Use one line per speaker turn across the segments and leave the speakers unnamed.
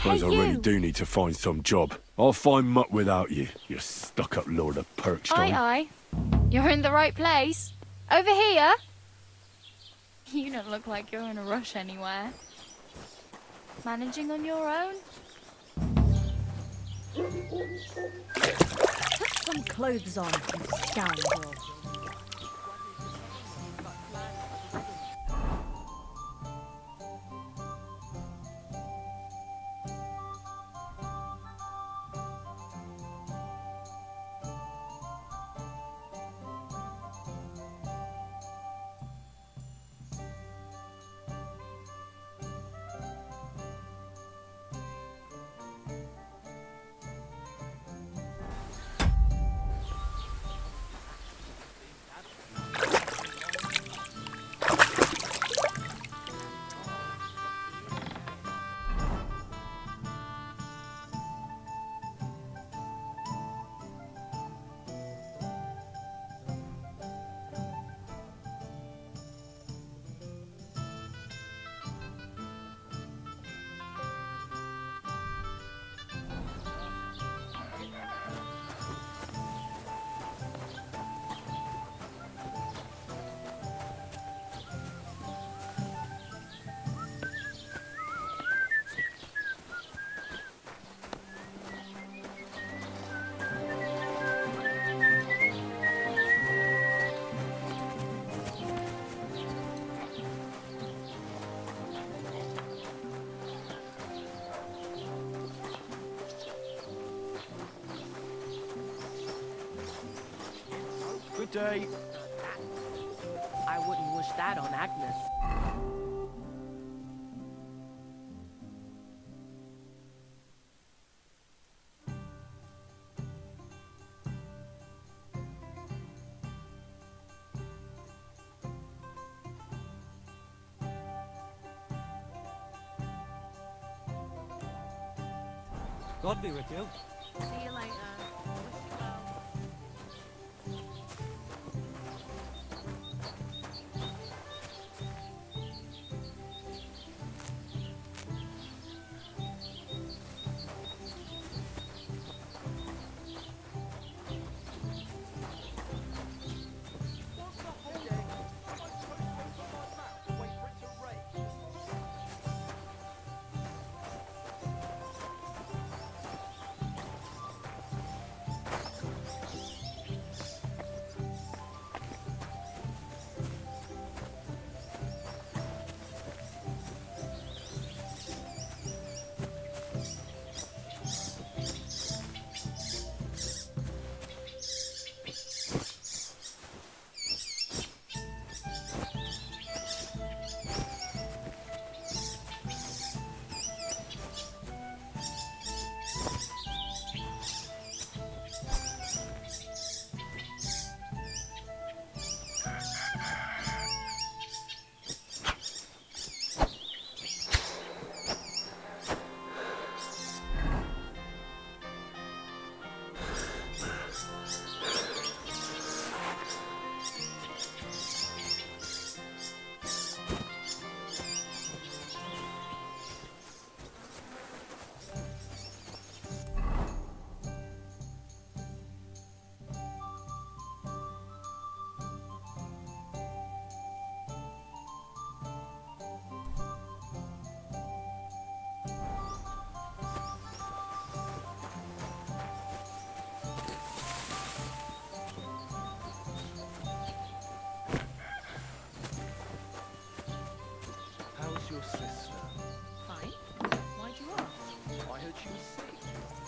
suppose I really do need to find some job. I'll find Mutt without you, you stuck-up lord of Perkstein.
Aye, aye. You're in the right place. Over here. You don't look like you're in a rush anywhere. Managing on your own?
Put some clothes on, you scoundrel.
Good day.
I wouldn't wish that on Agnes.
God be with you.
See you later.
Your sister?
Fine. Why'd you ask?
I heard she was sick.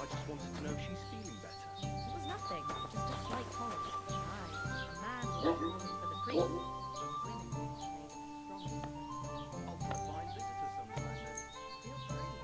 I just wanted to know if she's feeling better.
It was nothing. Just a slight cold. Aye. A man was calling for the priest. Women made it stronger.
I'll pop by and visit her sometime then.
Feel free.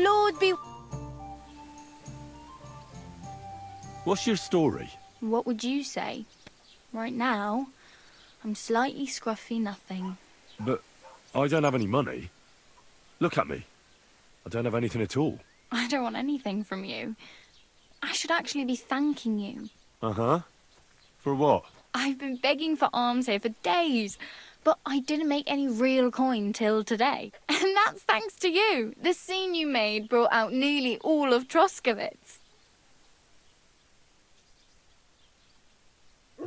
Lord be...
What's your story?
What would you say? Right now, I'm slightly scruffy nothing.
But I don't have any money. Look at me. I don't have anything at all.
I don't want anything from you. I should actually be thanking you.
Uh-huh. For what?
I've been begging for alms here for days, but I didn't make any real coin till today. And that's thanks to you. The scene you made brought out nearly all of Troskowitz.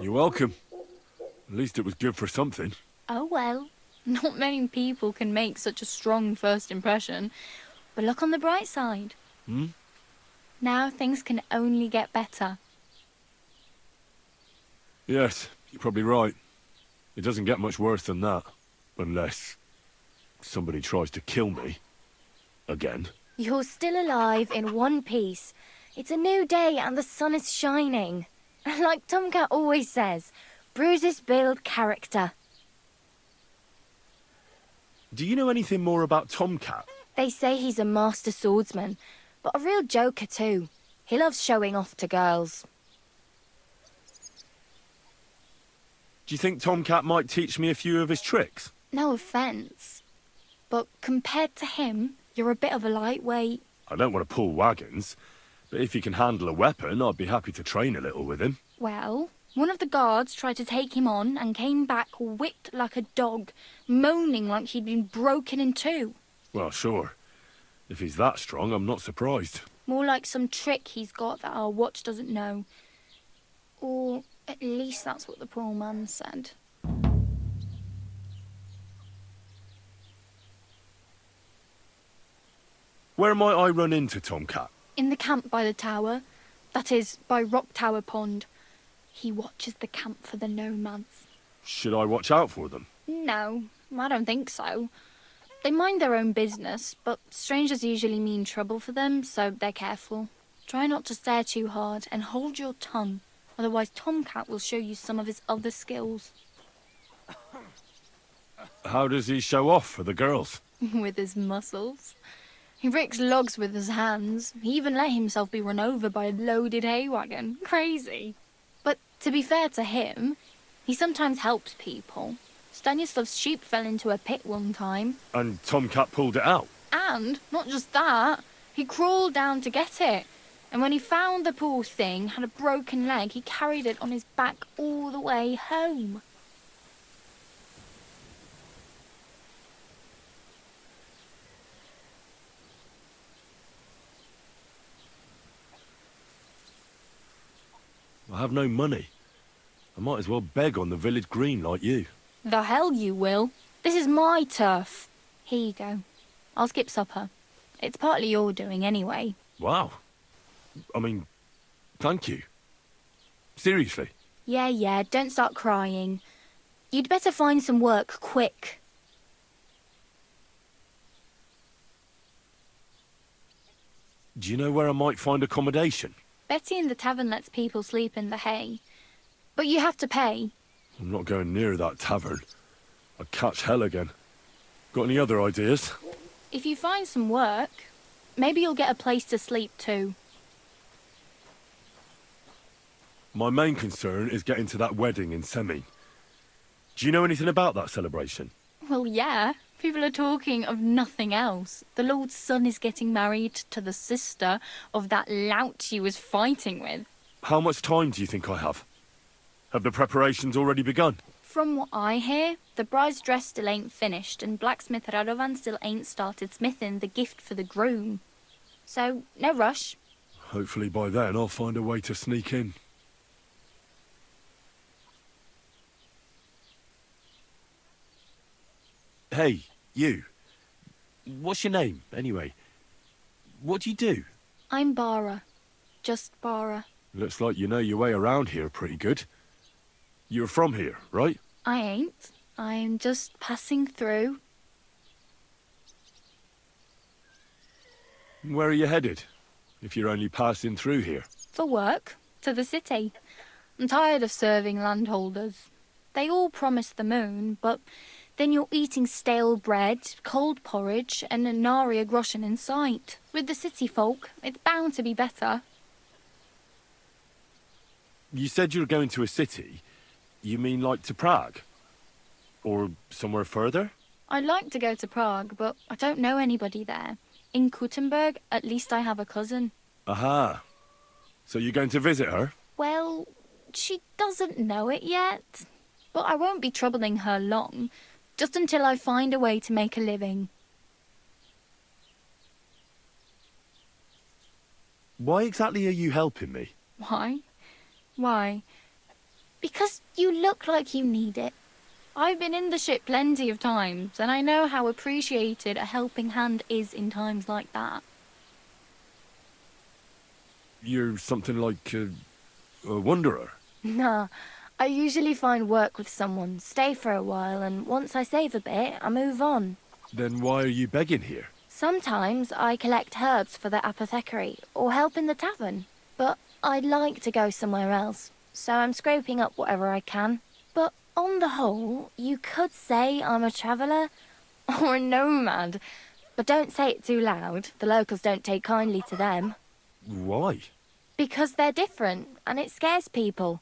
You're welcome. At least it was good for something.
Oh well, not many people can make such a strong first impression. But look on the bright side.
Hmm?
Now things can only get better.
Yes, you're probably right. It doesn't get much worse than that. Unless somebody tries to kill me. Again.
You're still alive in one piece. It's a new day and the sun is shining. Like Tomcat always says, bruises build character.
Do you know anything more about Tomcat?
They say he's a master swordsman, but a real joker too. He loves showing off to girls.
Do you think Tomcat might teach me a few of his tricks?
No offence, but compared to him, you're a bit of a lightweight.
I don't want to pull wagons, but if he can handle a weapon, I'd be happy to train a little with him.
Well, one of the guards tried to take him on and came back whipped like a dog, moaning like he'd been broken in two.
Well, sure. If he's that strong, I'm not surprised.
More like some trick he's got that our watch doesn't know. Or at least that's what the poor man said.
Where might I run into Tomcat?
In the camp by the tower. That is, by Rock Tower Pond. He watches the camp for the nomads.
Should I watch out for them?
No, I don't think so. They mind their own business, but strangers usually mean trouble for them, so they're careful. Try not to stare too hard and hold your tongue, otherwise Tomcat will show you some of his other skills.
How does he show off for the girls?
With his muscles. He ricks logs with his hands. He even let himself be run over by a loaded hay wagon. Crazy. But to be fair to him, he sometimes helps people. Stanislav's sheep fell into a pit one time.
And Tomcat pulled it out?
And, not just that, he crawled down to get it. And when he found the poor thing had a broken leg, he carried it on his back all the way home.
I have no money. I might as well beg on the village green like you.
The hell you will. This is my turf. Here you go. I'll skip supper. It's partly your doing anyway.
Wow. I mean, thank you. Seriously.
Yeah, don't start crying. You'd better find some work quick.
Do you know where I might find accommodation?
Betty in the tavern lets people sleep in the hay. But you have to pay.
I'm not going near that tavern. I'd catch hell again. Got any other ideas?
If you find some work, maybe you'll get a place to sleep too.
My main concern is getting to that wedding in Semi. Do you know anything about that celebration?
Well, yeah. People are talking of nothing else. The Lord's son is getting married to the sister of that lout he was fighting with.
How much time do you think I have? Have the preparations already begun?
From what I hear, the bride's dress still ain't finished, and blacksmith Radovan still ain't started smithing the gift for the groom. So, no rush.
Hopefully by then I'll find a way to sneak in. Hey, you. What's your name, anyway? What do you do?
I'm Bara. Just Bara.
Looks like you know your way around here pretty good. You're from here, right?
I ain't. I'm just passing through.
Where are you headed, if you're only passing through here?
For work. To the city. I'm tired of serving landholders. They all promise the moon, but Then you're eating stale bread, cold porridge, and a nary a groschen in sight. With the city folk, it's bound to be better.
You said you were going to a city. You mean like to Prague? Or somewhere further?
I'd like to go to Prague, but I don't know anybody there. In Kuttenberg, at least I have a cousin.
Aha. So you're going to visit her?
Well, she doesn't know it yet. But I won't be troubling her long, just until I find a way to make a living.
Why exactly are you helping me?
Why? Why? Because you look like you need it. I've been in the ship plenty of times, and I know how appreciated a helping hand is in times like that.
You're something like a wanderer?
Nah, I usually find work with someone, stay for a while, and once I save a bit, I move on.
Then why are you begging here?
Sometimes I collect herbs for the apothecary, or help in the tavern. But I'd like to go somewhere else, so I'm scraping up whatever I can. But on the whole, you could say I'm a traveller, or a nomad. But don't say it too loud, the locals don't take kindly to them.
Why?
Because they're different, and it scares people.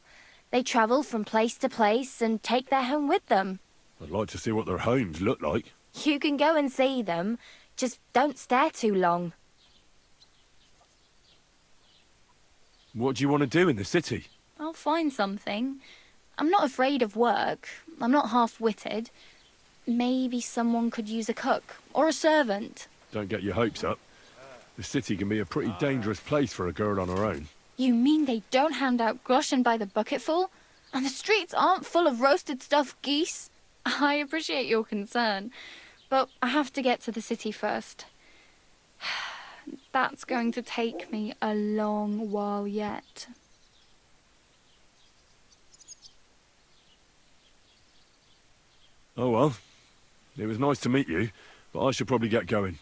They travel from place to place and take their home with them.
I'd like to see what their homes look like.
You can go and see them, just don't stare too long.
What do you want to do in the city?
I'll find something. I'm not afraid of work. I'm not half-witted. Maybe someone could use a cook or a servant.
Don't get your hopes up. The city can be a pretty dangerous place for a girl on her own.
You mean they don't hand out groschen by the bucketful? And the streets aren't full of roasted stuffed geese? I appreciate your concern, but I have to get to the city first. That's going to take me a long while yet.
Oh well. It was nice to meet you, but I should probably get going.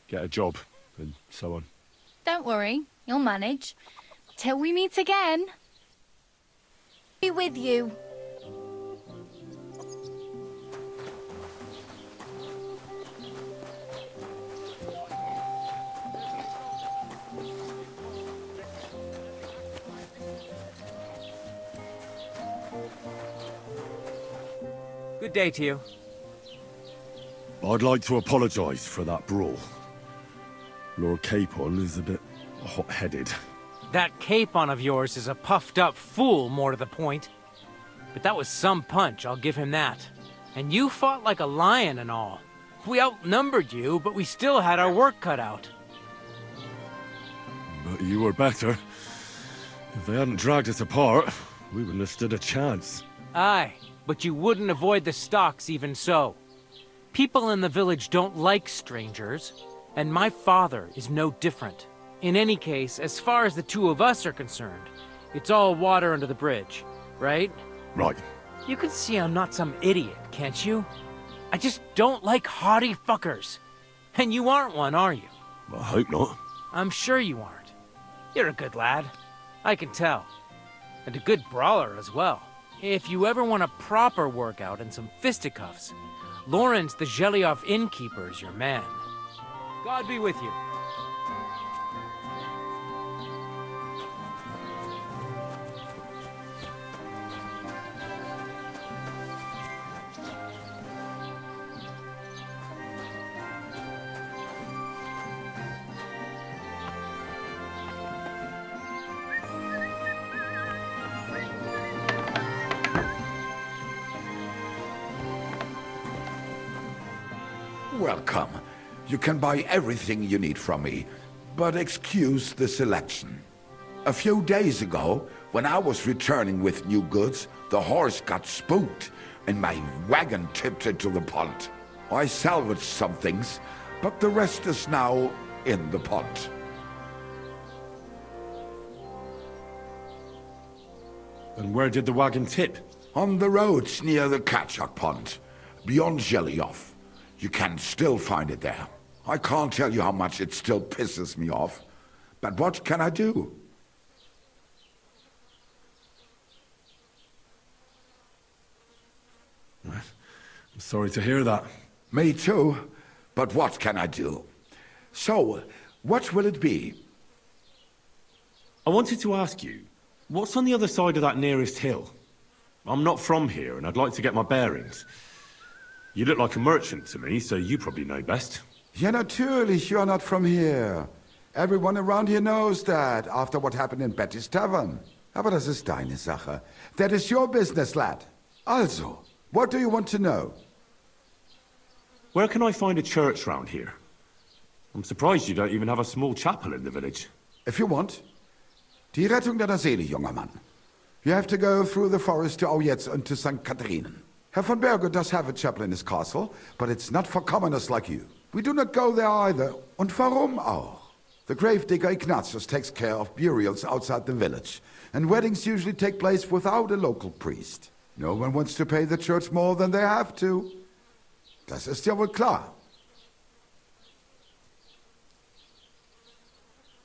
Get a job, and so on.
Don't worry, you'll manage. Till we meet again. Be with you.
Good day to you.
I'd like to apologise for that brawl. Lord Capon is a bit hot-headed.
That capon of yours is a puffed-up fool, more to the point. But that was some punch, I'll give him that. And you fought like a lion and all. We outnumbered you, but we still had our work cut out.
But you were better. If they hadn't dragged us apart, we wouldn't have stood a chance.
Aye, but you wouldn't avoid the stocks even so. People in the village don't like strangers, and my father is no different. In any case, as far as the two of us are concerned, it's all water under the bridge, right?
Right.
You can see I'm not some idiot, can't you? I just don't like haughty fuckers. And you aren't one, are you?
I hope not.
I'm sure you aren't. You're a good lad. I can tell. And a good brawler as well. If you ever want a proper workout and some fisticuffs, Lawrence the Gelioff innkeeper is your man. God be with you.
Welcome. You can buy everything you need from me, but excuse the selection. A few days ago, when I was returning with new goods, the horse got spooked and my wagon tipped into the pond. I salvaged some things, but the rest is now in the pond.
And where did the wagon tip?
On the roads near the Katchak pond, beyond Gelioff. You can still find it there. I can't tell you how much it still pisses me off. But what can I do?
Sorry to hear that.
Me too, but what can I do? So, what will it be?
I wanted to ask you, what's on the other side of that nearest hill? I'm not from here, and I'd like to get my bearings. You look like a merchant to me, so you probably know best.
Ja, natürlich, you're not from here. Everyone around here knows that, after what happened in Betty's tavern. Aber das ist deine Sache. That is your business, lad. Also, what do you want to know?
Where can I find a church round here? I'm surprised you don't even have a small chapel in the village.
If you want. Die Rettung deiner Seele, junger Mann. You have to go through the forest to Aujetz and to St. Catharinen. Herr von Berger does have a chapel in his castle, but it's not for commoners like you. We do not go there either. Und warum auch? The gravedigger Ignatius takes care of burials outside the village, and weddings usually take place without a local priest. No one wants to pay the church more than they have to. Das ist ja wohl klar.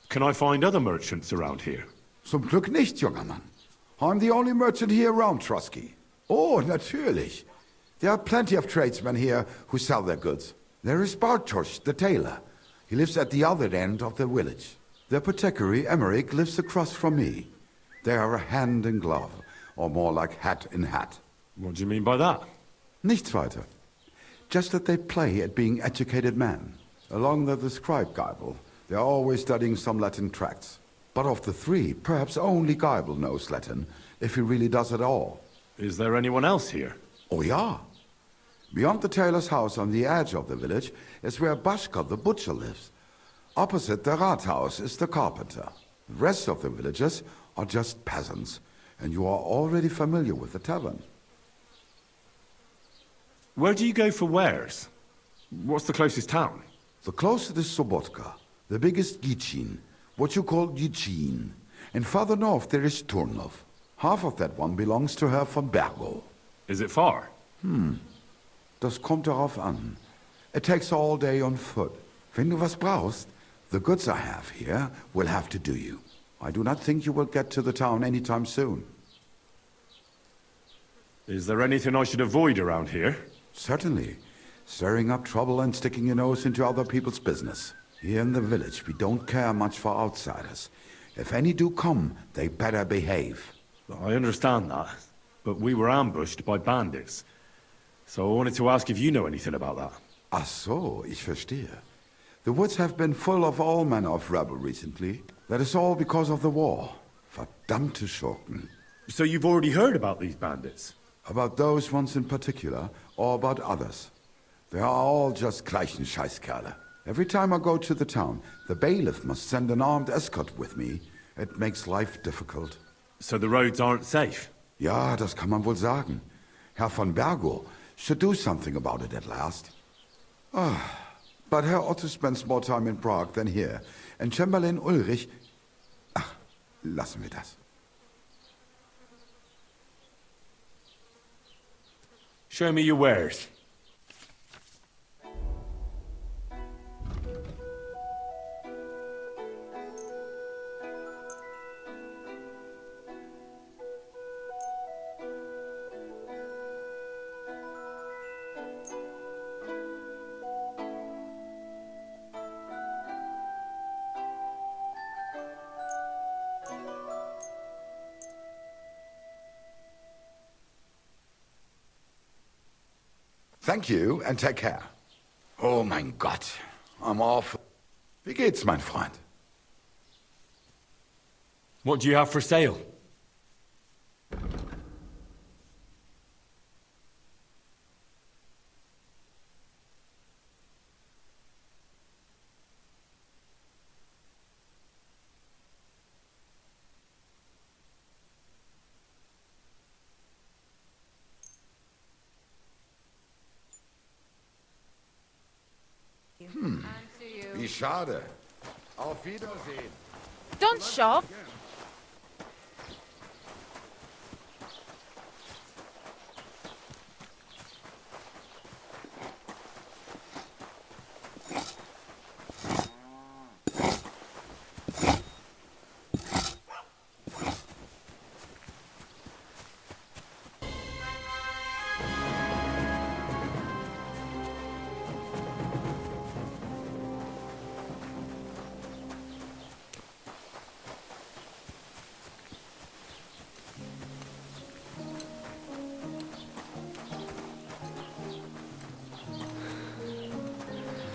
Can I find other merchants around here?
Zum Glück nicht, junger Mann. I'm the only merchant here around Trusky. Oh, natürlich. There are plenty of tradesmen here who sell their goods. There is Bartosz, the tailor. He lives at the other end of the village. The apothecary, Emmerich, lives across from me. They are hand in glove, or more like hat in hat.
What do you mean by that?
Nichts weiter. Just that they play at being educated men. Along with the scribe Geibel, they are always studying some Latin tracts. But of the three, perhaps only Geibel knows Latin, if he really does at all.
Is there anyone else here?
Oh ja. Beyond the tailor's house on the edge of the village is where Bashka the butcher lives. Opposite the Rathaus is the carpenter. The rest of the villagers are just peasants, and you are already familiar with the tavern.
Where do you go for wares? What's the closest town?
The closest is Sobotka, the biggest Gichin, what you call Gichin. And farther north there is Turnov. Half of that one belongs to Herr von Bergo.
Is it far?
Das kommt darauf an. It takes all day on foot. Wenn du was brauchst, the goods I have here will have to do you. I do not think you will get to the town anytime soon.
Is there anything I should avoid around here?
Certainly. Stirring up trouble and sticking your nose into other people's business. Here in the village, we don't care much for outsiders. If any do come, they better behave.
I understand that, but we were ambushed by bandits. So I wanted to ask if you know anything about that.
Ach so, ich verstehe. The woods have been full of all manner of rebel recently. That is all because of the war. Verdammte Schurken.
So you've already heard about these bandits?
About those ones in particular, or about others. They are all just gleichen Scheißkerle. Every time I go to the town, the bailiff must send an armed escort with me. It makes life difficult.
So the roads aren't safe?
Ja, das kann man wohl sagen. Herr von Bergo should do something about it at last. But Herr Otto spends more time in Prague than here, and Chamberlain Ulrich... Ach, lassen wir das.
Show me your wares.
Thank you, and take care. Oh mein Gott, I'm off. Wie geht's, mein Freund?
What do you have for sale?
Wie schade. Auf Wiedersehen.
Don't shove.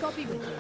God be with you.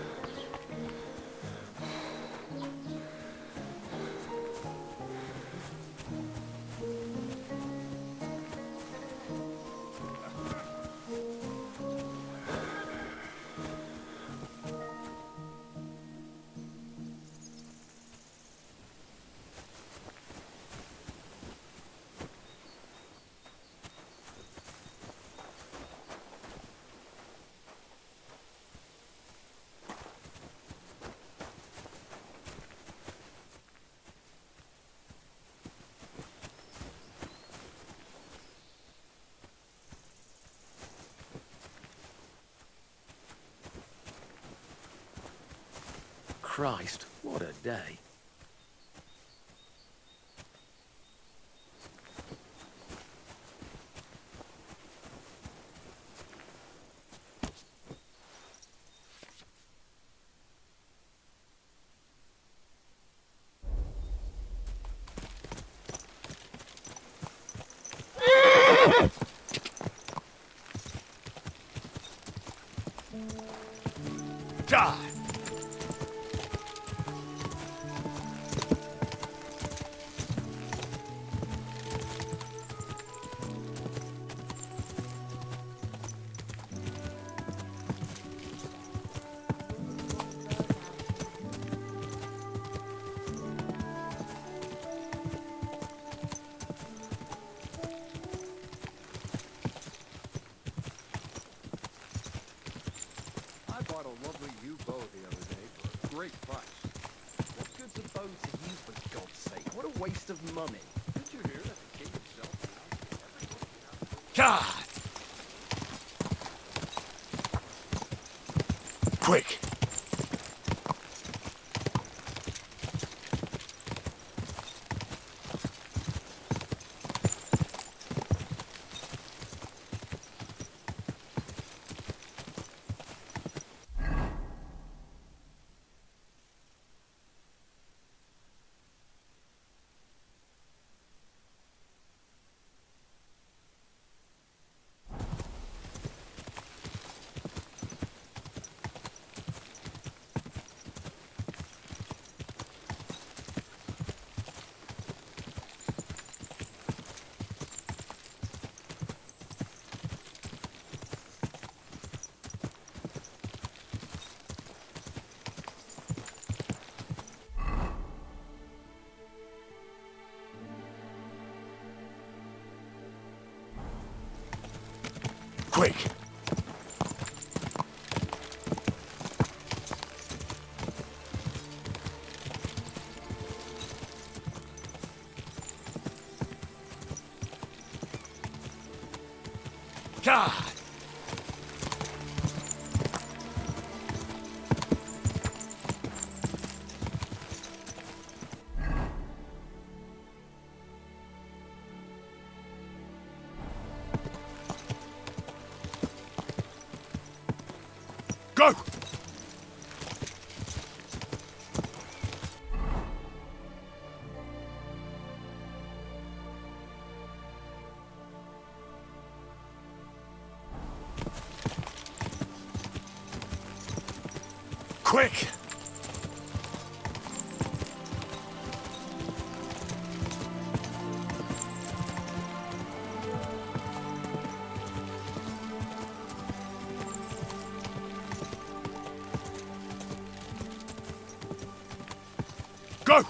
Christ, what a day.
Die!
I bought a lovely new bow the other day for a great price. What good's a bow to you, for God's sake? What a waste of money. Did you hear that the king himself announced that everybody
God! Quick! Quick! God! Go! Quick! Go!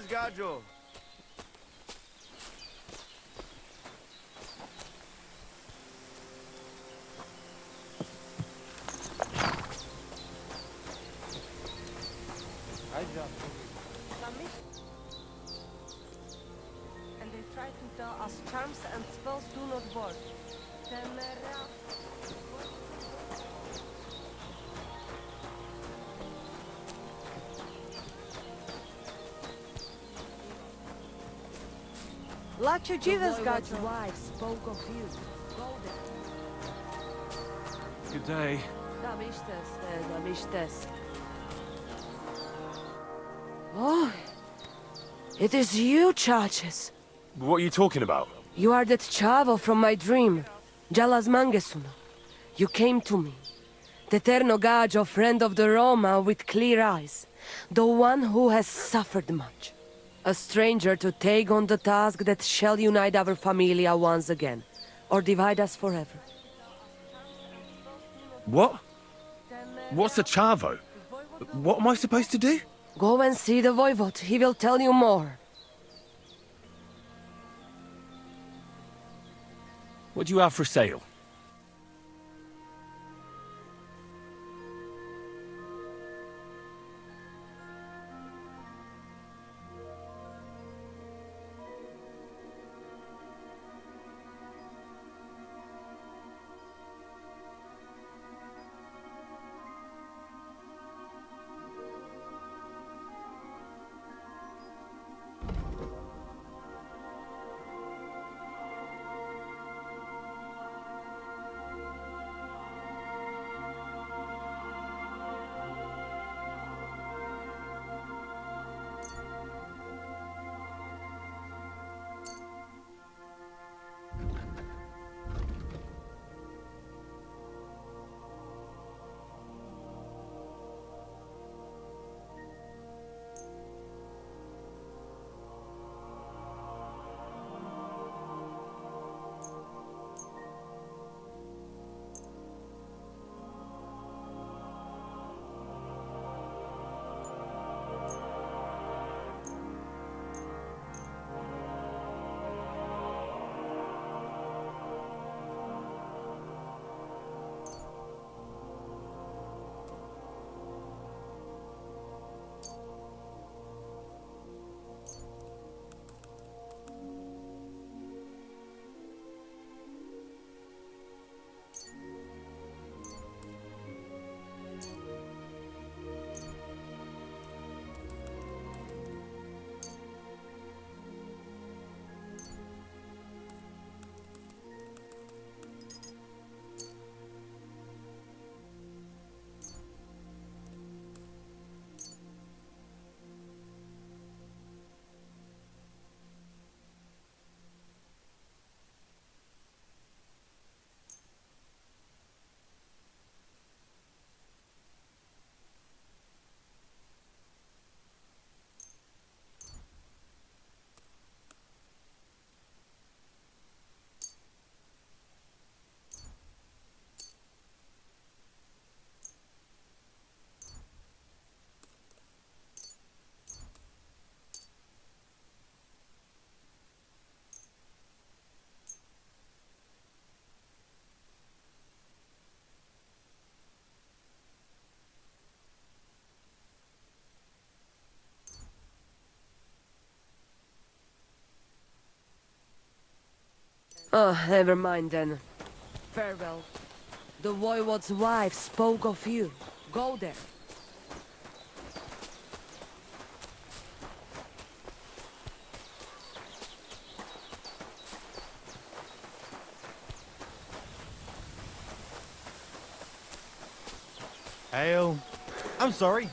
Gajo.
And they try to tell us charms and spells do not work. Lachujiva's God's wife spoke of you. Golden.
Good day.
Namistes. Oh, it is you, Charges.
What are you talking about?
You are that chavo from my dream, Jalas Mangesuno. You came to me, the Ternogajo friend of the Roma with clear eyes, the one who has suffered much. A stranger to take on the task that shall unite our familia once again, or divide us forever.
What? What's a chavo? What am I supposed to do?
Go and see the Voivod, he will tell you more.
What do you have for sale?
Oh, never mind then. Farewell. The Voivod's wife spoke of you. Go there.
Hail. I'm sorry.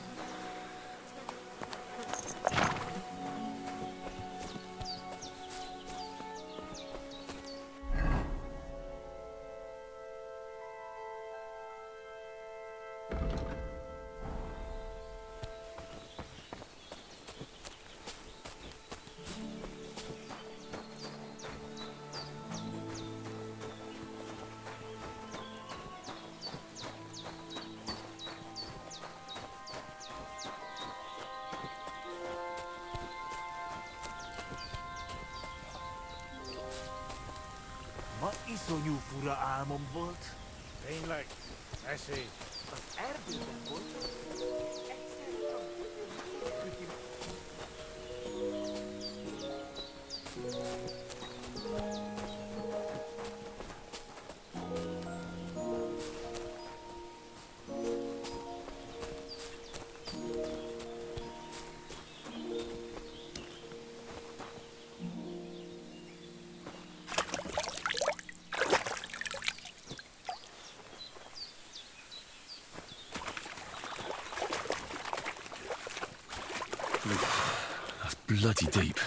så ju fura amom volt.
Pijnlijk. Messi.
That's bloody deep.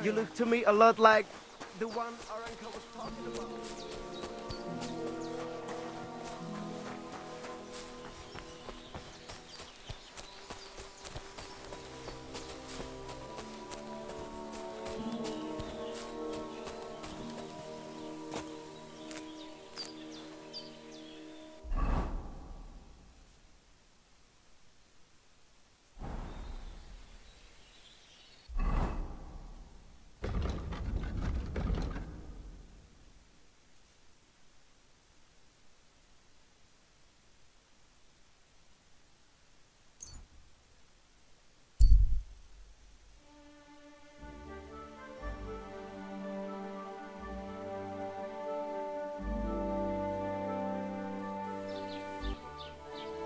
You look to me a lot like the one our uncle was talking about.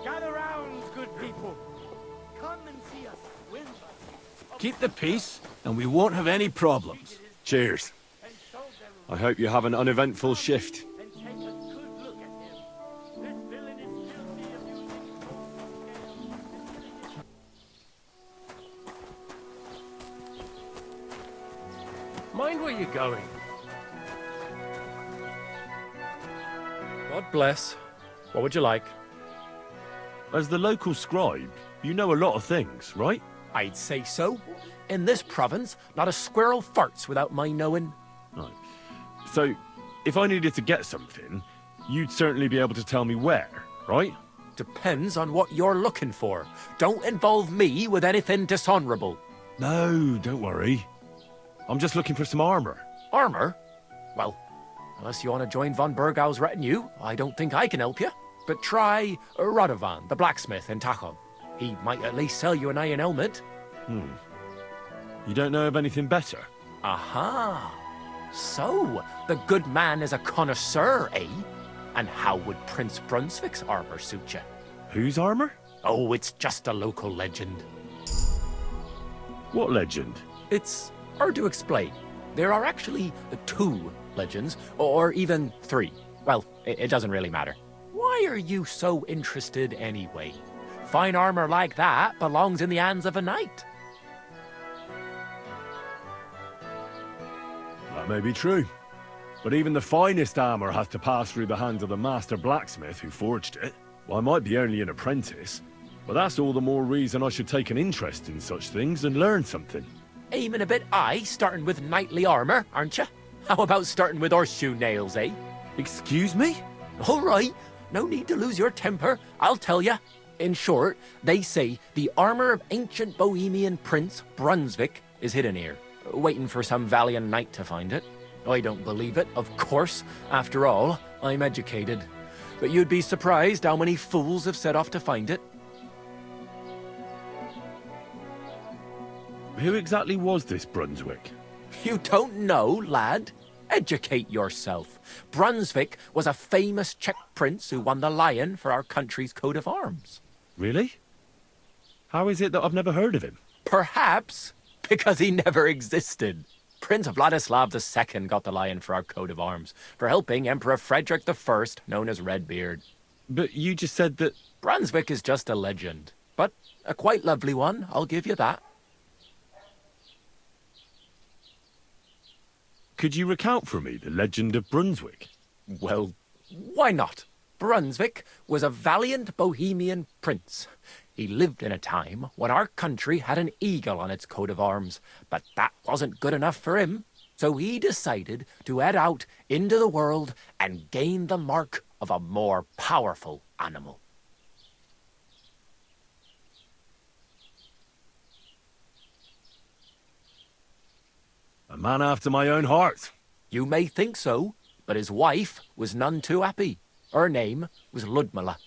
Gather round, good people. Come and see us win.
Keep the peace, and we won't have any problems.
Cheers. I hope you have an uneventful shift.
And take a good look at him. This villain is guilty of using
Mind where you're going. God bless. What would you like?
As the local scribe, you know a lot of things, right?
I'd say so. In this province, not a squirrel farts without my knowing.
Right. So, if I needed to get something, you'd certainly be able to tell me where, right?
Depends on what you're looking for. Don't involve me with anything dishonorable.
No, don't worry. I'm just looking for some armor.
Armor? Well, unless you want to join von Burgau's retinue, I don't think I can help you. But try Radovan, the blacksmith in Tachov. He might at least sell you an iron helmet.
You don't know of anything better?
Aha! So, the good man is a connoisseur, eh? And how would Prince Brunswick's armor suit you?
Whose armor?
Oh, it's just a local legend.
What legend?
It's hard to explain. There are actually 2 legends, or even 3. Well, it doesn't really matter. Why are you so interested anyway? Fine armor like that belongs in the hands of a knight.
That may be true. But even the finest armor has to pass through the hands of the master blacksmith who forged it. Well, I might be only an apprentice, but that's all the more reason I should take an interest in such things and learn something.
Aiming a bit high, starting with knightly armor, aren't you? How about starting with horseshoe nails, eh?
Excuse me?
All right, no need to lose your temper, I'll tell you. In short, they say the armor of ancient Bohemian Prince Brunswick is hidden here, waiting for some valiant knight to find it. I don't believe it, of course. After all, I'm educated. But you'd be surprised how many fools have set off to find it.
Who exactly was this Brunswick?
You don't know, lad? Educate yourself. Brunswick was a famous Czech prince who won the lion for our country's coat of arms.
Really? How is it that I've never heard of him?
Perhaps because he never existed. Prince Vladislav II got the lion for our coat of arms for helping Emperor Frederick I, known as Redbeard.
But you just said that...
Brunswick is just a legend, but a quite lovely one, I'll give you that.
Could you recount for me the legend of Brunswick?
Well, why not? Brunswick was a valiant Bohemian prince. He lived in a time when our country had an eagle on its coat of arms, but that wasn't good enough for him. So he decided to head out into the world and gain the mark of a more powerful animal.
A man after my own heart.
You may think so, but his wife was none too happy. Her name was Ludmilla,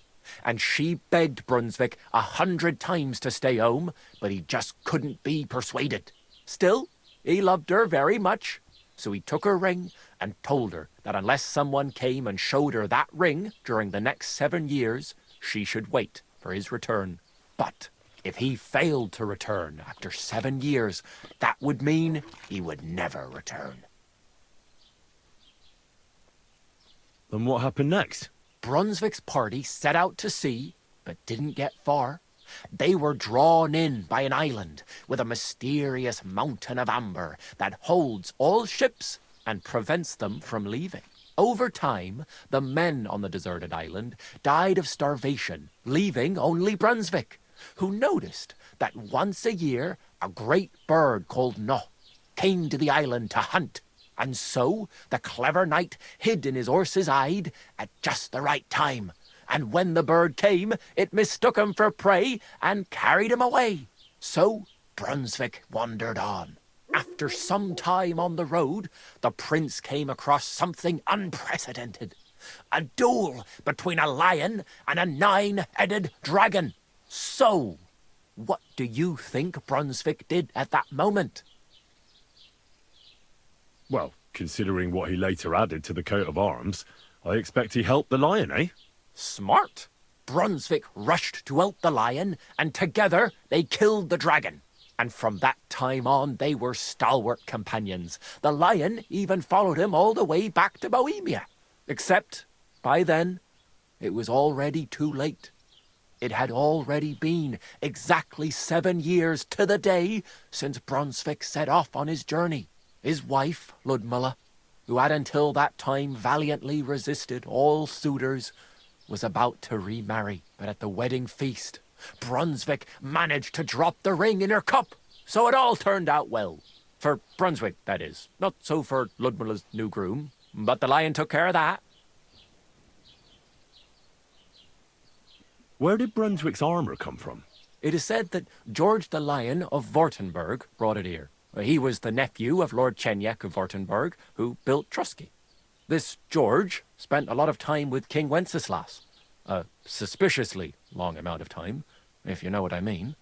and she begged Brunswick 100 times to stay home, but he just couldn't be persuaded. Still, he loved her very much, so he took her ring and told her that unless someone came and showed her that ring during the next 7 years, she should wait for his return. But if he failed to return after 7 years, that would mean he would never return.
Then what happened next?
Brunswick's party set out to sea, but didn't get far. They were drawn in by an island with a mysterious mountain of amber that holds all ships and prevents them from leaving. Over time, the men on the deserted island died of starvation, leaving only Brunswick, who noticed that once a year a great bird called No came to the island to hunt. And so the clever knight hid in his horse's hide at just the right time. And when the bird came, it mistook him for prey and carried him away. So Brunswick wandered on. After some time on the road, the prince came across something unprecedented. A duel between a lion and a 9-headed dragon. So, what do you think Brunswick did at that moment?
Well, considering what he later added to the coat of arms, I expect he helped the lion, eh?
Smart. Brunswick rushed to help the lion, and together they killed the dragon. And from that time on, they were stalwart companions. The lion even followed him all the way back to Bohemia. Except, by then, it was already too late. It had already been exactly 7 years to the day since Brunswick set off on his journey. His wife, Ludmilla, who had until that time valiantly resisted all suitors, was about to remarry. But at the wedding feast, Brunswick managed to drop the ring in her cup. So it all turned out well. For Brunswick, that is. Not so for Ludmilla's new groom, but the lion took care of that.
Where did Brunswick's armor come from?
It is said that George the Lion of Württemberg brought it here. He was the nephew of Lord Chenyek of Württemberg, who built Trusky. This George spent a lot of time with King Wenceslas. A suspiciously long amount of time, if you know what I mean.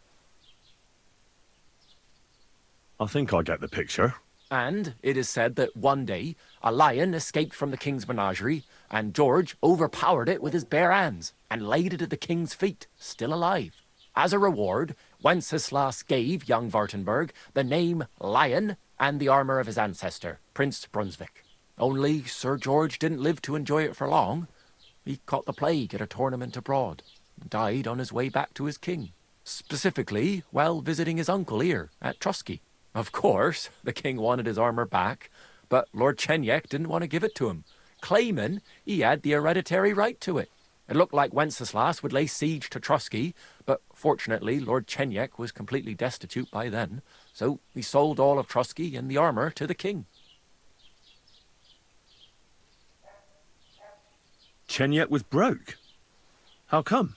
I think I get the picture.
And it is said that one day, a lion escaped from the king's menagerie, and George overpowered it with his bare hands and laid it at the king's feet, still alive. As a reward, Wenceslas gave young Württemberg the name Lion and the armor of his ancestor, Prince Brunswick. Only Sir George didn't live to enjoy it for long. He caught the plague at a tournament abroad and died on his way back to his king. Specifically, while visiting his uncle here at Trusky. Of course, the king wanted his armor back, but Lord Chenyek didn't want to give it to him, claiming he had the hereditary right to it. It looked like Wenceslas would lay siege to Trusky, but fortunately Lord Chenyek was completely destitute by then, so he sold all of Trusky and the armor to the king.
Chenyek was broke. How come?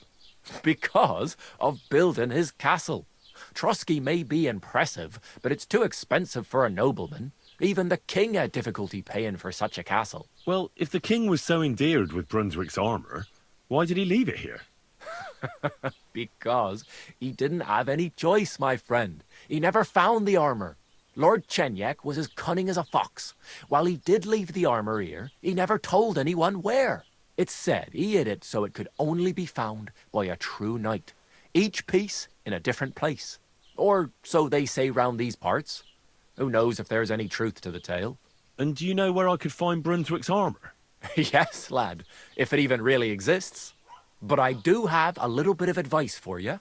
Because of building his castle. Trusky may be impressive, but it's too expensive for a nobleman. Even the king had difficulty paying for such a castle.
Well, if the king was so endeared with Brunswick's armor, why did he leave it here?
Because he didn't have any choice, my friend. He never found the armor. Lord Chenyek was as cunning as a fox. While he did leave the armor here, he never told anyone where. It's said he hid it so it could only be found by a true knight. Each piece in a different place. Or so they say round these parts. Who knows if there's any truth to the tale?
And do you know where I could find Brunswick's armor?
Yes, lad, if it even really exists. But I do have a little bit of advice for you.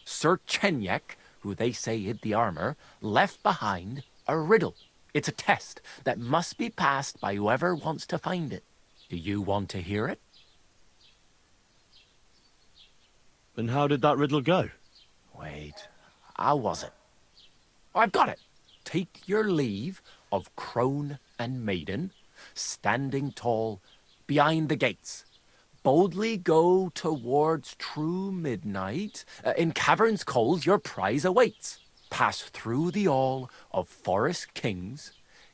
Sir Chenyek, who they say hid the armor, left behind a riddle. It's a test that must be passed by whoever wants to find it. Do you want to hear it?
And how did that riddle go?
Wait, how was it? I've got it. Take your leave of crone and maiden, standing tall behind the gates. Boldly go towards true midnight. In caverns cold your prize awaits. Pass through the all of forest kings,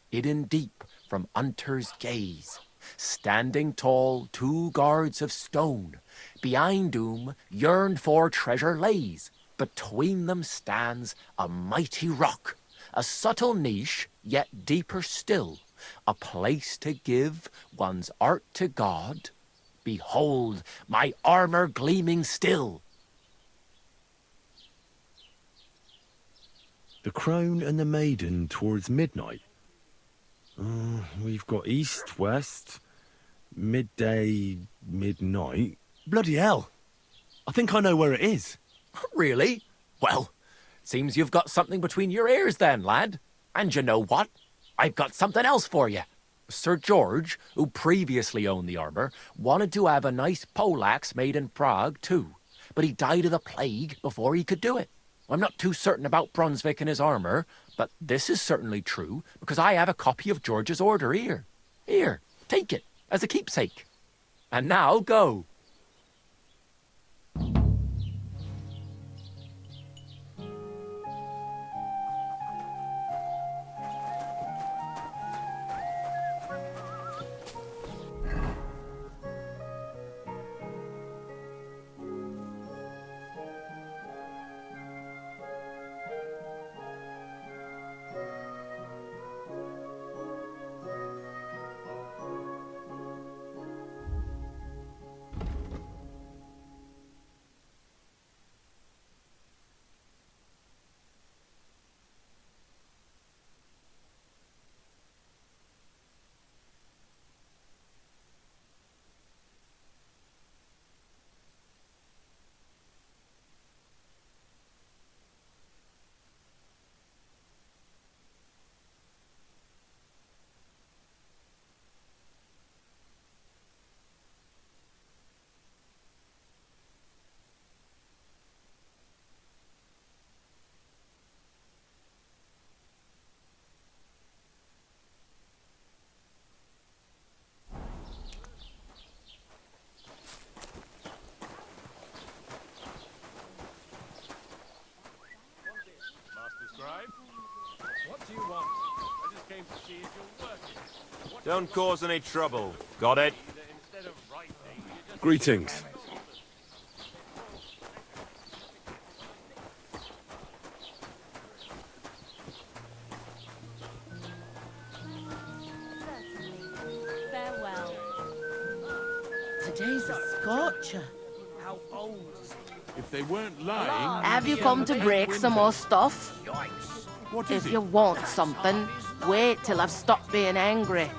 hidden deep from hunter's gaze. Standing tall, 2 guards of stone, behind whom yearned for treasure lays. Between them stands a mighty rock, a subtle niche, yet deeper still, a place to give one's art to God. Behold, my armor gleaming still.
The crone and the maiden towards midnight. We've got east, west, midday, midnight. Bloody hell! I think I know where it is.
Really? Well, seems you've got something between your ears then, lad. And you know what? I've got something else for you. Sir George, who previously owned the armor, wanted to have a nice poleaxe made in Prague too, but he died of the plague before he could do it. I'm not too certain about Brunswick and his armor, but this is certainly true, because I have a copy of George's order here. Here, take it, as a keepsake. And now, go.
Don't cause any trouble. Got it?
Greetings.
Farewell.
Today's a scorcher.
How old?
If they weren't lying...
Have you come to break some more stuff?
What is
If
it?
you want something, wait till I've stopped being angry.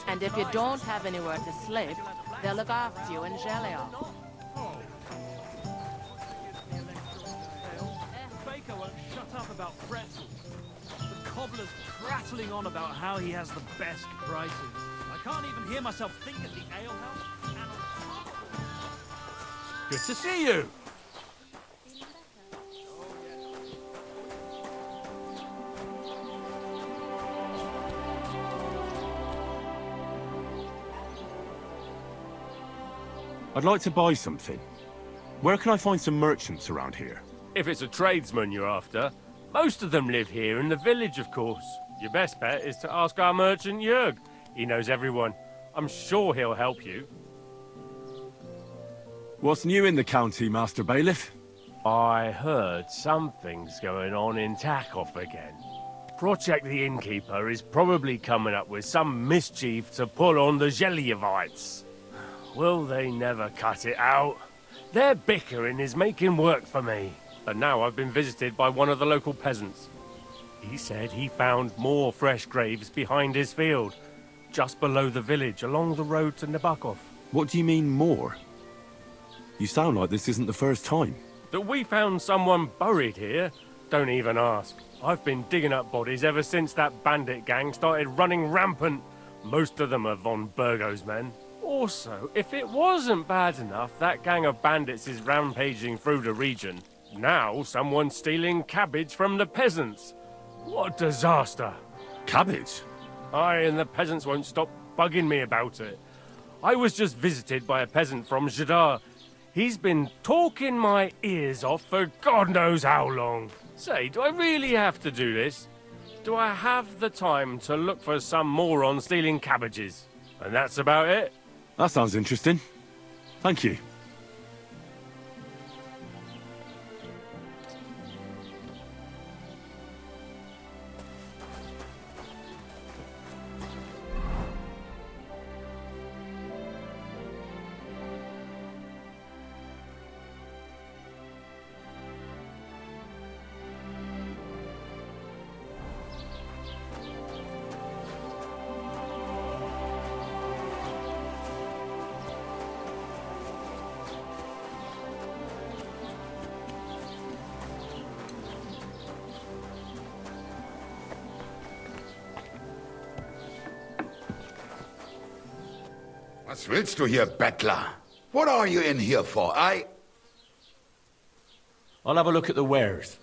And if you don't have anywhere to sleep, they'll look after you in Jeliot.
Baker won't shut up about pretzels. The cobbler's prattling on about how he has the best prices. I can't even hear myself think at the alehouse. And on top of
Good to see you.
I'd like to buy something. Where can I find some merchants around here?
If it's a tradesman you're after, most of them live here in the village, of course. Your best bet is to ask our merchant Jörg. He knows everyone. I'm sure he'll help you.
What's new in the county, Master Bailiff?
I heard something's going on in Takoff again. Project the Innkeeper is probably coming up with some mischief to pull on the Gelievites. Will they never cut it out? Their bickering is making work for me. And now I've been visited by one of the local peasants. He said he found more fresh graves behind his field, just below the village, along the road to Nabokov.
What do you mean, more? You sound like this isn't the first time.
That we found someone buried here? Don't even ask. I've been digging up bodies ever since that bandit gang started running rampant. Most of them are von Burgo's men. Also, if it wasn't bad enough that gang of bandits is rampaging through the region, now someone's stealing cabbage from the peasants. What a disaster.
Cabbage?
Aye, and the peasants won't stop bugging me about it. I was just visited by a peasant from Jadar. He's been talking my ears off for God knows how long. Say, do I really have to do this? Do I have the time to look for some moron stealing cabbages? And that's about it?
That sounds interesting. Thank you.
Was willst du hier, Bettler? What are you in here for?
I'll have a look at the wares.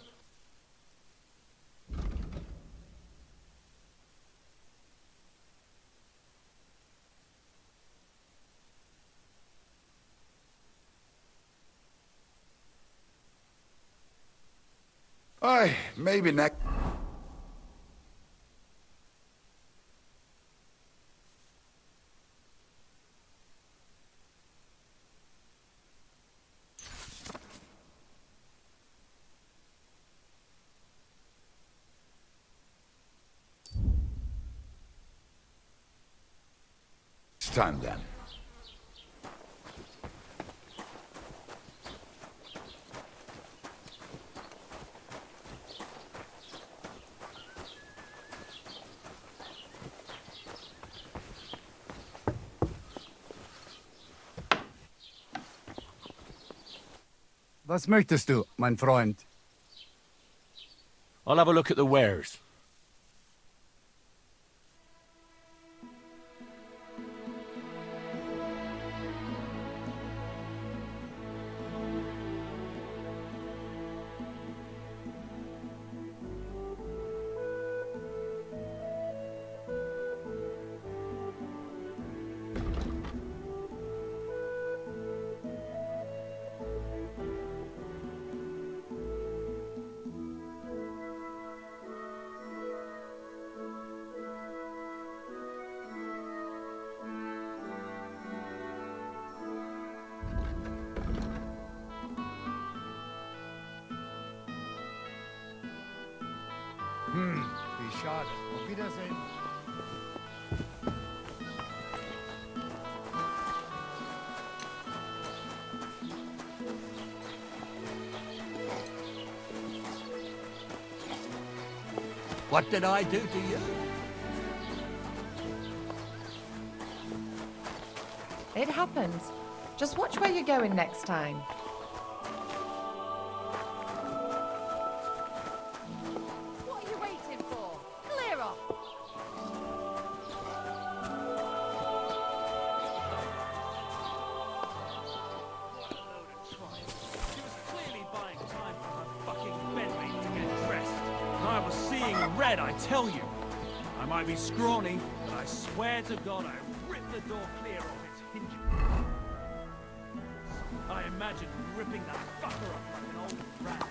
Maybe next... time then.
Was möchtest du, mein Freund?
I'll have a look at the wares.
Wie schade. Auf Wiedersehen.
What did I do to you?
It happens. Just watch where you're going next time.
What are you waiting for? Clear off!
She was clearly buying time for her fucking bedmate to get dressed. And I was seeing red, I tell you. I might be scrawny, but I swear to God I ripped the door clear off its hinges. I imagine ripping that fucker up like an old rat.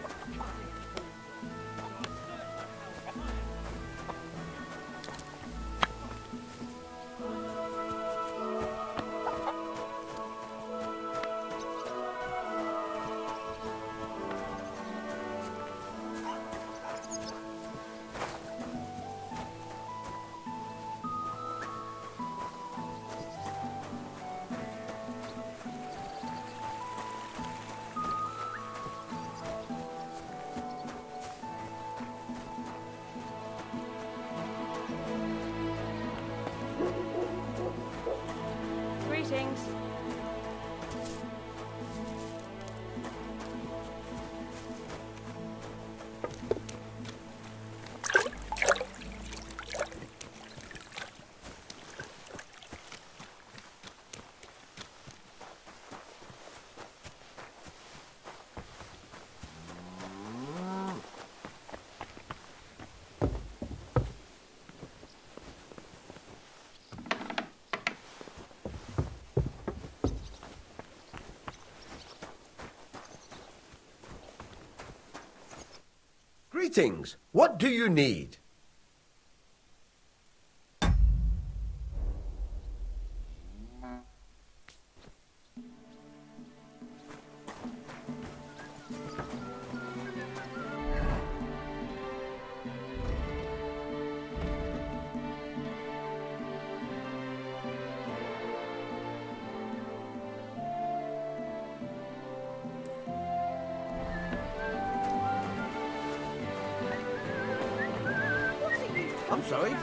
us.
Greetings. What do you need? I'm sorry.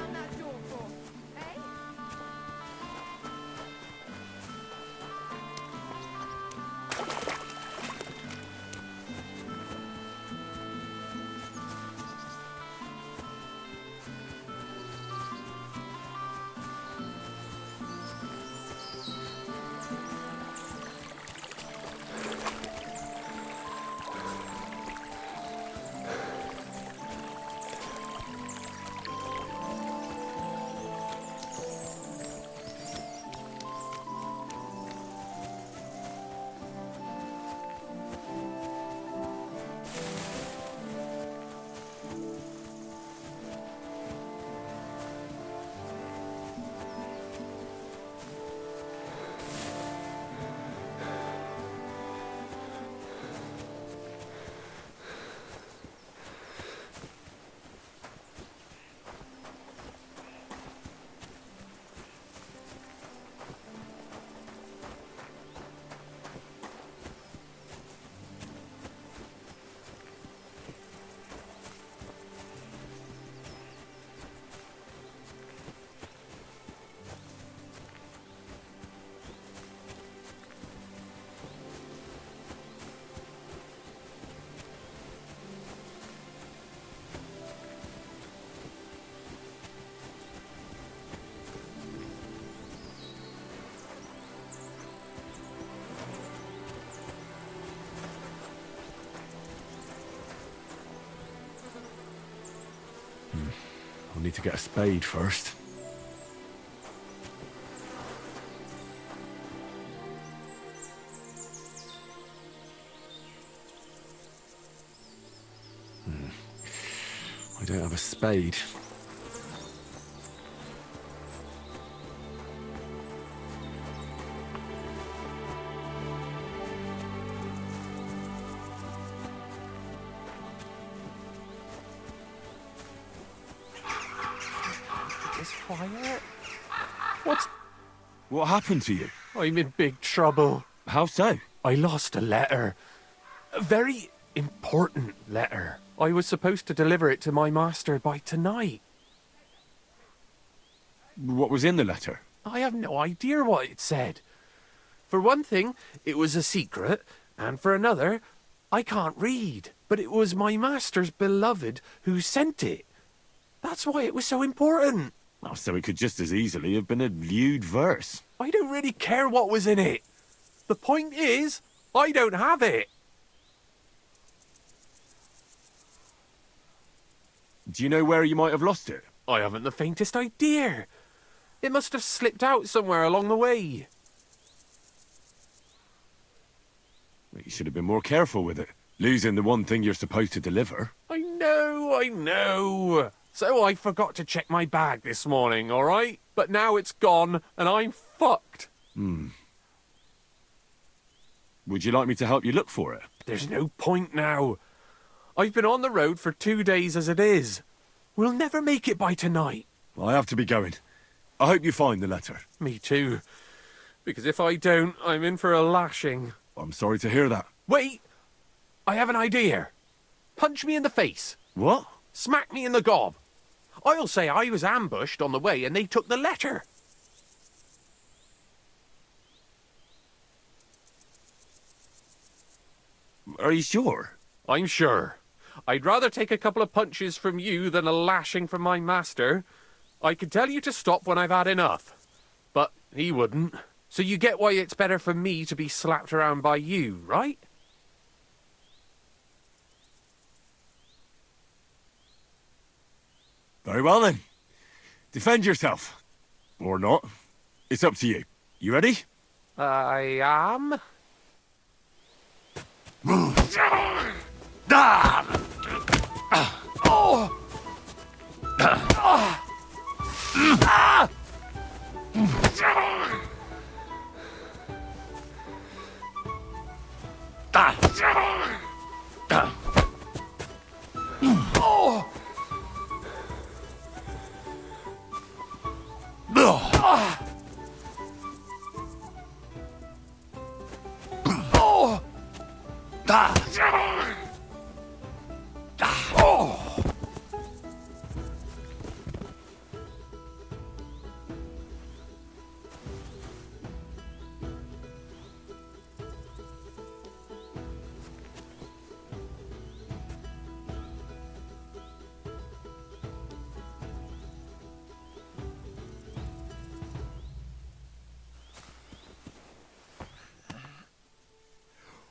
I'll need to get a spade first. I don't have a spade.
Quiet.
What happened to you?
I'm in big trouble.
How so?
I lost a letter. A very important letter. I was supposed to deliver it to my master by tonight.
What was in the letter?
I have no idea what it said. For one thing, it was a secret, and for another, I can't read. But it was my master's beloved who sent it. That's why it was so important.
Oh, so it could just as easily have been a lewd verse.
I don't really care what was in it. The point is, I don't have it.
Do you know where you might have lost it?
I haven't the faintest idea. It must have slipped out somewhere along the way.
You should have been more careful with it. Losing the one thing you're supposed to deliver.
I know. So I forgot to check my bag this morning, all right? But now it's gone, and I'm fucked.
Would you like me to help you look for it?
There's no point now. I've been on the road for 2 days as it is. We'll never make it by tonight.
I have to be going. I hope you find the letter.
Me too. Because if I don't, I'm in for a lashing.
I'm sorry to hear that.
Wait! I have an idea. Punch me in the face.
What?
Smack me in the gob. I'll say I was ambushed on the way and they took the letter.
Are you sure?
I'm sure. I'd rather take a couple of punches from you than a lashing from my master. I could tell you to stop when I've had enough. But he wouldn't. So you get why it's better for me to be slapped around by you, right?
Very well then. Defend yourself. Or not. It's up to you. You ready?
I am.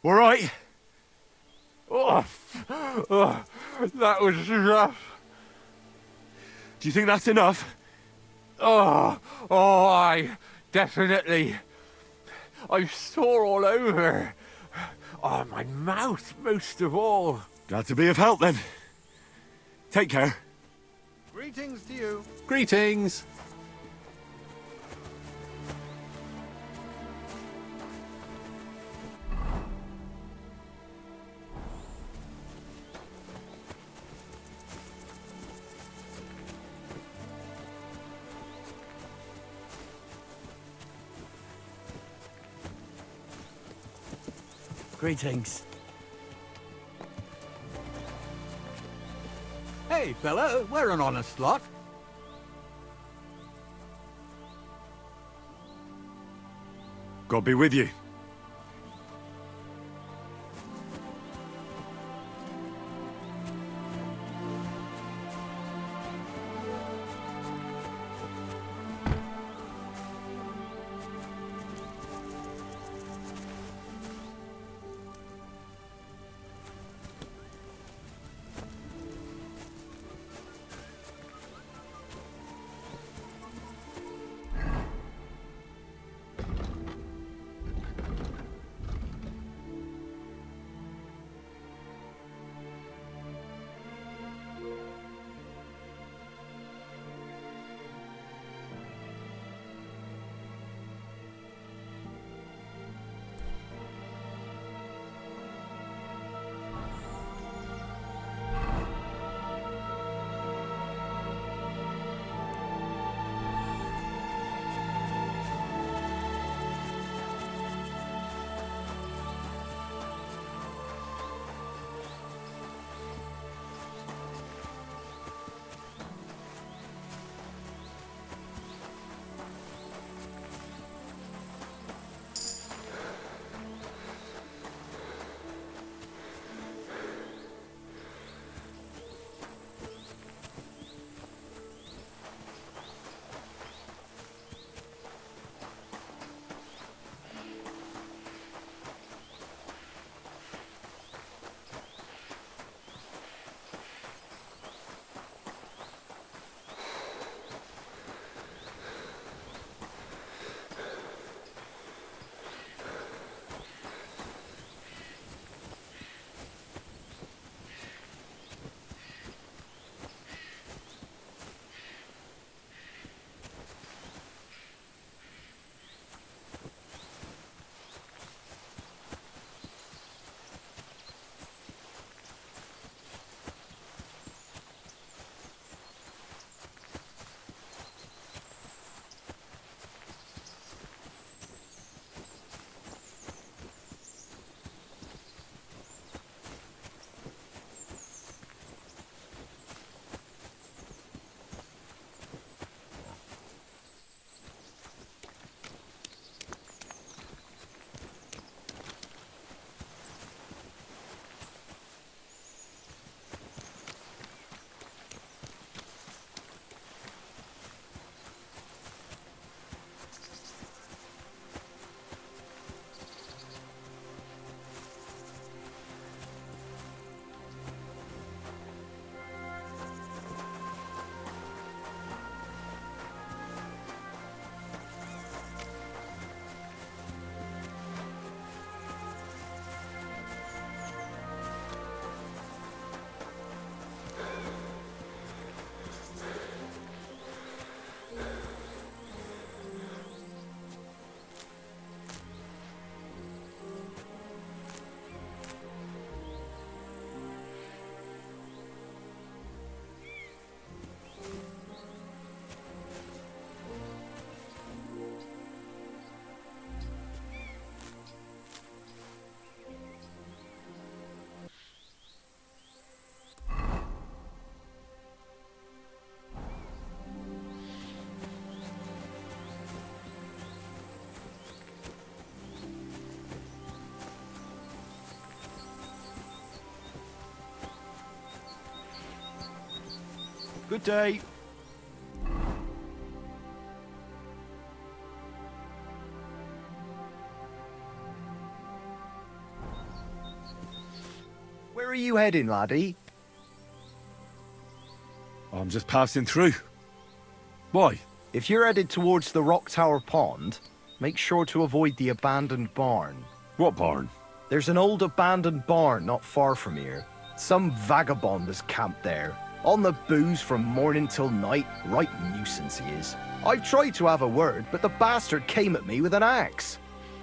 All right.
That was rough.
Do you think that's enough?
I definitely. I'm sore all over. Oh, my mouth most of all.
Glad to be of help then. Take care.
Greetings to you.
Greetings.
Greetings. Hey, fella, we're an honest lot.
God be with you.
Good day. Where are you heading, laddie?
I'm just passing through. Why?
If you're headed towards the Rock Tower Pond, make sure to avoid the abandoned barn.
What barn?
There's an old abandoned barn not far from here. Some vagabond has camped there. On the booze from morning till night. Right nuisance he is. I tried to have a word, but the bastard came at me with an axe.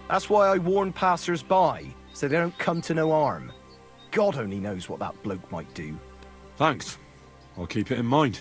That's why I warn passers-by, so they don't come to no harm. God only knows what that bloke might do.
Thanks. I'll keep it in mind.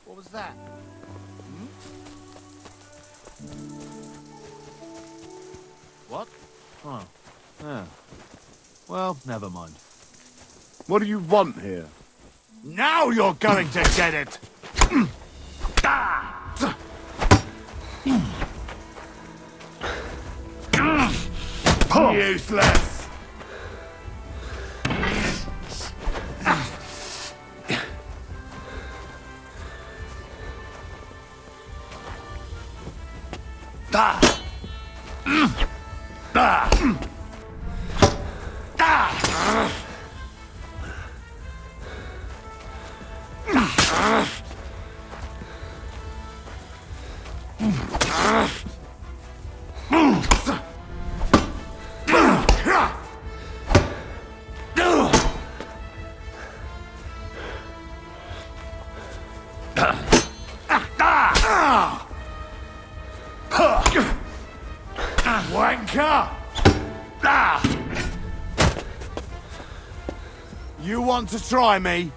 What was that? What? Oh. Yeah. Well, never mind.
What do you want here?
Now you're going to get it!
Useless!
Wanker! You want to try me?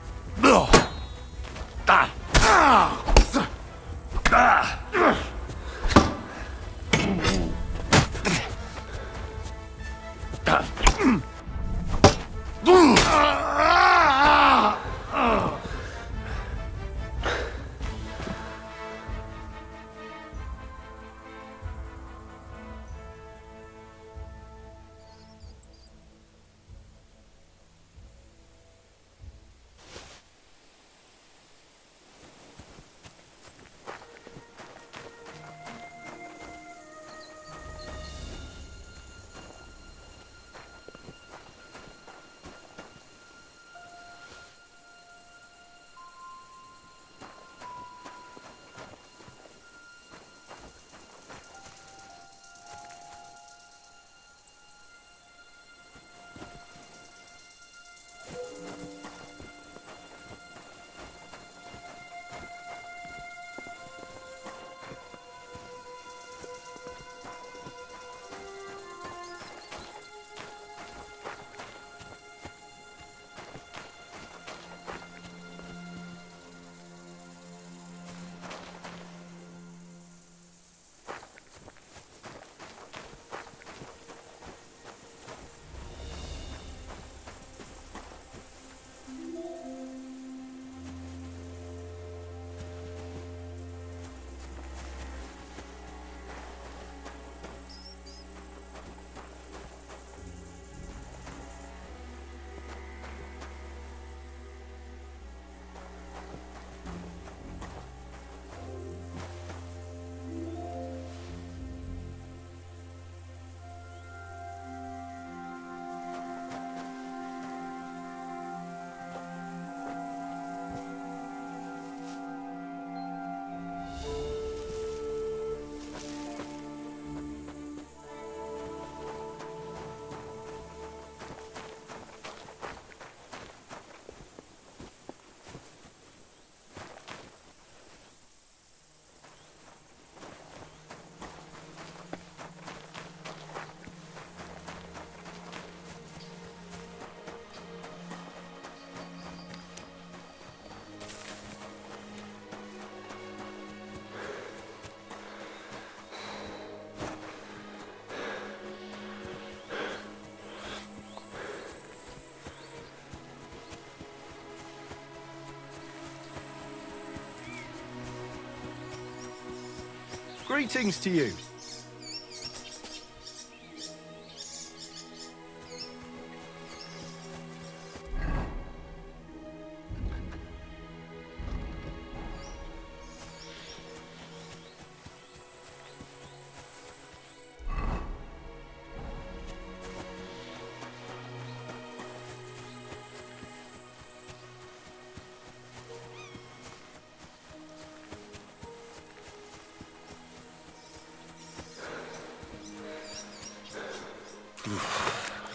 Greetings to you.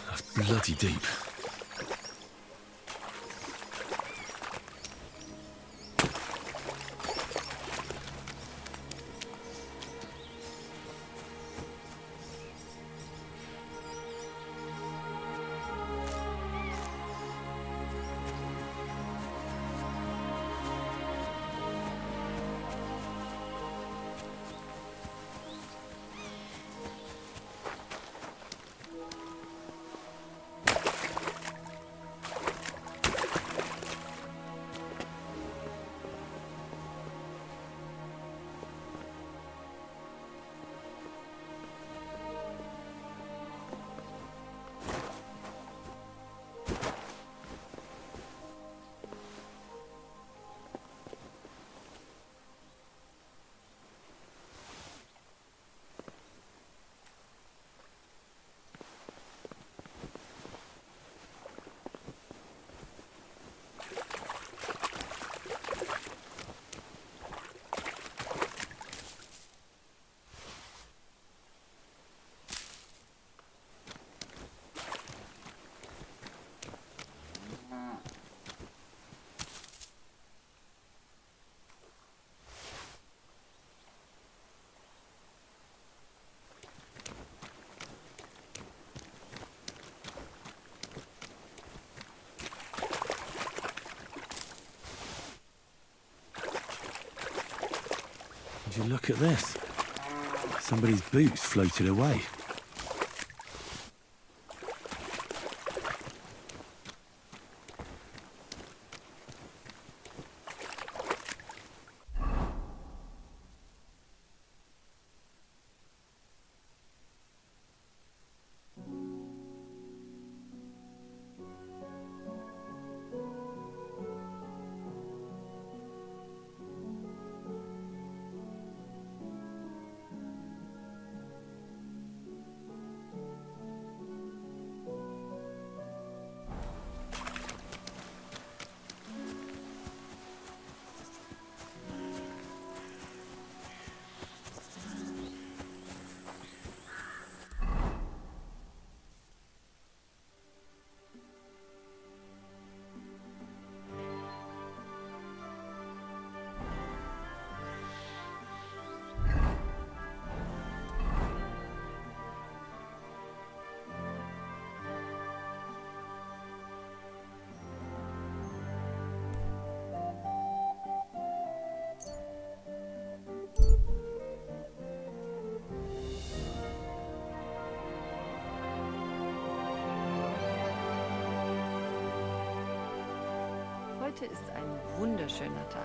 That's bloody deep. Would you look at this? Somebody's boots floated away.
Heute ist ein wunderschöner Tag.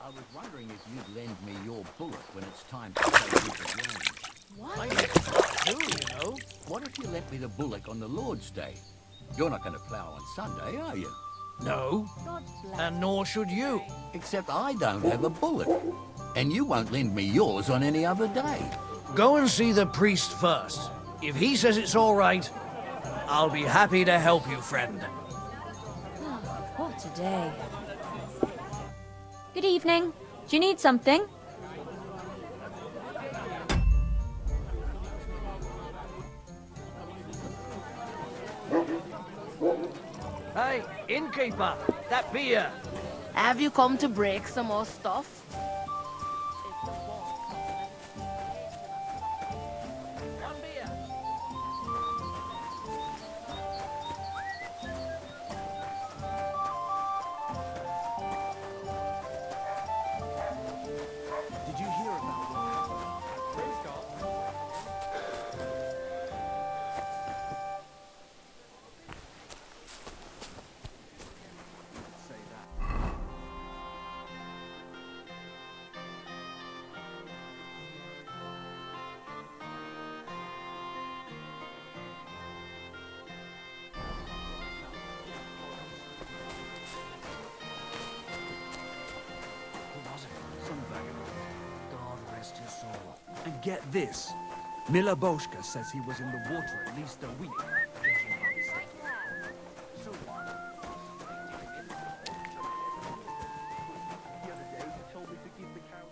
I was wondering if you'd lend me your bullet when it's time to take you to ground.
What?
I never do, you know. What if you lent me the bullock on the Lord's Day? You're not going to plough on Sunday, are you?
No, and nor should you.
Except I don't have a bullet. And you won't lend me yours on any other day.
Go and see the priest first. If he says it's all right, I'll be happy to help you, friend.
What a day.
Good evening. Do you need something?
Hey, innkeeper, that beer.
Have you come to break some more stuff?
Did you hear about what? Praise God. Say that.
And get this. Mila Boschka says he was in the water at least a week. Judging by his so what? The other day he told me to give the cows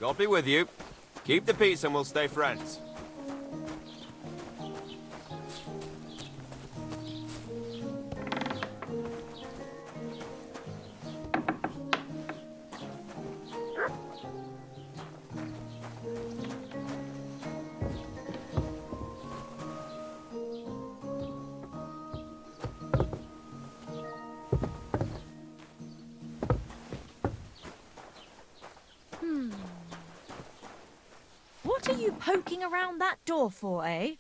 God be with you. Keep the peace and we'll stay friends.
What are you poking around that door for, eh?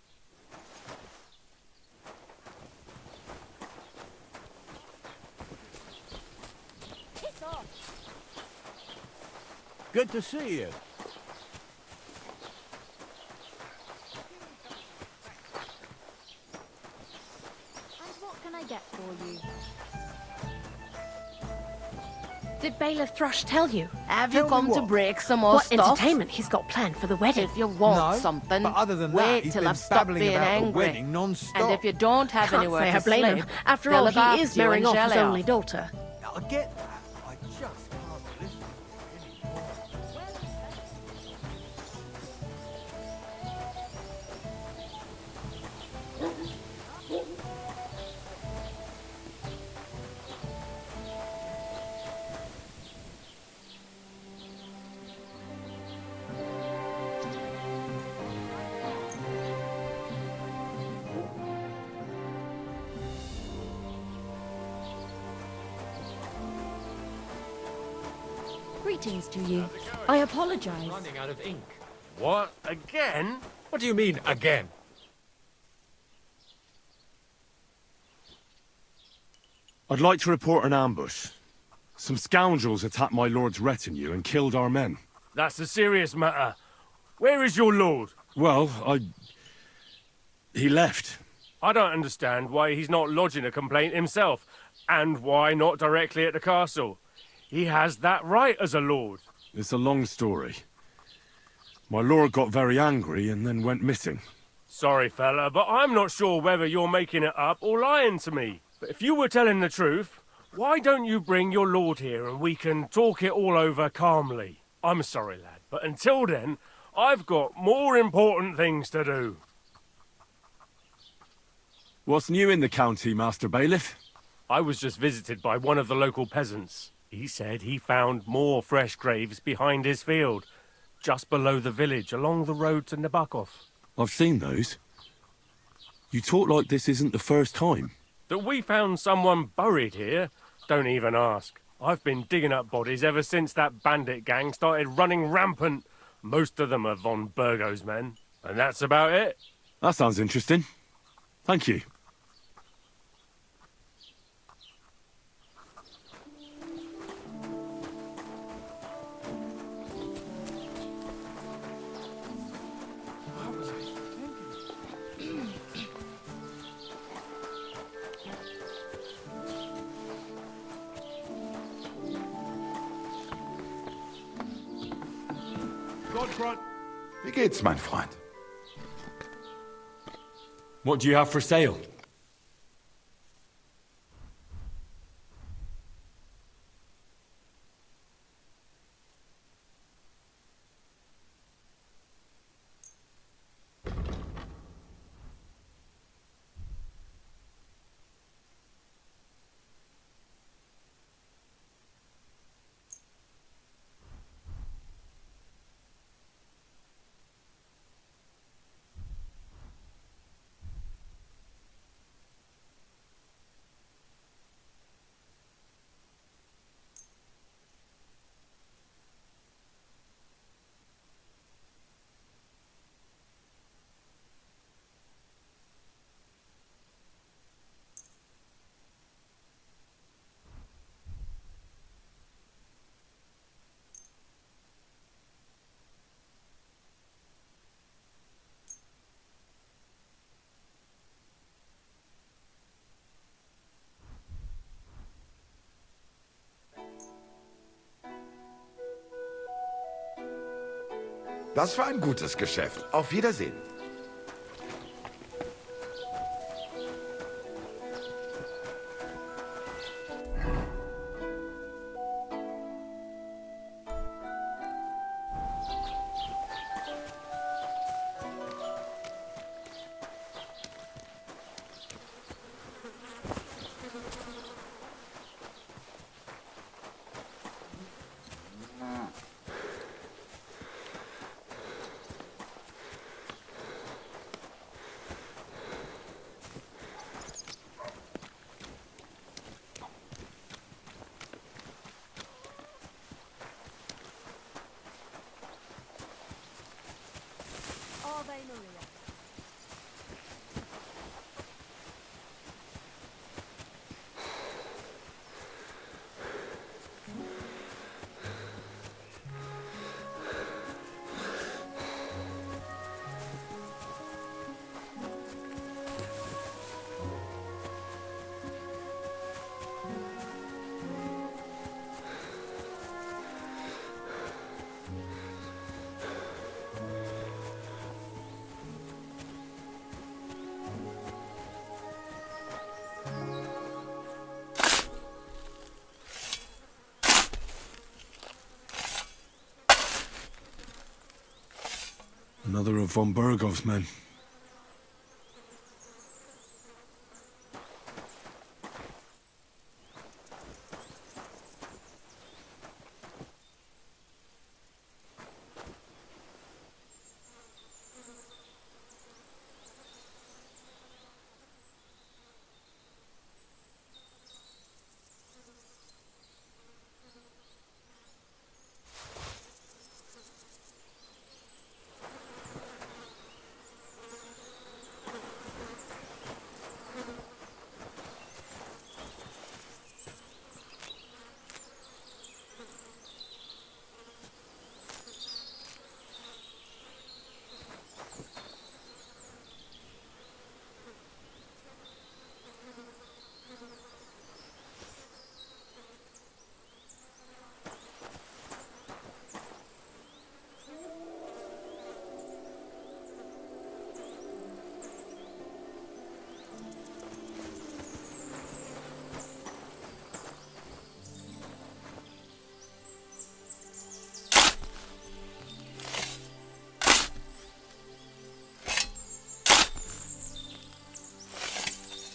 Piss off.
Good to see you.
And what can I get for you?
Did Bailiff Thrush tell you? Have you
Tell me
come to
what?
break some more
What
stuff?
entertainment he's got planned for the wedding?
If you want
No,
something,
but other than that,
wait
he's
till
been
I've stopped
babbling
being
about the
angry.
wedding non-stop.
And if you don't have
Can't
anywhere
say
to
I blame
sleep,
him. After
they'll
all,
look
he
after
is
you
marrying
and
off his
jelly
only
off.
daughter.
I get that. I just can't listen anymore.
Greetings to you. I apologize.
Running out of ink.
What? Again?
What do you mean, again?
I'd like to report an ambush. Some scoundrels attacked my lord's retinue and killed our men.
That's a serious matter. Where is your lord?
Well, he left.
I don't understand why he's not lodging a complaint himself, and why not directly at the castle. He has that right as a lord.
It's a long story. My lord got very angry and then went missing.
Sorry, fella, but I'm not sure whether you're making it up or lying to me. But if you were telling the truth, why don't you bring your lord here and we can talk it all over calmly? I'm sorry, lad, but until then, I've got more important things to do.
What's new in the county, Master Bailiff?
I was just visited by one of the local peasants. He said he found more fresh graves behind his field, just below the village, along the road to Nabokov.
I've seen those. You talk like this isn't the first time.
That we found someone buried here? Don't even ask. I've been digging up bodies ever since that bandit gang started running rampant. Most of them are von Burgo's men. And that's about it.
That sounds interesting. Thank you.
Wie geht's, mein Freund?
What do you have for sale?
Das war ein gutes Geschäft. Auf Wiedersehen.
Another of von Bergov's men.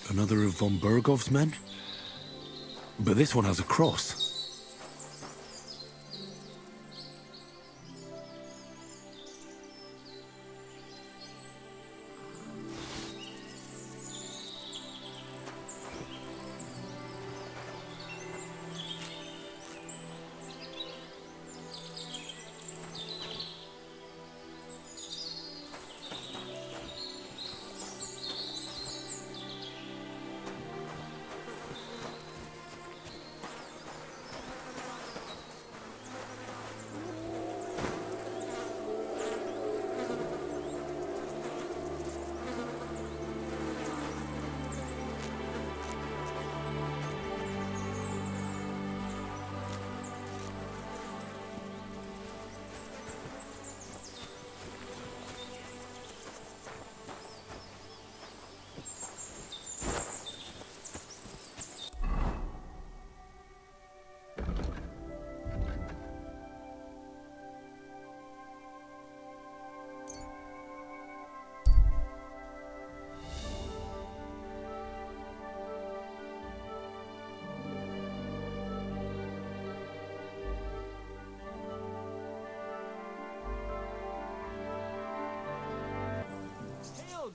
Another of von Bergov's men? But this one has a cross.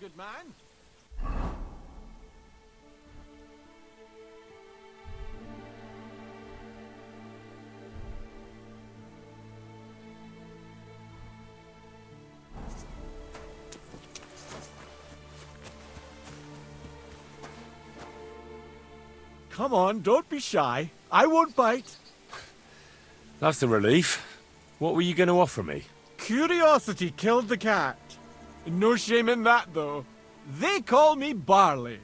Good man.
Come on, don't be shy. I won't bite.
That's a relief. What were you going to offer me?
Curiosity killed the cat. No shame in that, though. They call me Barley.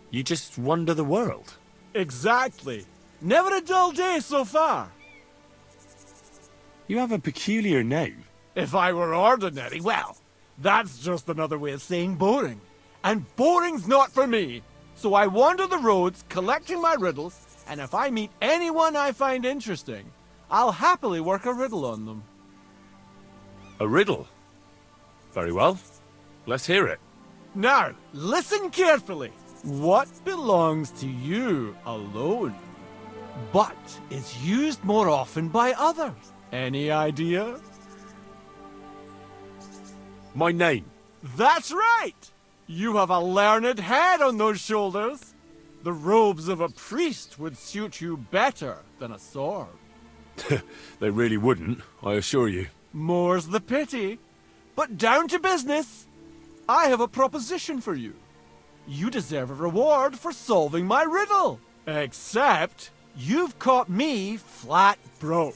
You just wander the world.
Exactly. Never a dull day so far.
You have a peculiar name.
If I were ordinary, well, that's just another way of saying boring. And boring's not for me. So I wander the roads collecting my riddles, and if I meet anyone I find interesting, I'll happily work a riddle on them.
A riddle? Very well. Let's hear it.
Now, listen carefully. What belongs to you alone, but is used more often by others? Any idea?
My name.
That's right! You have a learned head on those shoulders. The robes of a priest would suit you better than a sword.
They really wouldn't, I assure you.
More's the pity. But down to business. I have a proposition for you. You deserve a reward for solving my riddle. Except, you've caught me flat broke.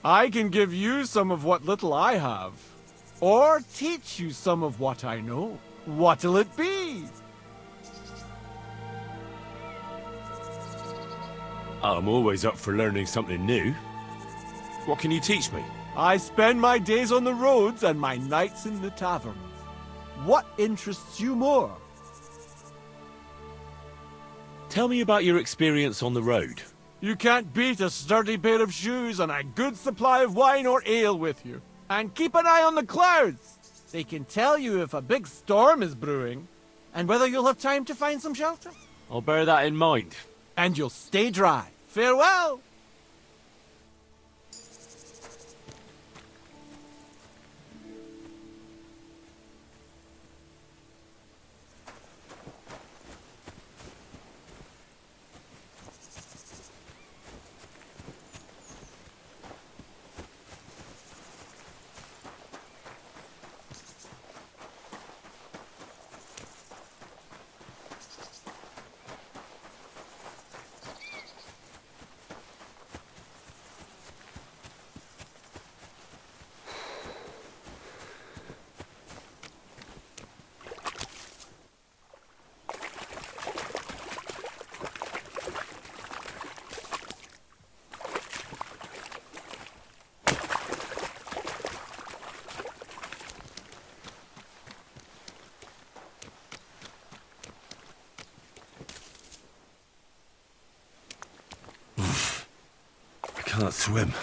I can give you some of what little I have. Or teach you some of what I know. What'll it be?
I'm always up for learning something new. What can you teach me?
I spend my days on the roads and my nights in the taverns. What interests you more?
Tell me about your experience on the road.
You can't beat a sturdy pair of shoes and a good supply of wine or ale with you. And keep an eye on the clouds. They can tell you if a big storm is brewing, and whether you'll have time to find some shelter.
I'll bear that in mind.
And you'll stay dry. Farewell!
I can't swim.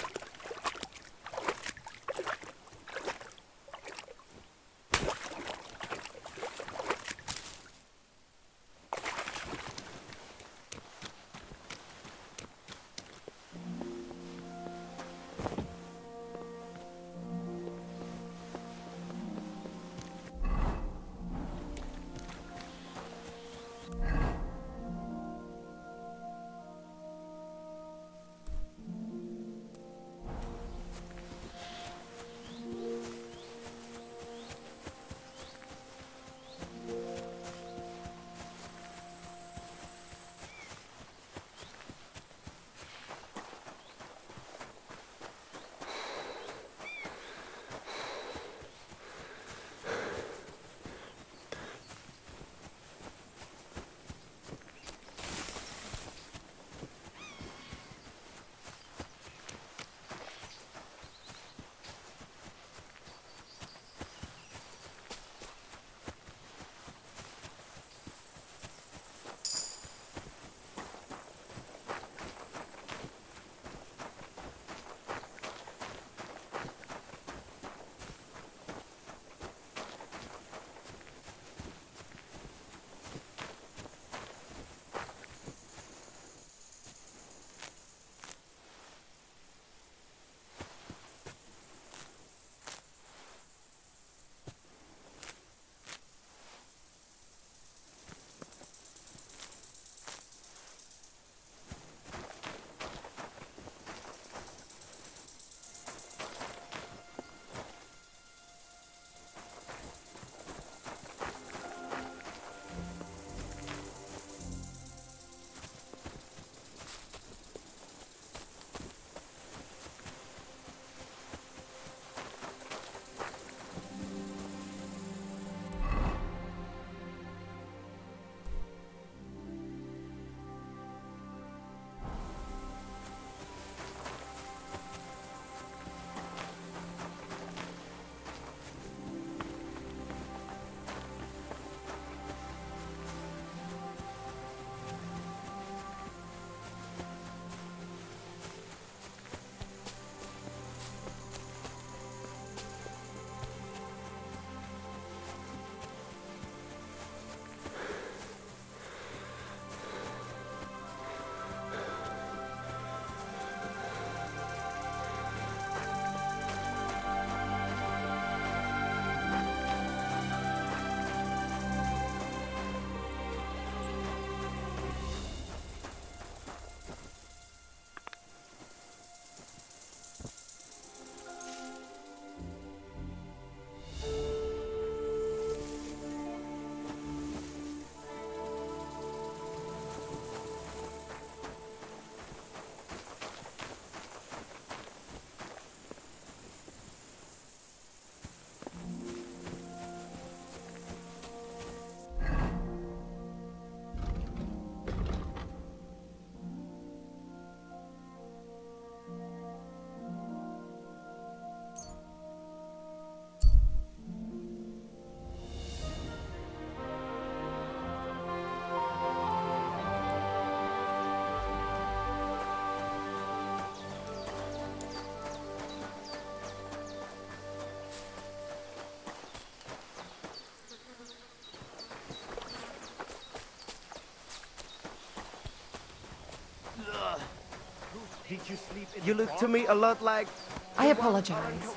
You look to me a lot like...
I apologize.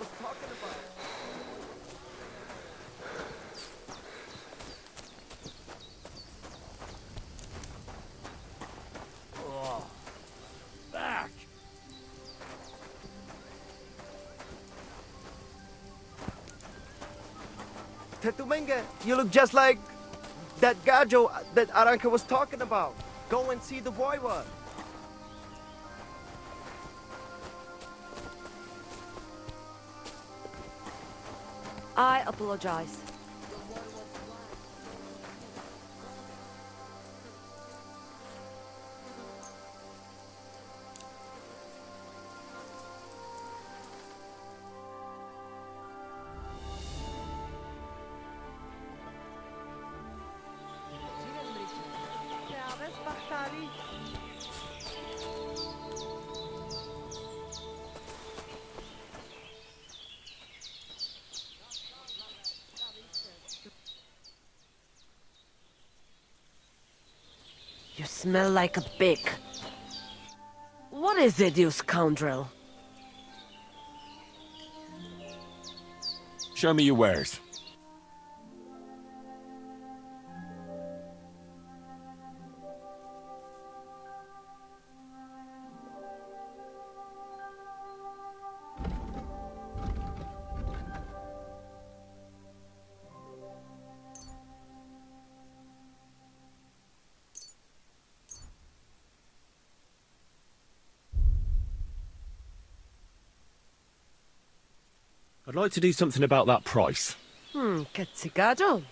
Oh, back.
Tetumenga, you look just like that Gajo that Aranka was talking about. Go and see the boy one.
I apologize. You smell like a pig. What is it, you scoundrel?
Show me your wares.
I'd like to do something about that price.
Cazzicaggio.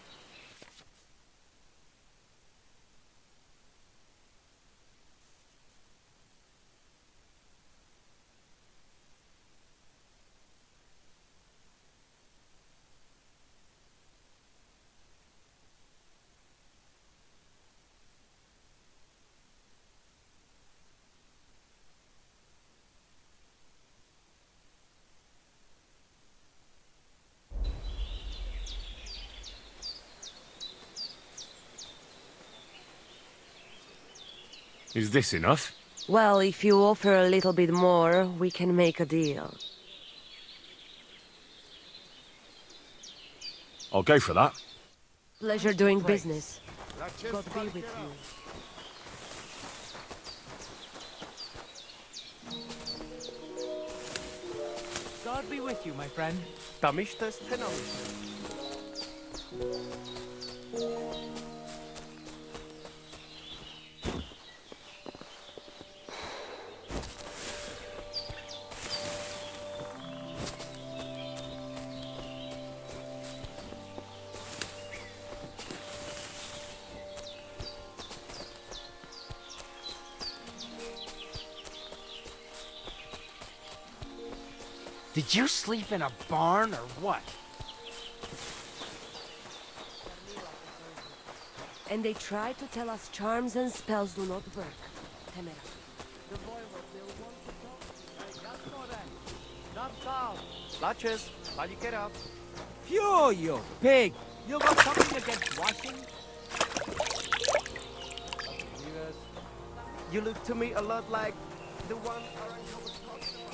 Is this enough?
Well, if you offer a little bit more, we can make a deal.
I'll go for that.
Pleasure doing business. God be with you.
God be with you, my friend.
Tamishtes tenamistes.
Did you sleep in a barn or what?
And they try to tell us charms and spells do not work. Temera. The boy will want to talk.
Latches, how you get out?
Phew, you pig! You got something against washing?
You look to me a lot like the one Aranka was talking about.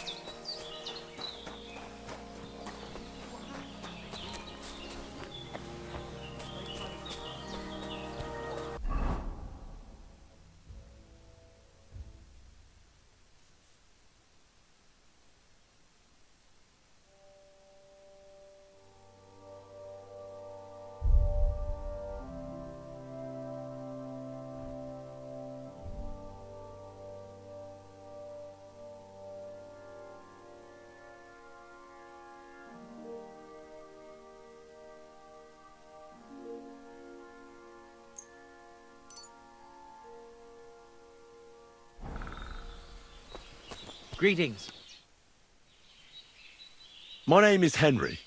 Greetings.
My name is Henry,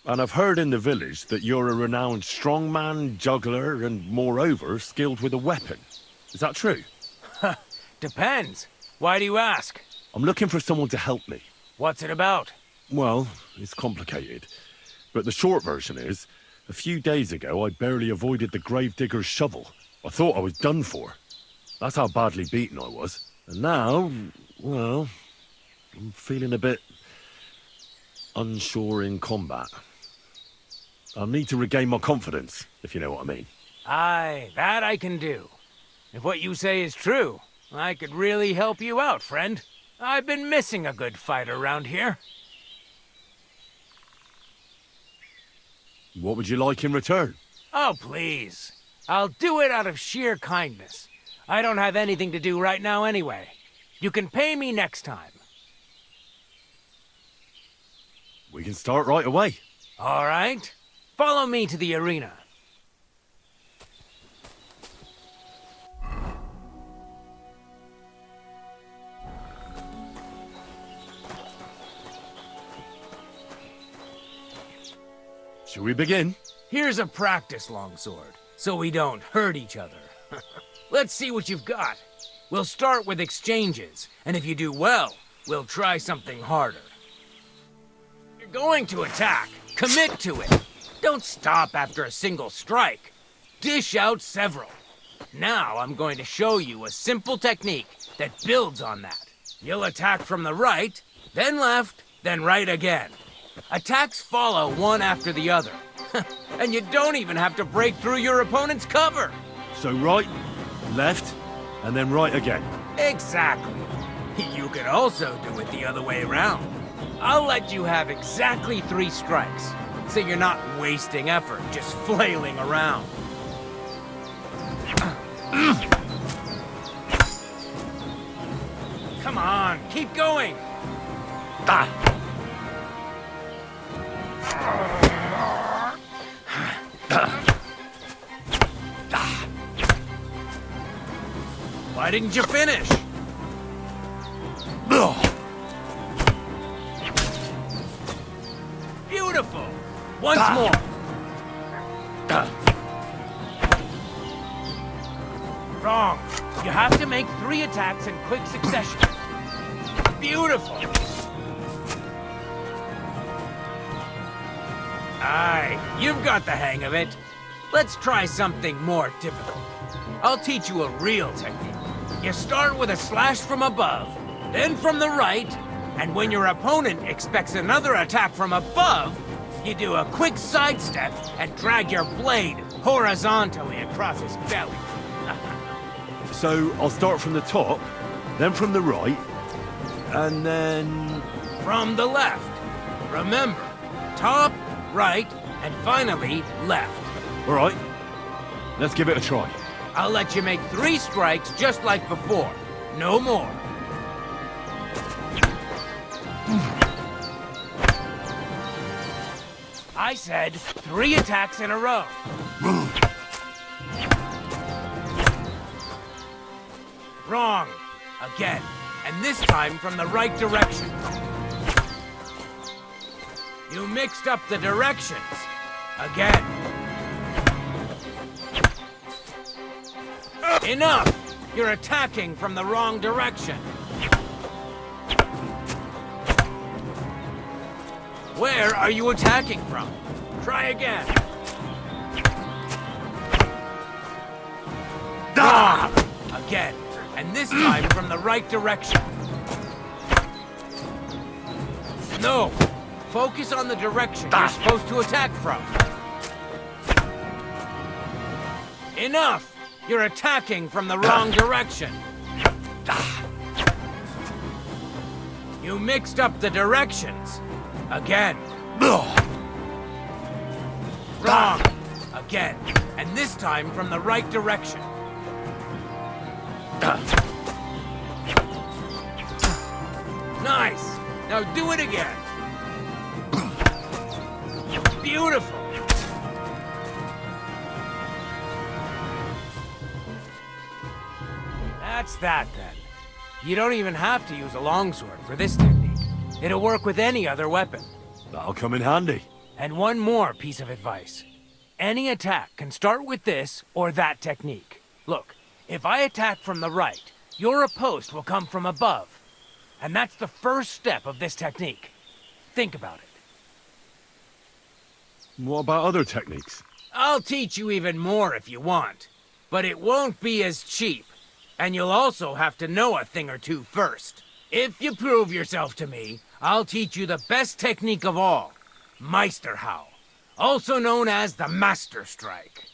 and I've heard in the village that you're a renowned strongman, juggler, and moreover, skilled with a weapon. Is that true?
Depends. Why do you ask?
I'm looking for someone to help me.
What's it about?
Well, it's complicated. But the short version is, a few days ago I barely avoided the gravedigger's shovel. I thought I was done for. That's how badly beaten I was. And now, well, I'm feeling a bit unsure in combat. I'll need to regain my confidence, if you know what I mean.
Aye, that I can do. If what you say is true, I could really help you out, friend. I've been missing a good fighter around here.
What would you like in return?
Oh, please. I'll do it out of sheer kindness. I don't have anything to do right now anyway. You can pay me next time.
We can start right away.
All right. Follow me to the arena.
Shall we begin?
Here's a practice longsword, so we don't hurt each other. Let's see what you've got. We'll start with exchanges, and if you do well, we'll try something harder. You're going to attack. Commit to it. Don't stop after a single strike. Dish out several. Now I'm going to show you a simple technique that builds on that. You'll attack from the right, then left, then right again. Attacks follow one after the other. And you don't even have to break through your opponent's cover.
So right, left, and then right again.
Exactly. You could also do it the other way around. I'll let you have exactly 3 strikes, so you're not wasting effort just flailing around. Come on, keep going. Why didn't you finish? Beautiful. Once more. Wrong. You have to make 3 attacks in quick succession. Beautiful. Aye, you've got the hang of it. Let's try something more difficult. I'll teach you a real technique. You start with a slash from above, then from the right, and when your opponent expects another attack from above, you do a quick sidestep and drag your blade horizontally across his belly.
So I'll start from the top, then from the right, and then...
From the left. Remember, top, right, and finally, left.
All right, let's give it a try.
I'll let you make 3 strikes just like before. No more. I said 3 attacks in a row. Wrong. Again. And this time from the right direction. You mixed up the directions. Again. Enough! You're attacking from the wrong direction. Where are you attacking from? Try again. Wrong! Again. And this time from the right direction. No! Focus on the direction you're supposed to attack from. Enough! You're attacking from the wrong direction. You mixed up the directions. Again. Wrong. Again. And this time from the right direction. Nice. Now do it again. Beautiful. That's that, then. You don't even have to use a longsword for this technique. It'll work with any other weapon.
That'll come in handy.
And one more piece of advice. Any attack can start with this or that technique. Look, if I attack from the right, your riposte will come from above. And that's the first step of this technique. Think about it.
What about other techniques?
I'll teach you even more if you want. But it won't be as cheap. And you'll also have to know a thing or two first. If you prove yourself to me, I'll teach you the best technique of all, Meisterhau, also known as the Master Strike.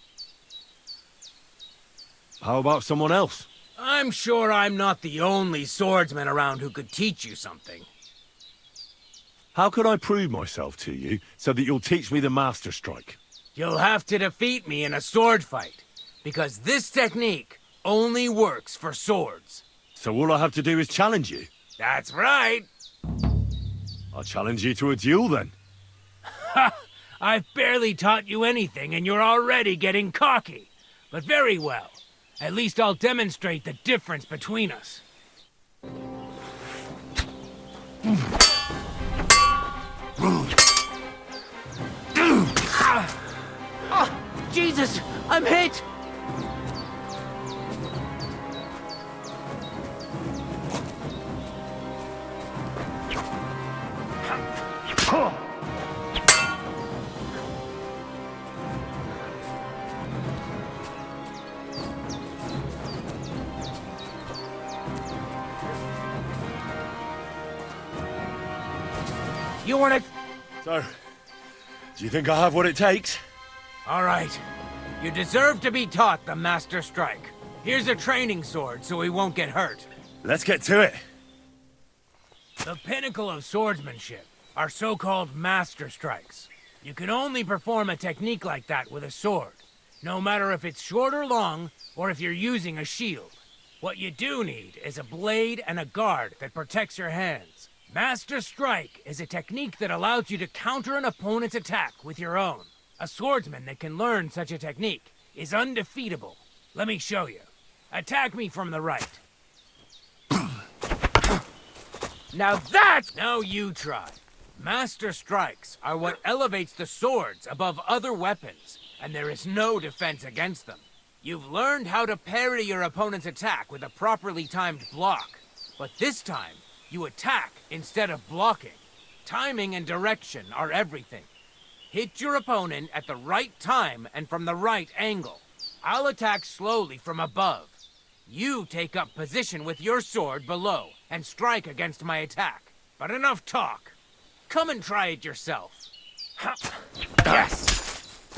How about someone else?
I'm sure I'm not the only swordsman around who could teach you something.
How could I prove myself to you so that you'll teach me the Master Strike?
You'll have to defeat me in a sword fight, because this technique only works for swords.
So all I have to do is challenge you?
That's right.
I'll challenge you to a duel then.
Ha! I've barely taught you anything and you're already getting cocky. But very well. At least I'll demonstrate the difference between us. Jesus! I'm hit! You wanna...
So, do you think I have what it takes?
All right. You deserve to be taught the Master Strike. Here's a training sword so he won't get hurt.
Let's get to it.
The pinnacle of swordsmanship are so-called Master Strikes. You can only perform a technique like that with a sword, no matter if it's short or long, or if you're using a shield. What you do need is a blade and a guard that protects your hands. Master Strike is a technique that allows you to counter an opponent's attack with your own. A swordsman that can learn such a technique is undefeatable. Let me show you. Attack me from the right. Now you try. Master Strikes are what elevates the swords above other weapons, and there is no defense against them. You've learned how to parry your opponent's attack with a properly timed block, but this time, you attack instead of blocking. Timing and direction are everything. Hit your opponent at the right time and from the right angle. I'll attack slowly from above. You take up position with your sword below and strike against my attack. But enough talk. Come and try it yourself. Yes!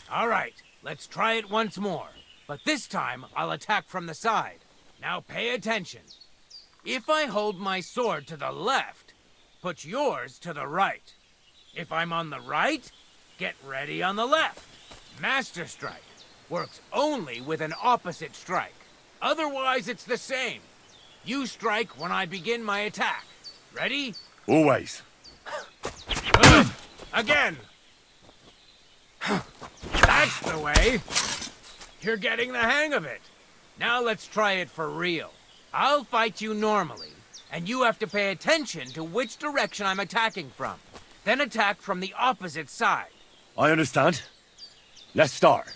All right, let's try it once more. But this time, I'll attack from the side. Now pay attention. If I hold my sword to the left, put yours to the right. If I'm on the right, get ready on the left. Master Strike works only with an opposite strike. Otherwise, it's the same. You strike when I begin my attack. Ready?
Always.
Good. Again. That's the way. You're getting the hang of it. Now let's try it for real. I'll fight you normally, and you have to pay attention to which direction I'm attacking from. Then attack from the opposite side.
I understand. Let's start.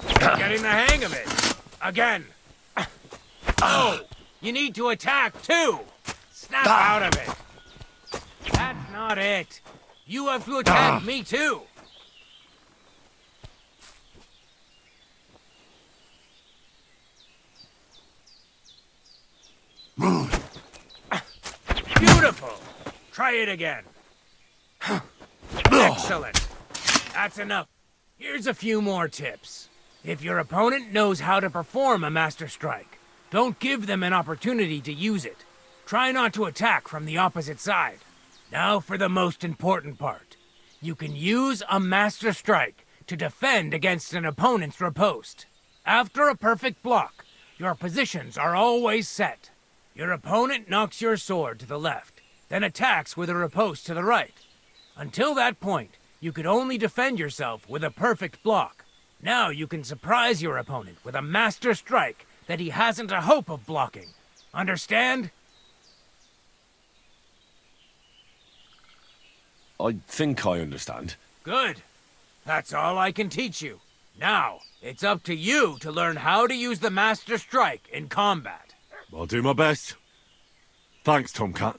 You're getting the hang of it. Again. Oh, you need to attack too. Snap out of it. That's not it. You have to attack me too. Beautiful. Try it again. Excellent. That's enough. Here's a few more tips. If your opponent knows how to perform a Master Strike, don't give them an opportunity to use it. Try not to attack from the opposite side. Now for the most important part. You can use a Master Strike to defend against an opponent's riposte. After a perfect block, your positions are always set. Your opponent knocks your sword to the left, then attacks with a riposte to the right. Until that point, you could only defend yourself with a perfect block. Now you can surprise your opponent with a Master Strike that he hasn't a hope of blocking. Understand?
I think I understand.
Good. That's all I can teach you. Now, it's up to you to learn how to use the Master Strike in combat.
I'll do my best. Thanks, Tomcat.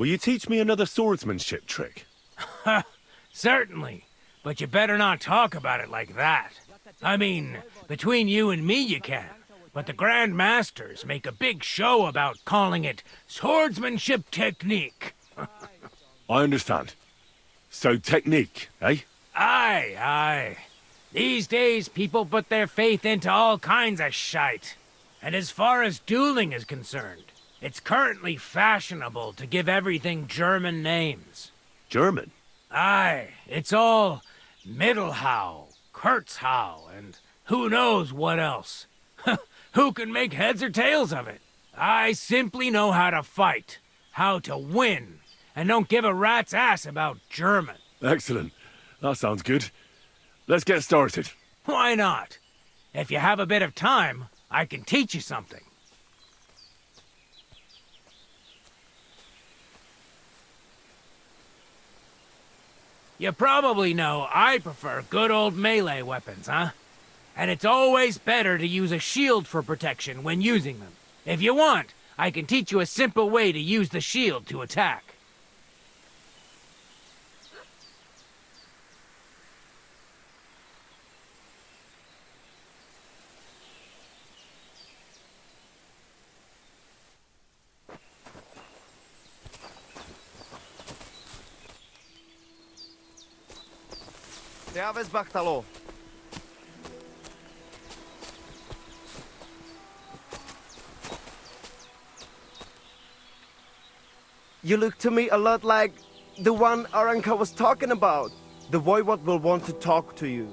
Will you teach me another swordsmanship trick?
Certainly, but you better not talk about it like that. I mean, between you and me you can, but the Grand Masters make a big show about calling it swordsmanship technique.
I understand. So technique, eh?
Aye, aye. These days, people put their faith into all kinds of shite. And as far as dueling is concerned, it's currently fashionable to give everything German names.
German?
Aye, it's all Mittelhau, Kurzhau, and who knows what else. Who can make heads or tails of it? I simply know how to fight, how to win, and don't give a rat's ass about German.
Excellent. That sounds good. Let's get started.
Why not? If you have a bit of time, I can teach you something. You probably know I prefer good old melee weapons, huh? And it's always better to use a shield for protection when using them. If you want, I can teach you a simple way to use the shield to attack.
Bachtalo. You look to me a lot like the one Aranka was talking about. The voivod will want to talk to you.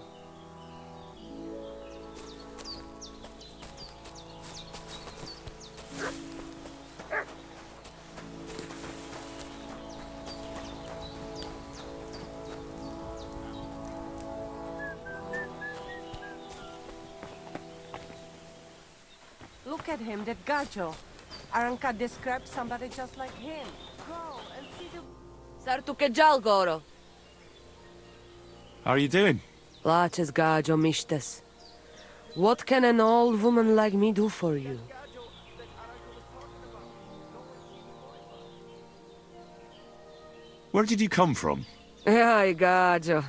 Look at him, that gajo. Aranka described somebody just like him. Go and see the... Sartukejal, Goro.
How are you doing?
Laches gajo mishtes. What can an old woman like me do for you?
Where did you come from?
Ay, gajo.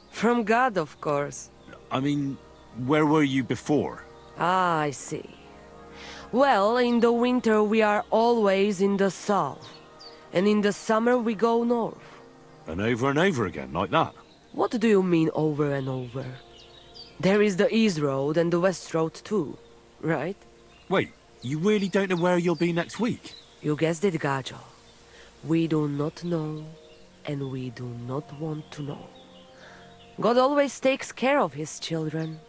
From God, of course.
I mean, where were you before?
Ah, I see. Well, in the winter we are always in the south. And in the summer we go north.
And over again, like that?
What do you mean over and over? There is the East Road and the West Road too, right?
Wait, you really don't know where you'll be next week?
You guessed it, gajo. We do not know, and we do not want to know. God always takes care of his children.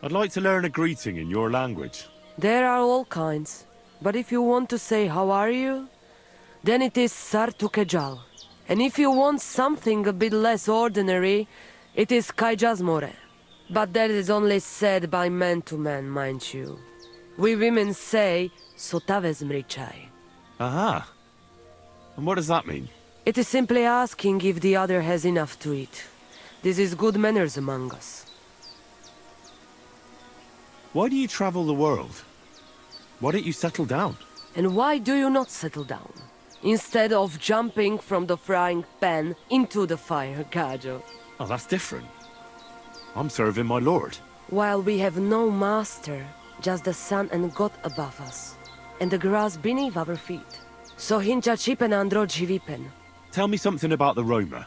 I'd like to learn a greeting in your language.
There are all kinds, but if you want to say how are you, then it is Sartukejal. And if you want something a bit less ordinary, it is Kaijazmore. But that is only said by man to man, mind you. We women say Sotavezmrichai.
Aha. And what does that mean?
It is simply asking if the other has enough to eat. This is good manners among us.
Why do you travel the world? Why don't you settle down?
And why do you not settle down? Instead of jumping from the frying pan into the fire, gajo.
Oh, that's different. I'm serving my lord.
While we have no master, just the sun and God above us, and the grass beneath our feet. So hincha chipen andro jivipen.
Tell me something about the Roma.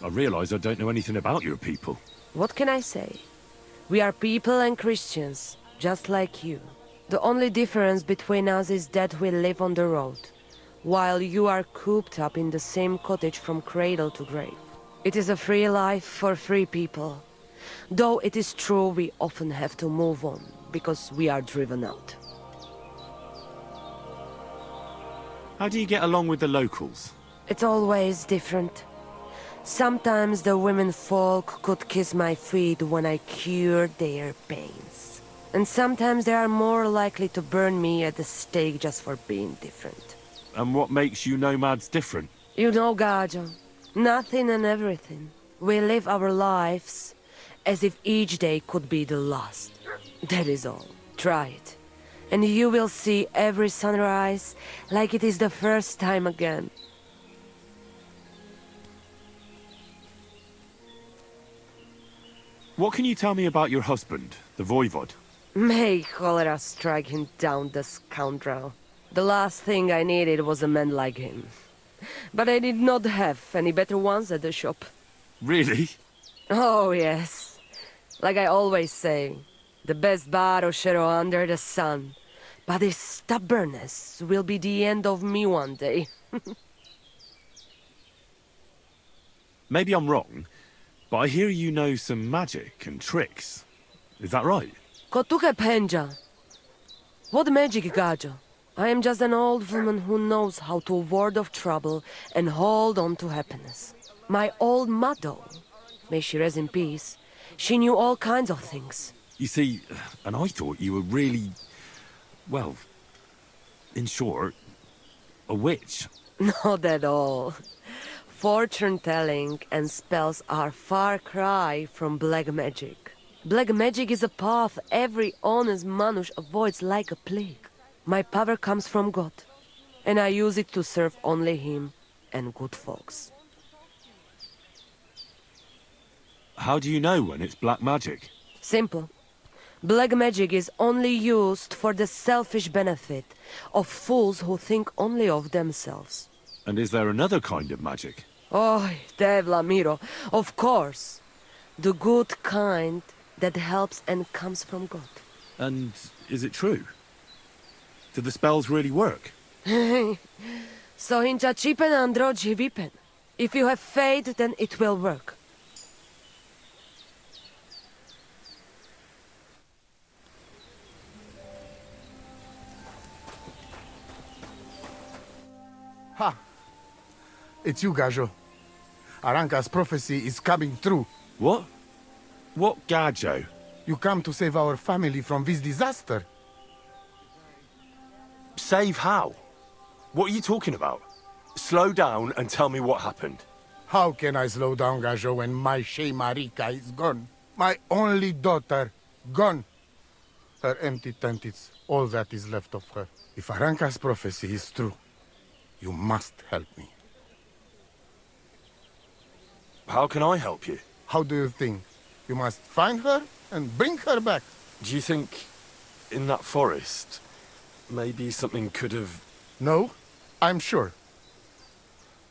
I realize I don't know anything about your people.
What can I say? We are people and Christians, just like you. The only difference between us is that we live on the road, while you are cooped up in the same cottage from cradle to grave. It is a free life for free people. Though it is true we often have to move on, because we are driven out.
How do you get along with the locals?
It's always different. Sometimes the women folk could kiss my feet when I cured their pains. And sometimes they are more likely to burn me at the stake just for being different.
And what makes you nomads different?
You know, gajo, nothing and everything. We live our lives as if each day could be the last. That is all. Try it. And you will see every sunrise like it is the first time again.
What can you tell me about your husband, the Voivod?
May cholera strike him down, the scoundrel. The last thing I needed was a man like him. But I did not have any better ones at the shop.
Really?
Oh, yes. Like I always say, the best barrochero under the sun. But his stubbornness will be the end of me one day.
Maybe I'm wrong, but I hear you know some magic and tricks. Is that right?
Kotuke penja. What magic, Gajo? I am just an old woman who knows how to ward off trouble and hold on to happiness. My old mother, may she rest in peace, she knew all kinds of things.
You see, and I thought you were really, well, in short, a witch.
Not at all. Fortune-telling and spells are far cry from black magic. Black magic is a path every honest manush avoids like a plague. My power comes from God, and I use it to serve only Him and good folks.
How do you know when it's black magic?
Simple. Black magic is only used for the selfish benefit of fools who think only of themselves.
And is there another kind of magic?
Oh, Devla Miro, of course. The good kind that helps and comes from God.
And is it true? Do the spells really work?
So hincha chipen androji vipen. If you have faith, then it will work.
Ha! It's you, Gajo. Aranka's prophecy is coming true.
What? What Gajo?
You come to save our family from this disaster.
Save how? What are you talking about? Slow down and tell me what happened.
How can I slow down, Gajo, when my Shea Marika is gone? My only daughter, gone. Her empty tent is all that is left of her. If Aranka's prophecy is true, you must help me.
How can I help you?
How do you think? You must find her and bring her back.
Do you think in that forest, maybe something could have...
No, I'm sure.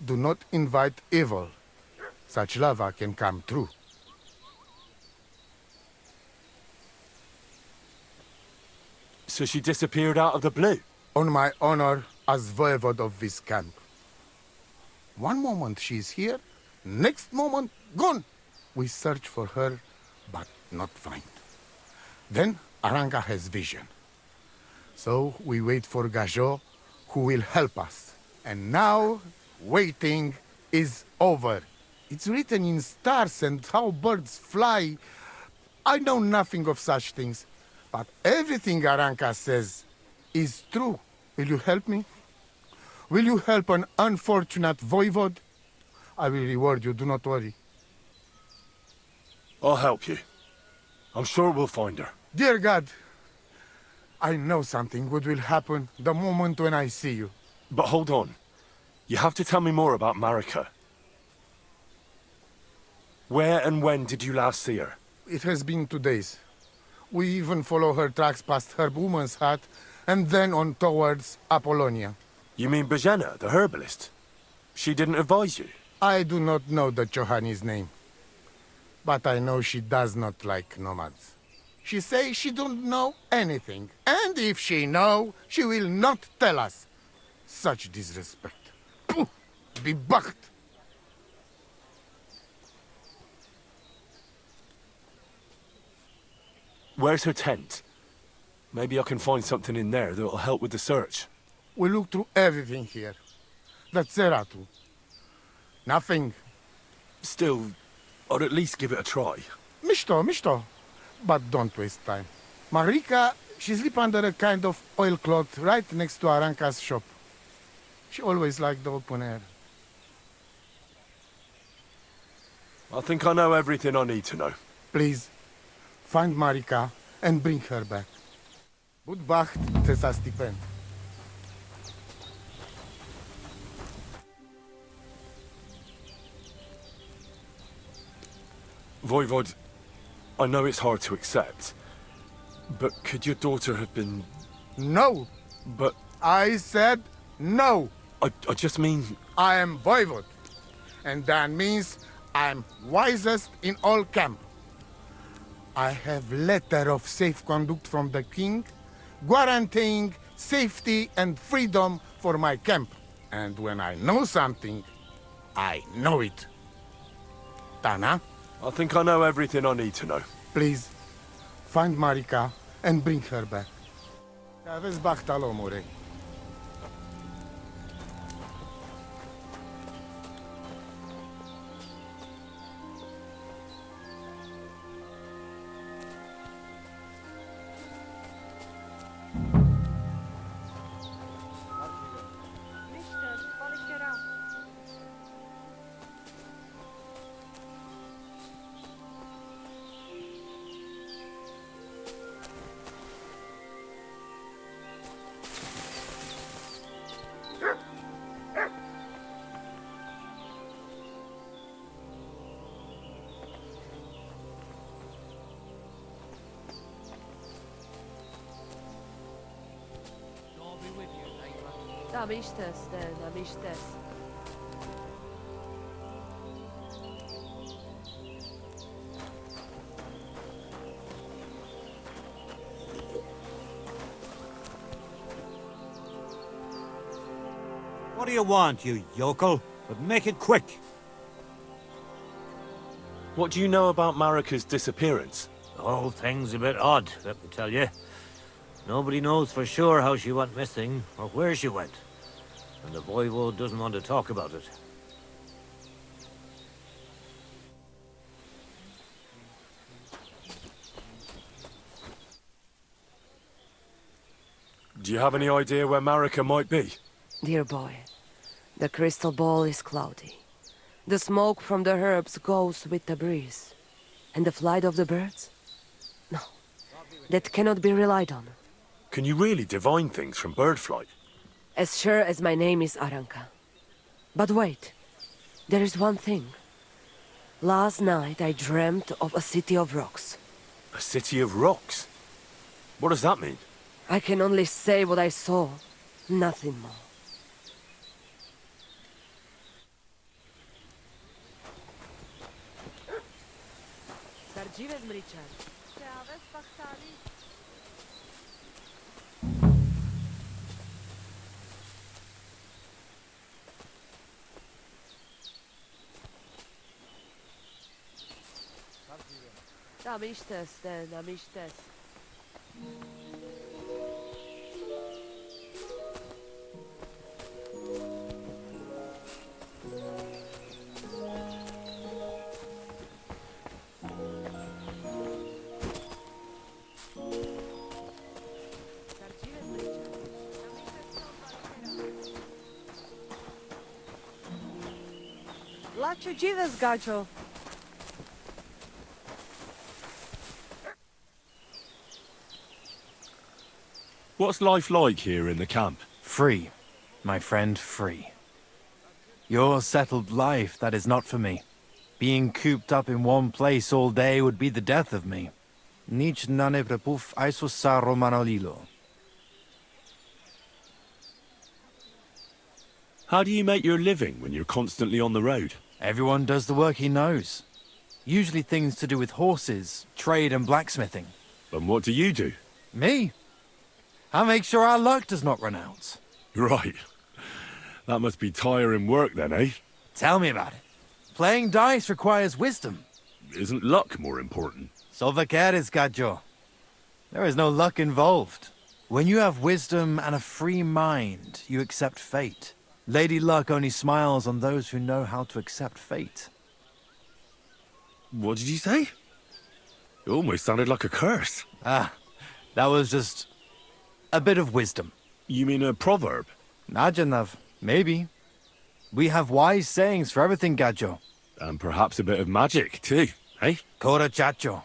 Do not invite evil. Such lava can come true.
So she disappeared out of the blue?
On my honor as voivode of this camp. One moment she's here, next moment gone. We search for her, but not find. Then Aranka has vision. So we wait for Gajo, who will help us. And now, waiting is over. It's written in stars and how birds fly. I know nothing of such things, but everything Aranka says is true. Will you help me? Will you help an unfortunate voivode? I will reward you, do not worry.
I'll help you. I'm sure we'll find her.
Dear God, I know something good will happen the moment when I see you.
But hold on. You have to tell me more about Marika. Where and when did you last see her?
It has been 2 days. We even follow her tracks past her woman's hut and then on towards Apollonia.
You mean Bajena, the herbalist? She didn't advise you?
I do not know the Johani's name. But I know she does not like nomads. She says she don't know anything. And if she know, she will not tell us. Such disrespect. Pooh! Be bucked!
Where's her tent? Maybe I can find something in there that'll help with the search.
We look through everything here. That's Zeratu. Nothing.
Still, I'd at least give it a try.
Mishto. But don't waste time. Marika, she sleep under a kind of oilcloth right next to Aranka's shop. She always liked the open air.
I think I know everything I need to know.
Please, find Marika and bring her back. Budbacht tesa stipen.
Voivod, I know it's hard to accept, but could your daughter have been...
No!
But...
I said no!
I just mean...
I am Voivod, and that means I'm wisest in all camp. I have letter of safe conduct from the king, guaranteeing safety and freedom for my camp. And when I know something, I know it. Tana?
I think I know everything I need to know.
Please, find Marika and bring her back. Aveți bachta l'omore.
Amistes.
What do you want, you yokel? But make it quick.
What do you know about Marika's disappearance?
The whole thing's a bit odd, let me tell you. Nobody knows for sure how she went missing, or where she went. And the voivode doesn't want to talk about it.
Do you have any idea where Marika might be?
Dear boy, the crystal ball is cloudy. The smoke from the herbs goes with the breeze. And the flight of the birds? No, that cannot be relied on.
Can you really divine things from bird flight?
As sure as my name is Aranka. But wait, there is one thing. Last night I dreamt of a city of rocks.
A city of rocks? What does that mean?
I can only say what I saw, nothing more. Amistes. Lacho dziwes, gacho.
What's life like here in the camp?
Free, my friend, free. Your settled life, that is not for me. Being cooped up in one place all day would be the death of me. Nic nane prepuf aiso sa romanolilo.
How do you make your living when you're constantly on the road?
Everyone does the work he knows. Usually things to do with horses, trade and blacksmithing.
And what do you do?
Me? I make sure our luck does not run out.
Right. That must be tiring work then, eh?
Tell me about it. Playing dice requires wisdom.
Isn't luck more important?
So vaqueres, gajo. There is no luck involved. When you have wisdom and a free mind, you accept fate. Lady Luck only smiles on those who know how to accept fate.
What did you say? It almost sounded like a curse.
Ah, that was just a bit of wisdom.
You mean a proverb?
Najanav, maybe. We have wise sayings for everything, gajo.
And perhaps a bit of magic, too, eh?
Kora chacho.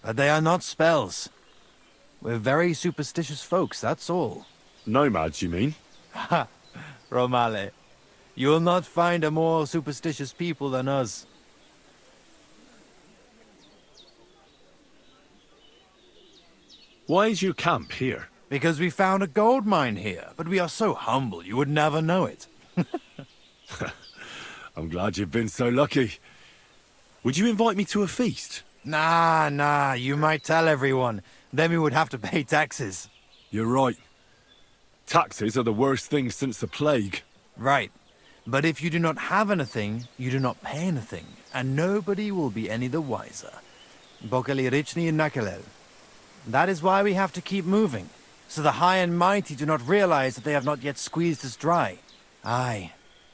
But they are not spells. We're very superstitious folks, that's all.
Nomads, you mean?
Ha! Romale. You'll not find a more superstitious people than us.
Why is your camp here?
Because we found a gold mine here, but we are so humble you would never know it.
I'm glad you've been so lucky. Would you invite me to a feast?
Nah, you might tell everyone. Then we would have to pay taxes.
You're right. Taxes are the worst thing since the plague.
Right. But if you do not have anything, you do not pay anything, and nobody will be any the wiser. Bokali Richni Nakalel. That is why we have to keep moving, so the high and mighty do not realize that they have not yet squeezed us dry. Aye.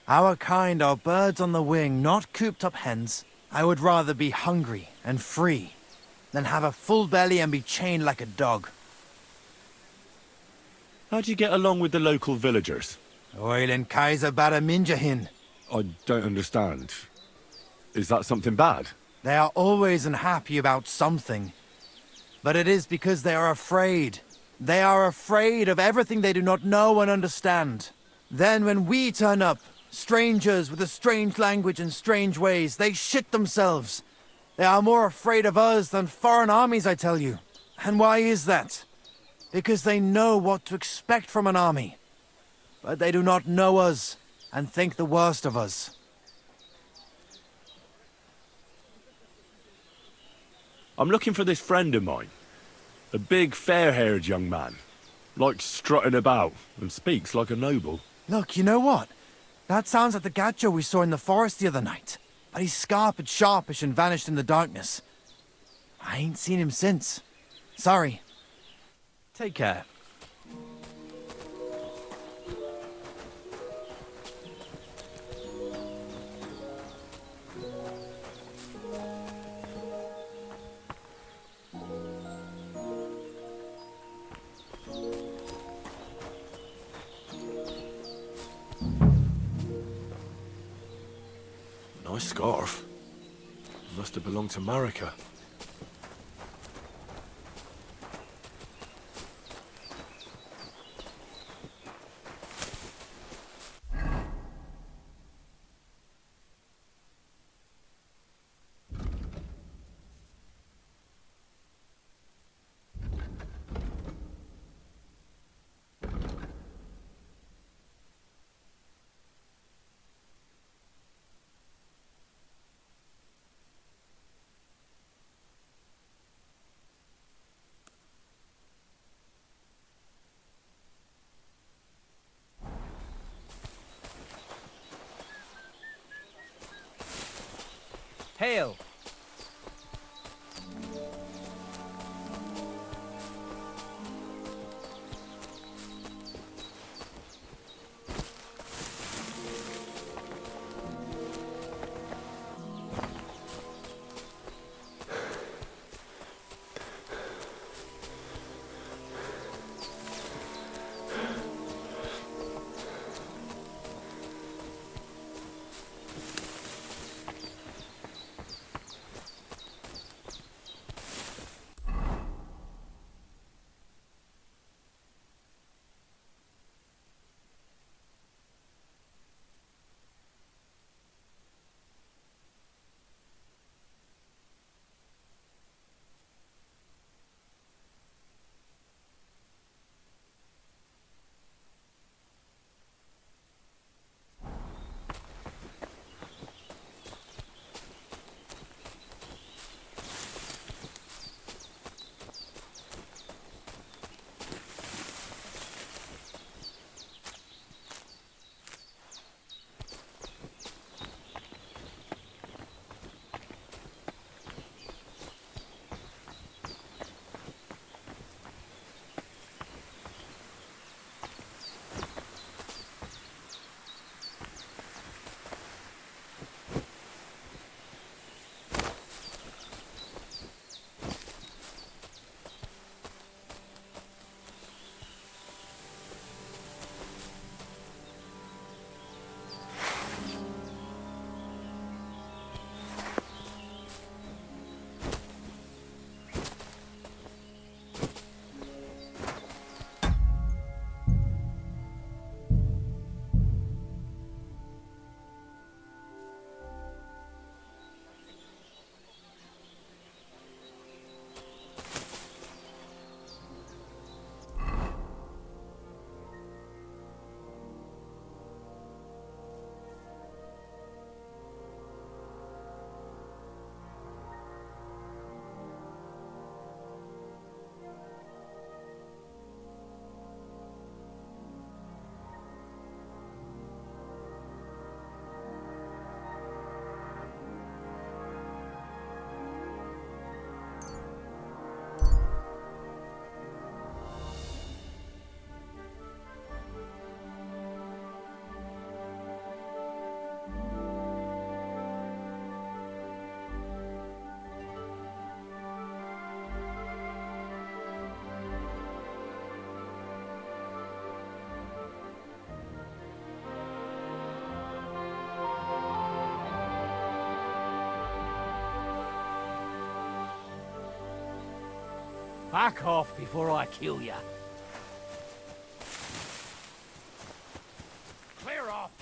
Our kind are birds on the wing, not cooped up hens. I would rather be hungry and free than have a full belly and be chained like a dog.
How'd you get along with the local villagers?
Oilen Kaiser Baraminjahin.
I don't understand. Is that something bad?
They are always unhappy about something. But it is because they are afraid. They are afraid of everything they do not know and understand. Then when we turn up, strangers with a strange language and strange ways, they shit themselves. They are more afraid of us than foreign armies, I tell you. And why is that? Because they know what to expect from an army. But they do not know us and think the worst of us.
I'm looking for this friend of mine. A big, fair-haired young man. Likes strutting about and speaks like a noble.
Look, you know what? That sounds like the gacho we saw in the forest the other night. But he's scarped, sharpish, and vanished in the darkness. I ain't seen him since. Sorry. Take care.
Nice scarf. Must have belonged to Marika.
Hail!
Back off before I kill ya. Clear off!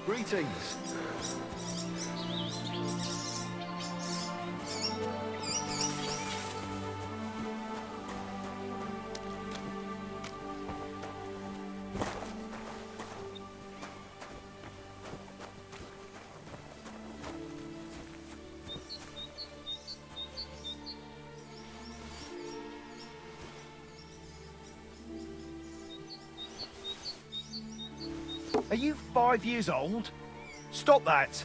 Greetings. Are you 5 years old? Stop that!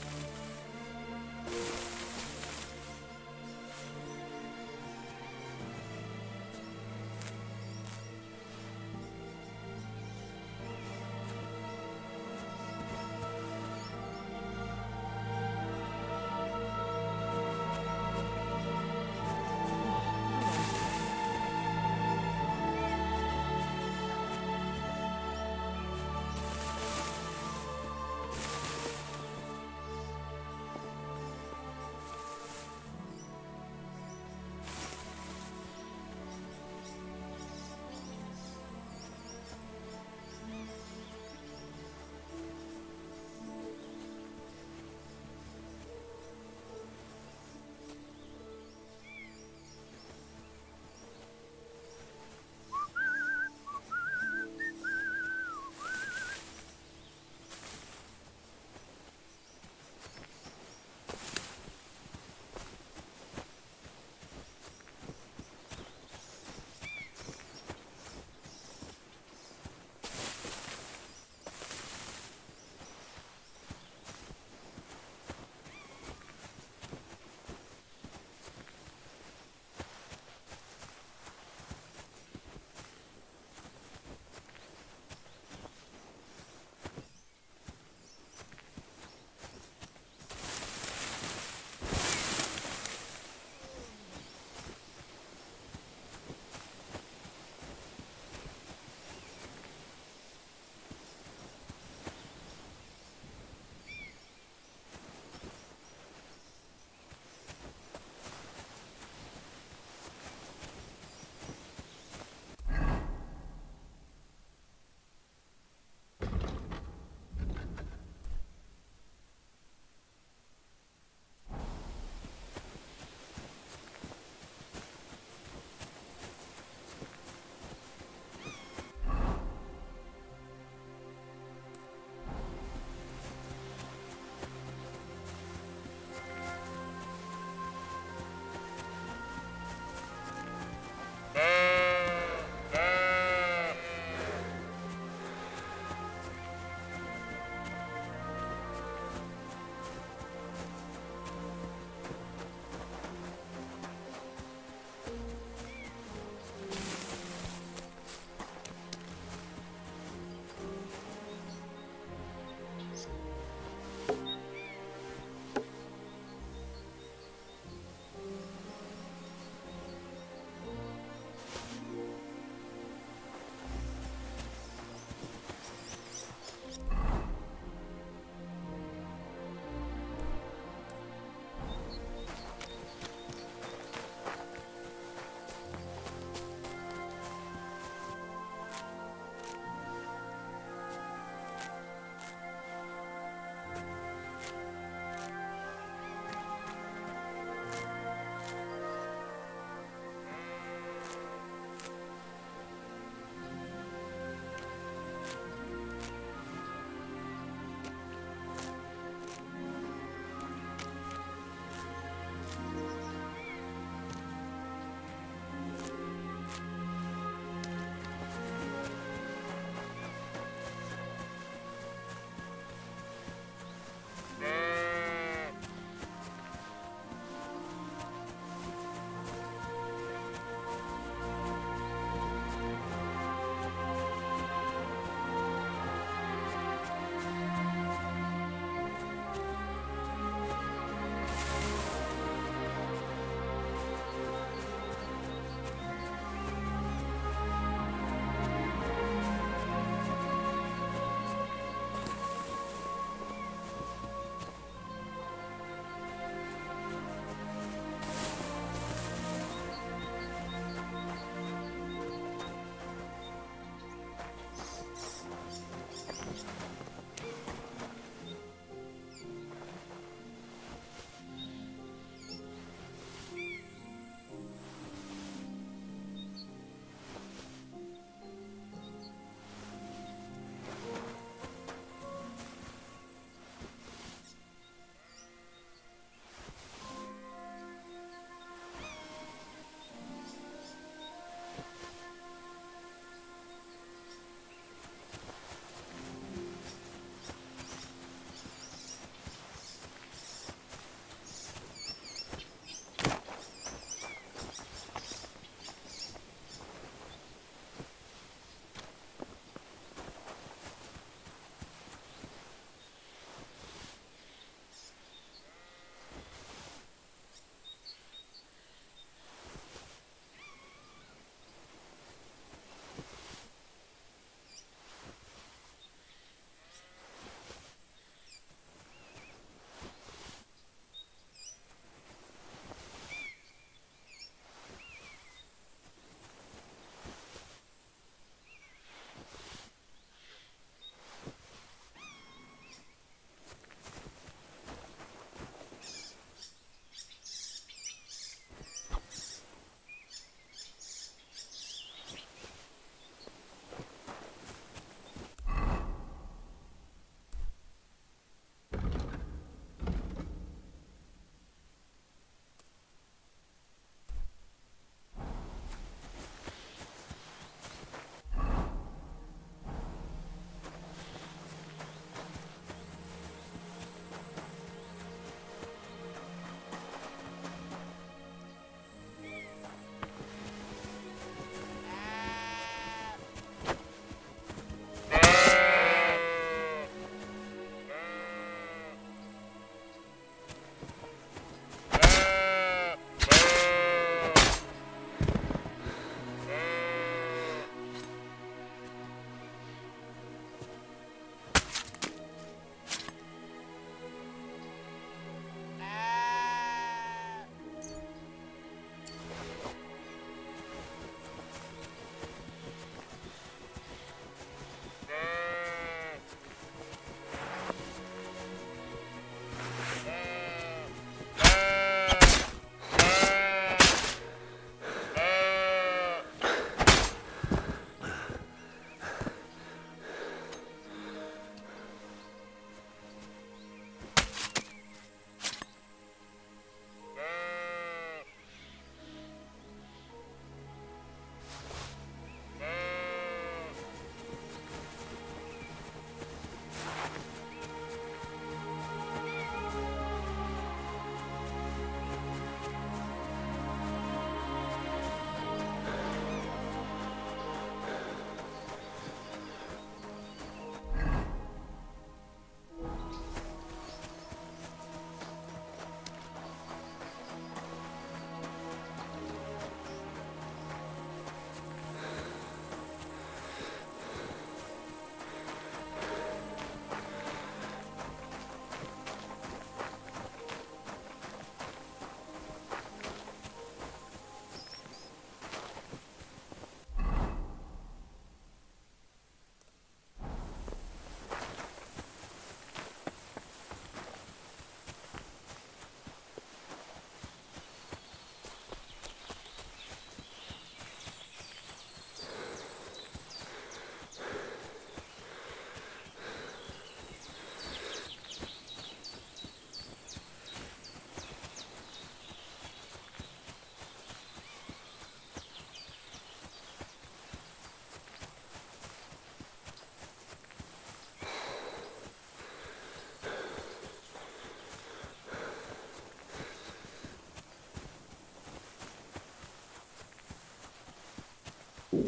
Oh,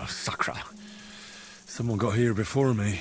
sacre. Someone got here before me.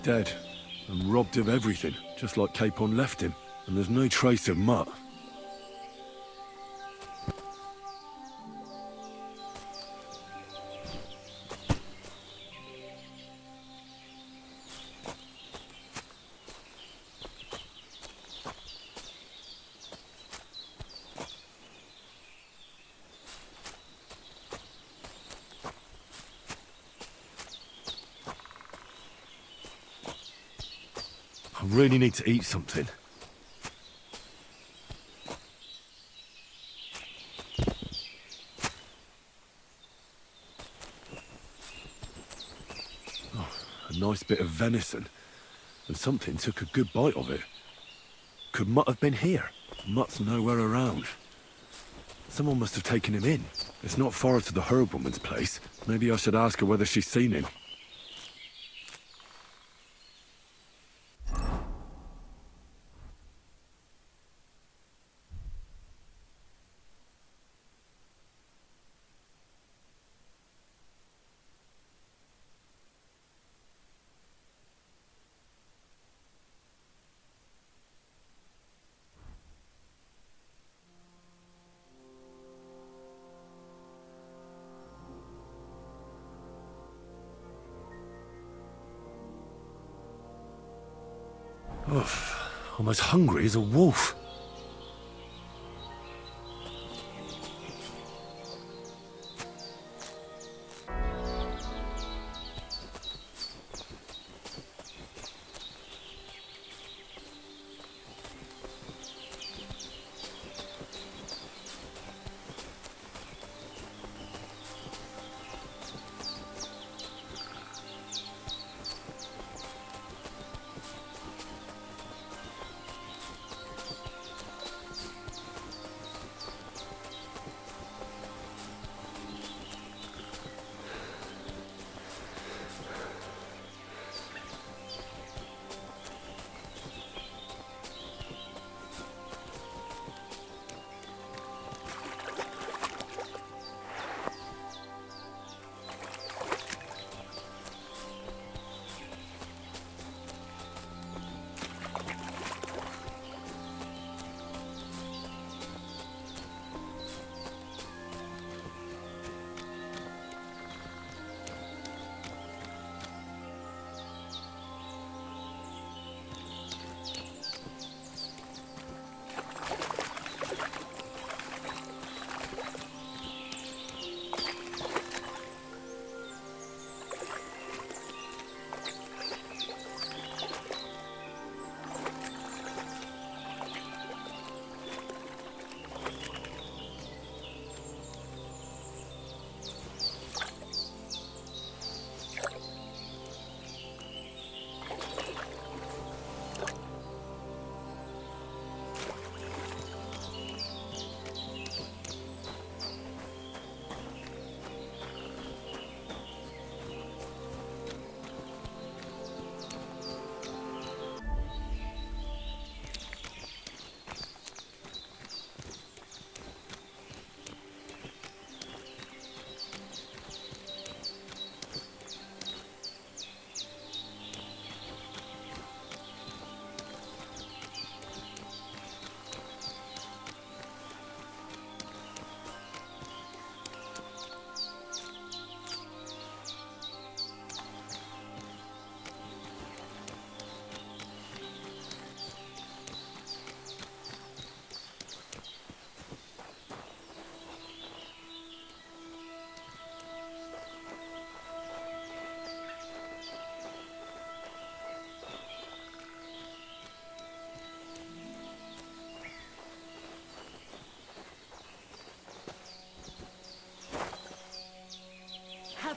Dead, and robbed of everything, just like Capon left him. And there's no trace of Mutt. I really need to eat something. Oh, a nice bit of venison. And something took a good bite of it. Could Mutt have been here? Mutt's nowhere around. Someone must have taken him in. It's not far to the herb woman's place. Maybe I should ask her whether she's seen him. Oh, I'm as hungry as a wolf.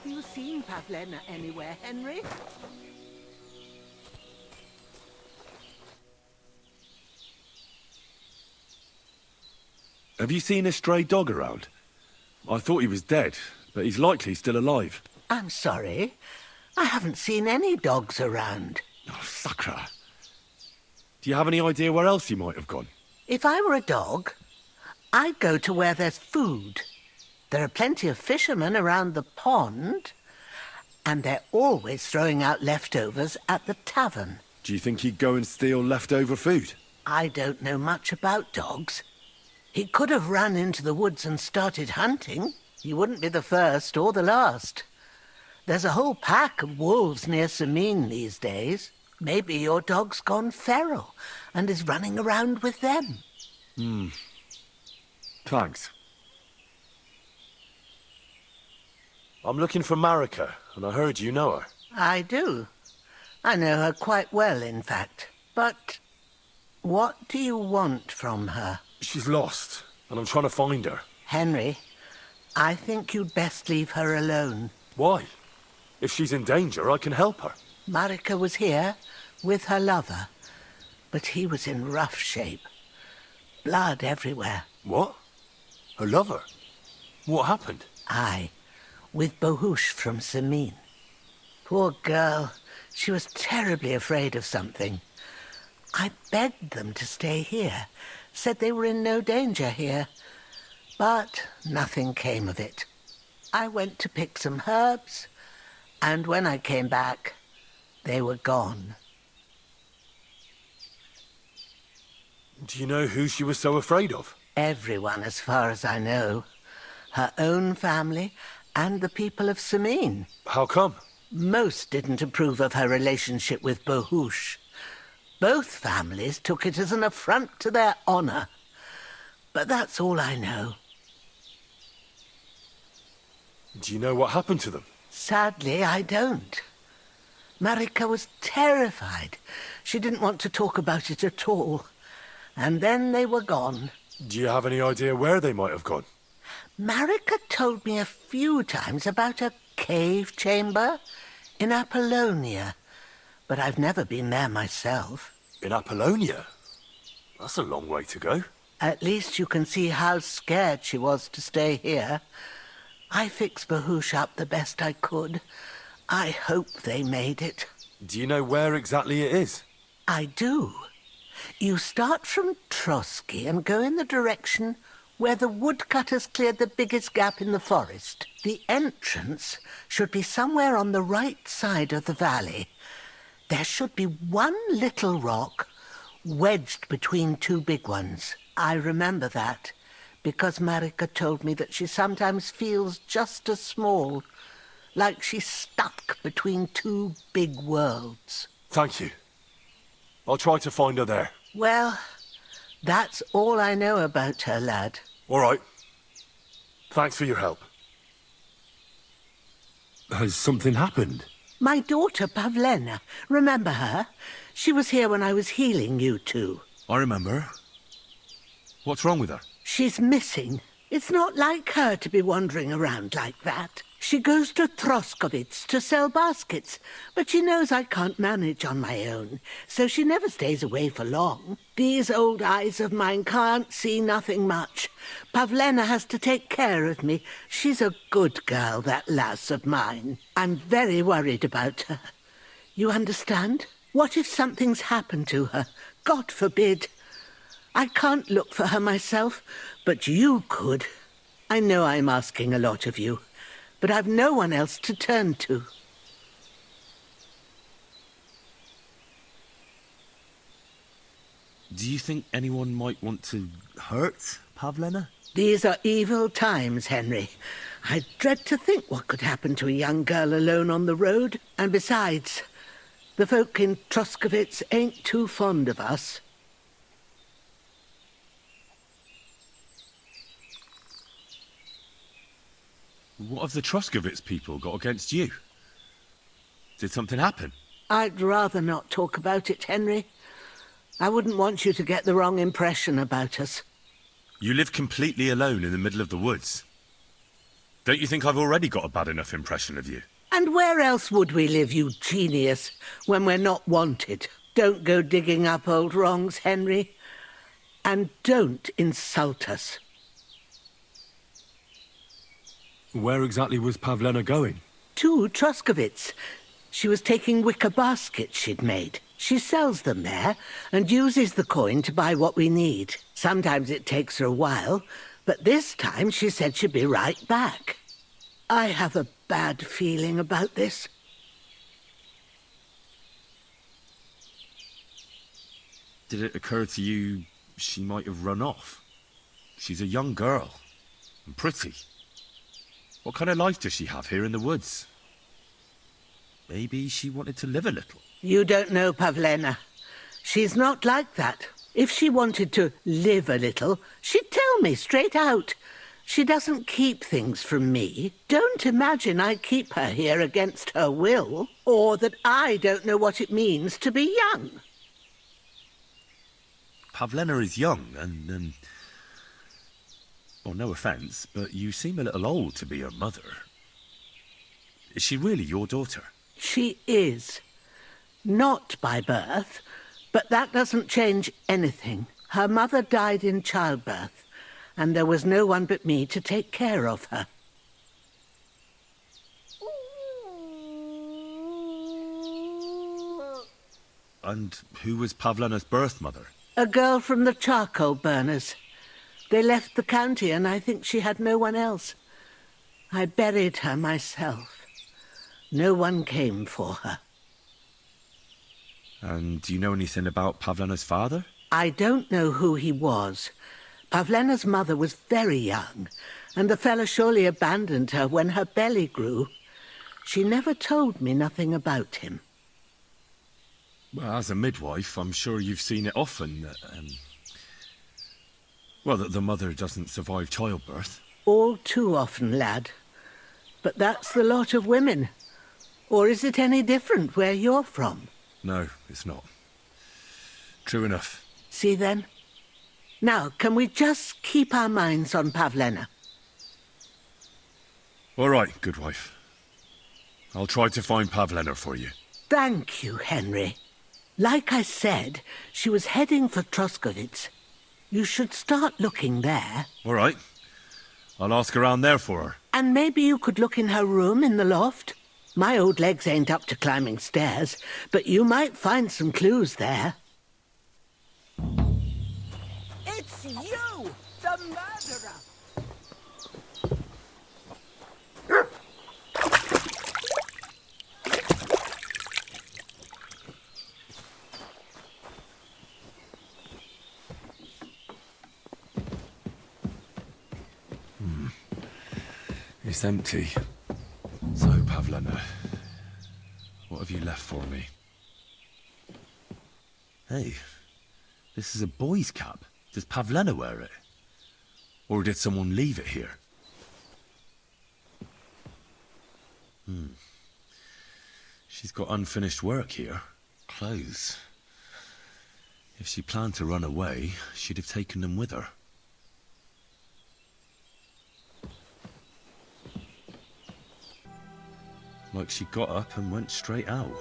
Have you seen Pavlena anywhere, Henry?
Have you seen a stray dog around? I thought he was dead, but he's likely still alive.
I'm sorry. I haven't seen any dogs around.
Oh, Sakra. Do you have any idea where else he might have gone?
If I were a dog, I'd go to where there's food. There are plenty of fishermen around the pond, and they're always throwing out leftovers at the tavern.
Do you think he'd go and steal leftover food?
I don't know much about dogs. He could have run into the woods and started hunting. He wouldn't be the first or the last. There's a whole pack of wolves near Sameen these days. Maybe your dog's gone feral and is running around with them.
Thanks. I'm looking for Marika, and I heard you know her.
I do. I know her quite well, in fact. But what do you want from her?
She's lost, and I'm trying to find her.
Henry, I think you'd best leave her alone.
Why? If she's in danger, I can help her.
Marika was here with her lover, but he was in rough shape. Blood everywhere.
What? Her lover? What happened?
Aye, with Bahush from Sameen. Poor girl, she was terribly afraid of something. I begged them to stay here, said they were in no danger here, but nothing came of it. I went to pick some herbs, and when I came back, they were gone.
Do you know who she was so afraid of?
Everyone, as far as I know. Her own family and the people of Sameen.
How come?
Most didn't approve of her relationship with Bahush. Both families took it as an affront to their honor. But that's all I know.
Do you know what happened to them?
Sadly, I don't. Marika was terrified. She didn't want to talk about it at all. And then they were gone.
Do you have any idea where they might have gone?
Marika told me a few times about a cave chamber in Apollonia, but I've never been there myself.
In Apollonia? That's a long way to go.
At least you can see how scared she was to stay here. I fixed Bahush up the best I could. I hope they made it.
Do you know where exactly it is?
I do. You start from Trotsky and go in the direction where the woodcutters cleared the biggest gap in the forest. The entrance should be somewhere on the right side of the valley. There should be one little rock wedged between two big ones. I remember that because Marika told me that she sometimes feels just as small, like she's stuck between two big worlds.
Thank you. I'll try to find her there.
Well, that's all I know about her, lad.
All right. Thanks for your help. Has something happened?
My daughter, Pavlena. Remember her? She was here when I was healing you two.
I remember. What's wrong with her?
She's missing. It's not like her to be wandering around like that. She goes to Troskovitz to sell baskets, but she knows I can't manage on my own, so she never stays away for long. These old eyes of mine can't see nothing much. Pavlena has to take care of me. She's a good girl, that lass of mine. I'm very worried about her. You understand? What if something's happened to her? God forbid. I can't look for her myself, but you could. I know I'm asking a lot of you, but I've no one else to turn to.
Do you think anyone might want to hurt Pavlena?
These are evil times, Henry. I dread to think what could happen to a young girl alone on the road. And besides, the folk in Troskovitz ain't too fond of us.
What have the Troskovitz people got against you? Did something happen?
I'd rather not talk about it, Henry. I wouldn't want you to get the wrong impression about us.
You live completely alone in the middle of the woods.
Don't you think I've already got a bad enough impression of you?
And where else would we live, you genius, when we're not wanted? Don't go digging up old wrongs, Henry. And don't insult us.
Where exactly was Pavlena going?
To Troskovitz. She was taking wicker baskets she'd made. She sells them there and uses the coin to buy what we need. Sometimes it takes her a while, but this time she said she'd be right back. I have a bad feeling about this.
Did it occur to you she might have run off? She's a young girl, and pretty. What kind of life does she have here in the woods? Maybe she wanted to live a little.
You don't know Pavlena. She's not like that. If she wanted to live a little, she'd tell me straight out. She doesn't keep things from me. Don't imagine I keep her here against her will, or that I don't know what it means to be young.
Pavlena is young, and, well, no offence, but you seem a little old to be her mother. Is she really your daughter?
She is. Not by birth, but that doesn't change anything. Her mother died in childbirth, and there was no one but me to take care of her.
And who was Pavlena's birth mother?
A girl from the charcoal burners. They left the county, and I think she had no one else. I buried her myself. No one came for her.
And do you know anything about Pavlena's father?
I don't know who he was. Pavlena's mother was very young, and the fella surely abandoned her when her belly grew. She never told me nothing about him.
Well, as a midwife, I'm sure you've seen it often that, well, that the mother doesn't survive childbirth.
All too often, lad. But that's the lot of women. Or is it any different where you're from?
No, it's not. True enough.
See then? Now, can we just keep our minds on Pavlena?
All right, good wife. I'll try to find Pavlena for you.
Thank you, Henry. Like I said, she was heading for Troskovitz. You should start looking there.
All right. I'll ask around there for her.
And maybe you could look in her room in the loft. My old legs ain't up to climbing stairs, but you might find some clues there.
It's you, the murderer!
It's empty. So, Pavlena, what have you left for me? Hey, this is a boy's cap. Does Pavlena wear it? Or did someone leave it here? She's got unfinished work here. Clothes. If she planned to run away, she'd have taken them with her. Like she got up and went straight out.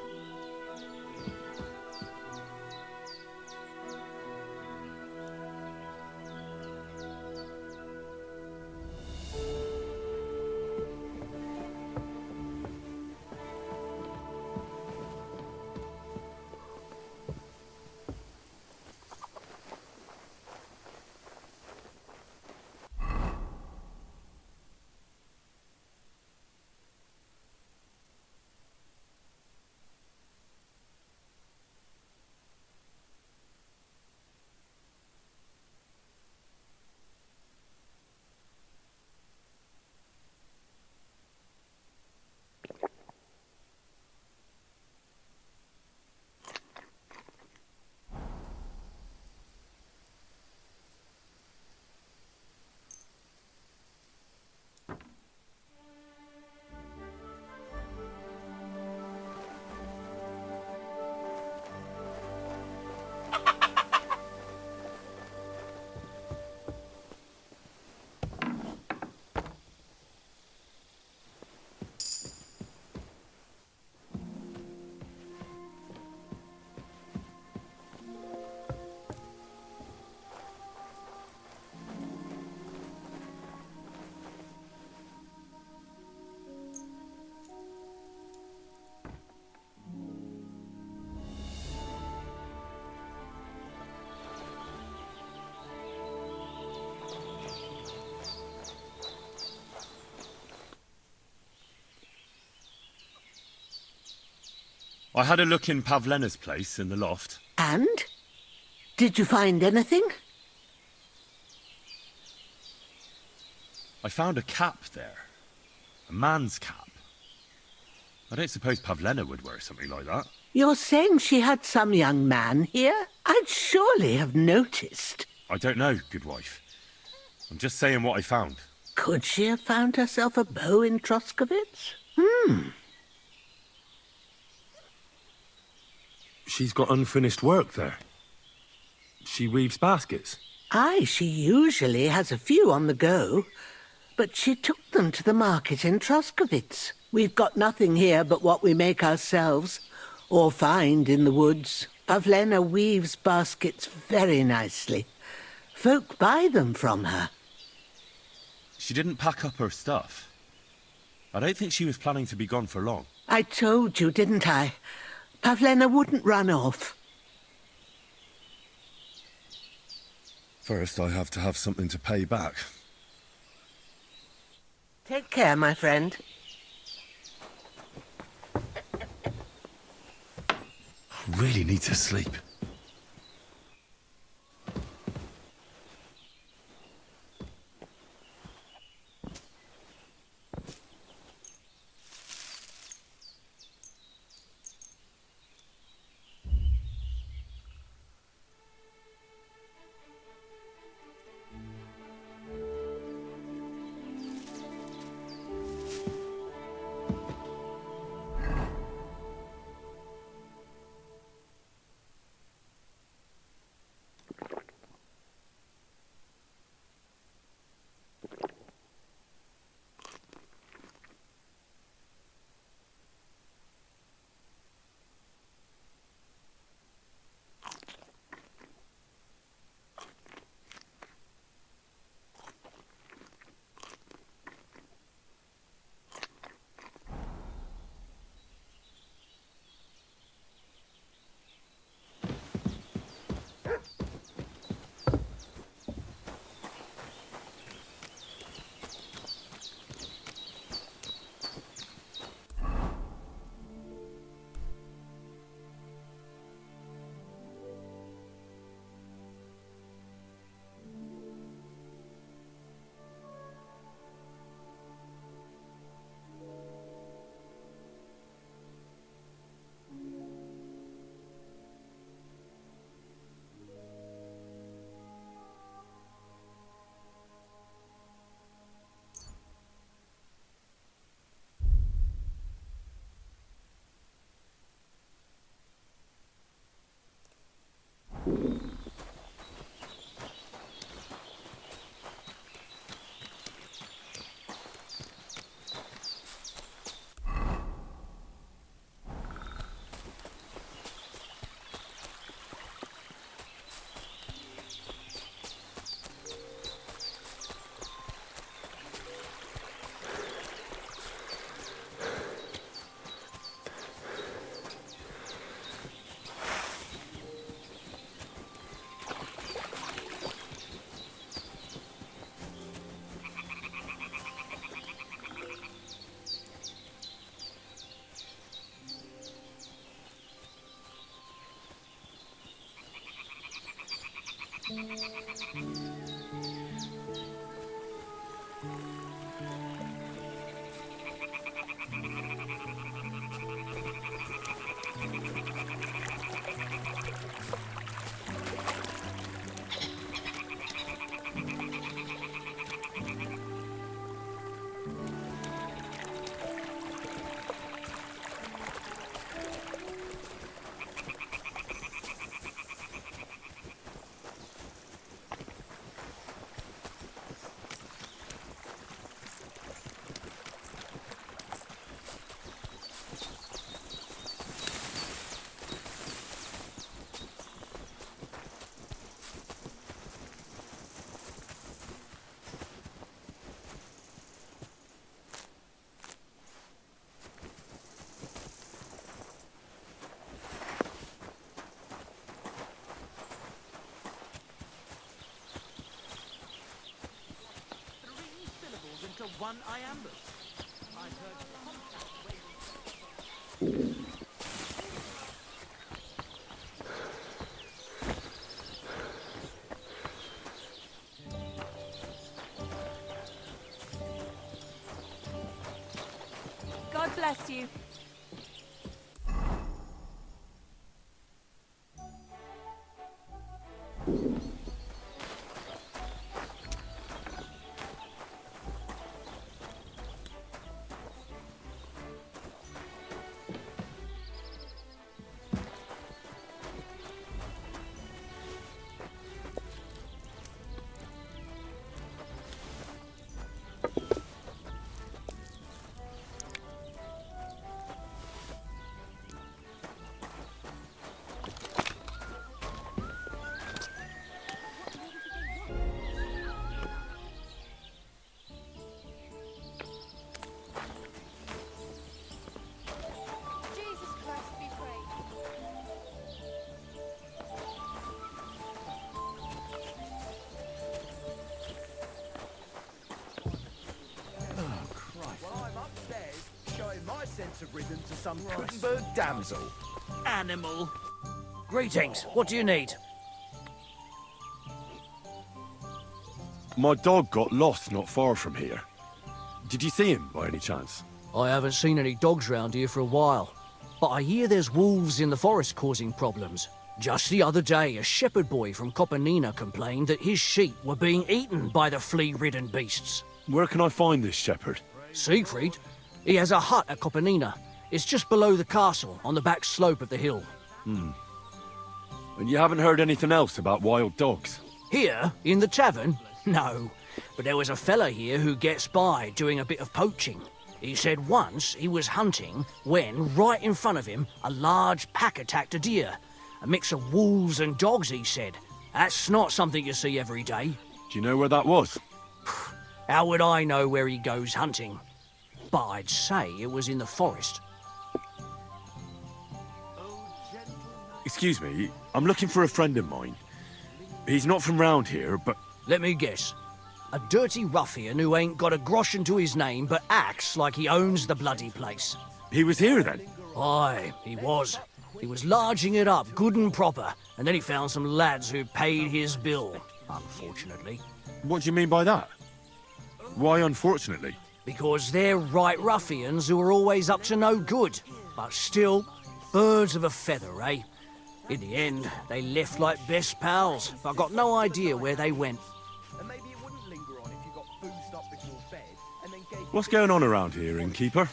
I had a look in Pavlena's place in the loft.
And? Did you find anything?
I found a cap there. A man's cap. I don't suppose Pavlena would wear something like that.
You're saying she had some young man here? I'd surely have noticed.
I don't know, good wife. I'm just saying what I found.
Could she have found herself a beau in Troskovitz?
She's got unfinished work there. She weaves baskets.
Aye, she usually has a few on the go. But she took them to the market in Troskovitz. We've got nothing here but what we make ourselves, or find in the woods. Pavlena weaves baskets very nicely. Folk buy them from her.
She didn't pack up her stuff. I don't think she was planning to be gone for long.
I told you, didn't I? Pavlena wouldn't run off.
First, I have to have something to pay back.
Take care, my friend.
I really need to sleep.
One iambus. I've heard contact waiting.
bless you.
Sense of rhythm to some Gutenberg damsel.
Animal.
Greetings. What do you need?
My dog got lost not far from here. Did you see him by any chance?
I haven't seen any dogs round here for a while, but I hear there's wolves in the forest causing problems. Just the other day, a shepherd boy from Kopanina complained that his sheep were being eaten by the flea-ridden beasts.
Where can I find this shepherd?
Siegfried? He has a hut at Kopanina. It's just below the castle, on the back slope of the hill.
And you haven't heard anything else about wild dogs?
Here, in the tavern? No. But there was a fella here who gets by doing a bit of poaching. He said once he was hunting when, right in front of him, a large pack attacked a deer. A mix of wolves and dogs, he said. That's not something you see every day.
Do you know where that was?
How would I know where he goes hunting? But I'd say it was in the forest.
Excuse me, I'm looking for a friend of mine. He's not from round here, but...
Let me guess. A dirty ruffian who ain't got a groschen to his name but acts like he owns the bloody place.
He was here then?
Aye, he was. He was larging it up good and proper, and then he found some lads who paid his bill, unfortunately.
What do you mean by that? Why unfortunately?
Because they're right ruffians who are always up to no good. But still, birds of a feather, eh? In the end, they left like best pals, but I've got no idea where they went.
What's going on around here, innkeeper?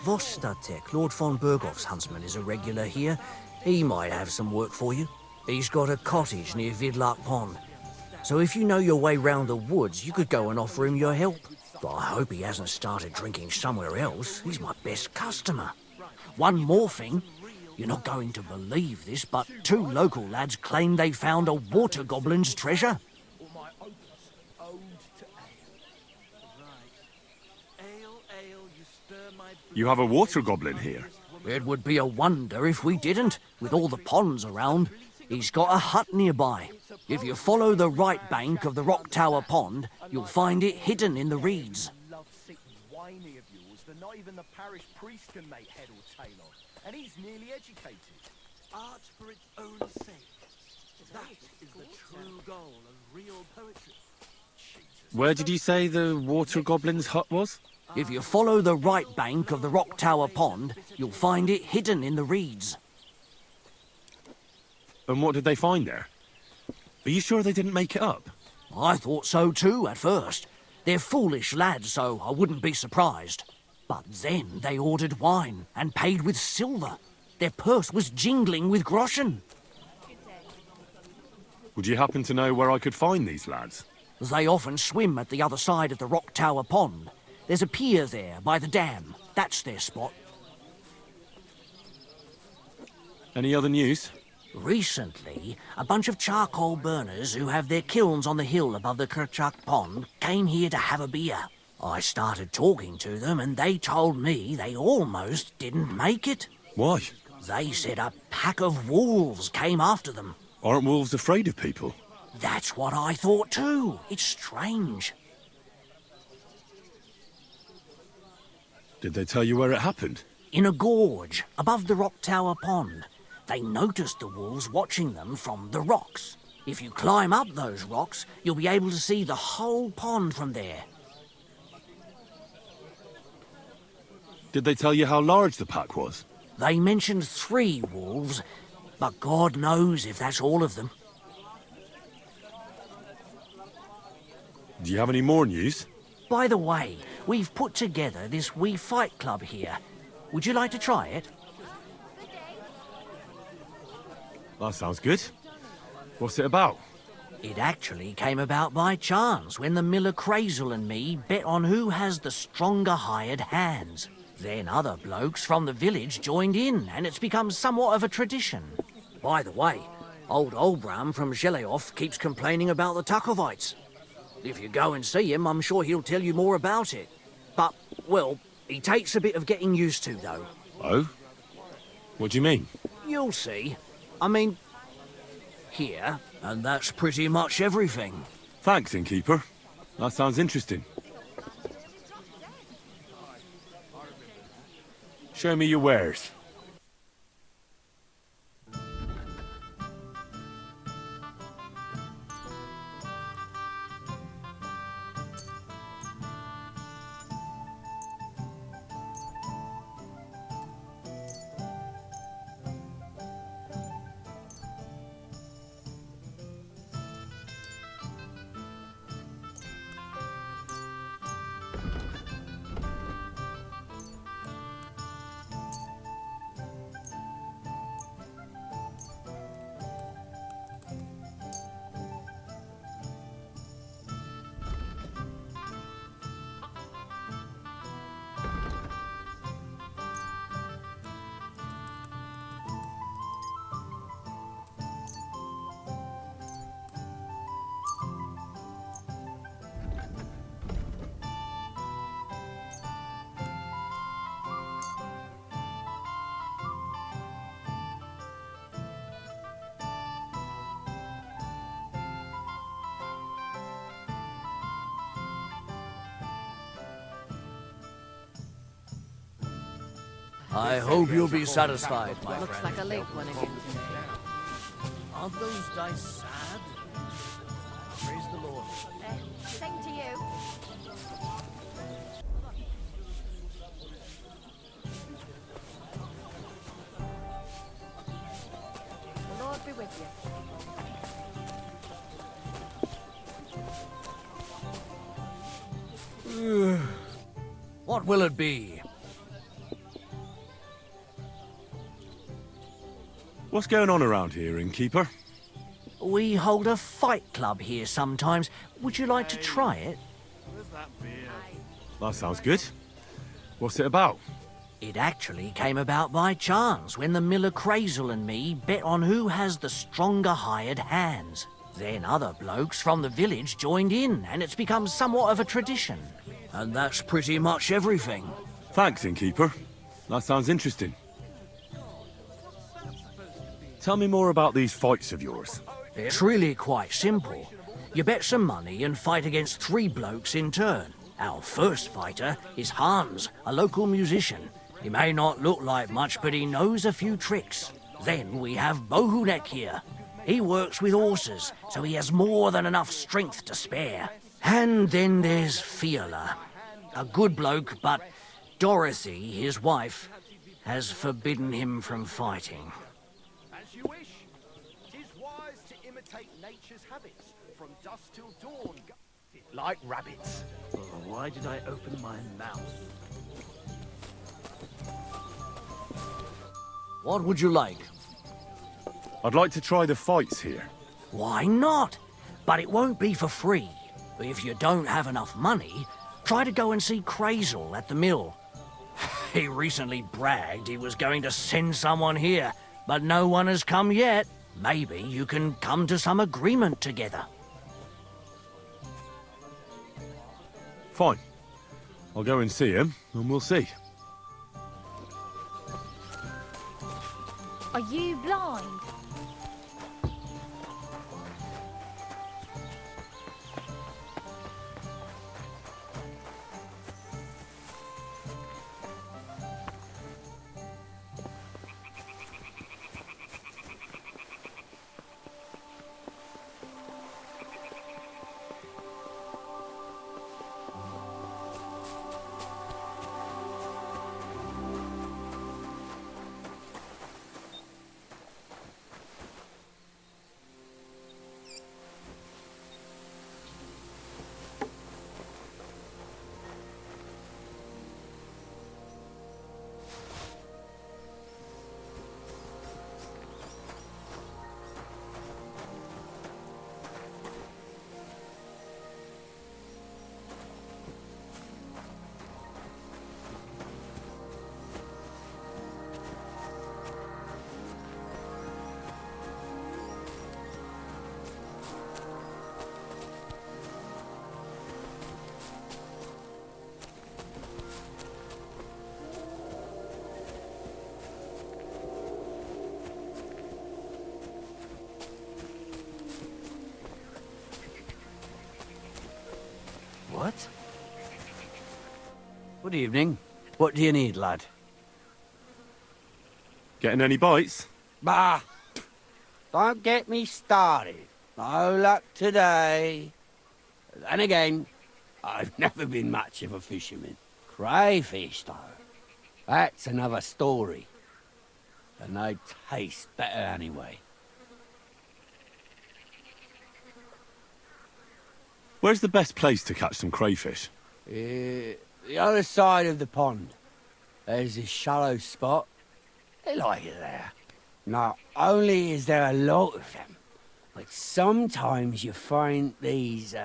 Vostatek, Lord von Berghoff's huntsman, is a regular here. He might have some work for you. He's got a cottage near Vidlark Pond. So if you know your way round the woods, you could go and offer him your help. But I hope he hasn't started drinking somewhere else. He's my best customer. One more thing. You're not going to believe this, but 2 local lads claim they found a water goblin's treasure.
You have a water goblin here?
It would be a wonder if we didn't, with all the ponds around. He's got a hut nearby. If you follow the right bank of the Rock Tower Pond, you'll find it hidden in the reeds.
Lovesick whiny of yours that not even the parish priest can make head or tail of. And he's nearly educated. Art for its own sake. That is the true goal of real poetry.
Where did you say the water goblin's hut was?
If you follow the right bank of the Rock Tower Pond, you'll find it hidden in the reeds.
And what did they find there? Are you sure they didn't make it up?
I thought so too at first. They're foolish lads, so I wouldn't be surprised. But then they ordered wine and paid with silver. Their purse was jingling with groschen.
Would you happen to know where I could find these lads?
They often swim at the other side of the Rock Tower Pond. There's a pier there by the dam. That's their spot.
Any other news?
Recently, a bunch of charcoal burners who have their kilns on the hill above the Kerchak Pond came here to have a beer. I started talking to them and they told me they almost didn't make it.
Why?
They said a pack of wolves came after them.
Aren't wolves afraid of people?
That's what I thought too. It's strange.
Did they tell you where it happened?
In a gorge, above the Rock Tower Pond. They noticed the wolves watching them from the rocks. If you climb up those rocks, you'll be able to see the whole pond from there.
Did they tell you how large the pack was?
They mentioned 3 wolves, but God knows if that's all of them.
Do you have any more news?
By the way, we've put together this wee fight club here. Would you like to try it?
That sounds good. What's it about?
It actually came about by chance when the miller Crazel and me bet on who has the stronger hired hands. Then other blokes from the village joined in, and it's become somewhat of a tradition. By the way, old Olbram from Zheleoth keeps complaining about the Takovites. If you go and see him, I'm sure he'll tell you more about it. But, well, he takes a bit of getting used to, though.
Oh? What do you mean?
You'll see. I mean, here, and that's pretty much everything.
Thanks, innkeeper. That sounds interesting. Show me your wares.
I hope you'll be satisfied, my
Looks
friend.
like a late one again today.
Aren't those dice sad? Praise the Lord.
Same to you. The Lord be with you.
What will it be?
What's going on around here, innkeeper?
We hold a fight club here sometimes. Would you like to try it?
That sounds good. What's it about?
It actually came about by chance when the miller Crazel and me bet on who has the stronger hired hands. Then other blokes from the village joined in, and it's become somewhat of a tradition. And that's pretty much everything.
Thanks, innkeeper. That sounds interesting. Tell me more about these fights of yours.
It's really quite simple. You bet some money and fight against 3 blokes in turn. Our first fighter is Hans, a local musician. He may not look like much, but he knows a few tricks. Then we have Bohunek here. He works with horses, so he has more than enough strength to spare. And then there's Fiala, a good bloke, but Dorothy, his wife, has forbidden him from fighting.
As you wish. 'Tis wise to imitate nature's habits. From dusk till dawn, like rabbits.
Oh, why did I open my mouth?
What would you like?
I'd like to try the fights here.
Why not? But it won't be for free. If you don't have enough money, try to go and see Crazel at the mill. He recently bragged he was going to send someone here, but no one has come yet. Maybe you can come to some agreement together.
Fine. I'll go and see him, and we'll see.
Are you blind?
Good evening. What do you need, lad?
Getting any bites?
Bah! Don't get me started. No luck today. Then again, I've never been much of a fisherman. Crayfish, though. That's another story. And they taste better anyway.
Where's the best place to catch some crayfish?
The other side of the pond. There's this shallow spot. They like it there. Not only is there a lot of them, but sometimes you find these,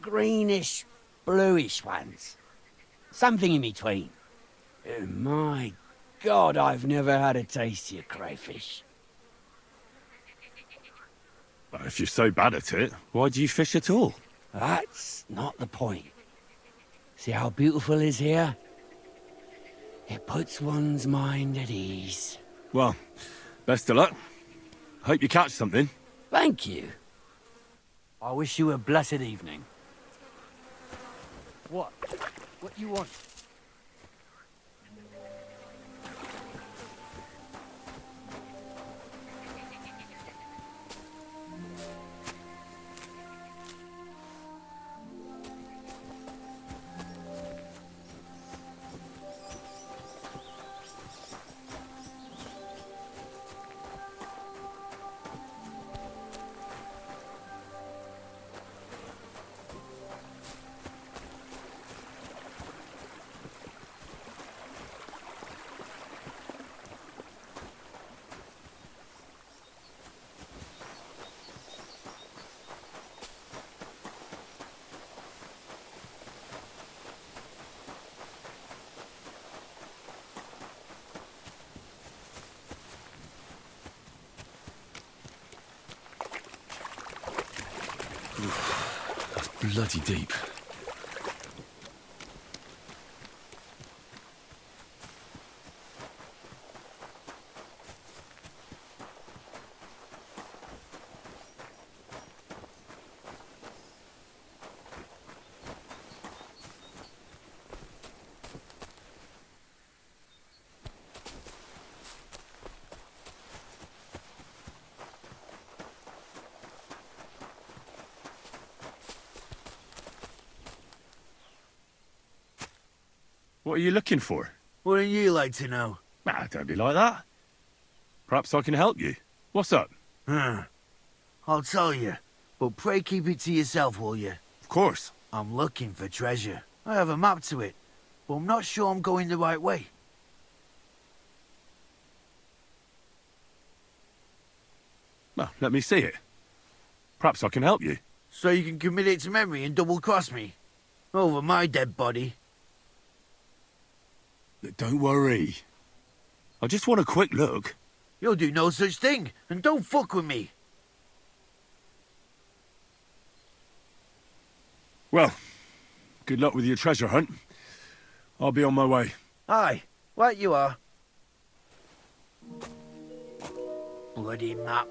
greenish, bluish ones. Something in between. My God, I've never had a tastier crayfish.
If you're so bad at it, why do you fish at all?
That's not the point. See how beautiful it is here? It puts one's mind at ease.
Well, best of luck. Hope you catch something.
Thank you. I wish you a blessed evening.
What? What you want?
That's bloody deep.
What are you looking for?
Wouldn't you like to know?
Ah, don't be like that. Perhaps I can help you. What's up?
I'll tell you, but pray keep it to yourself, will you?
Of course.
I'm looking for treasure. I have a map to it, but I'm not sure I'm going the right way.
Well, let me see it. Perhaps I can help you.
So you can commit it to memory and double-cross me? Over my dead body.
Don't worry. I just want a quick look.
You'll do no such thing, and don't fuck with me.
Well, good luck with your treasure hunt. I'll be on my way.
Aye, right you are. Bloody map.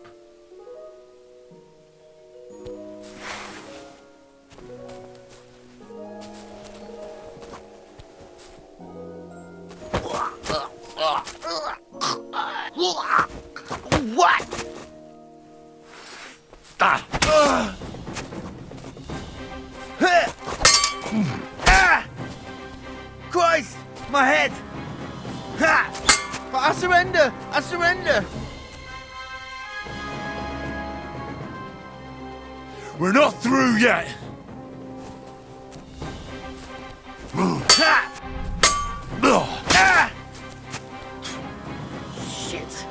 What?
Christ! My head! Ha! But I surrender! I surrender!
We're not through yet!
Shit.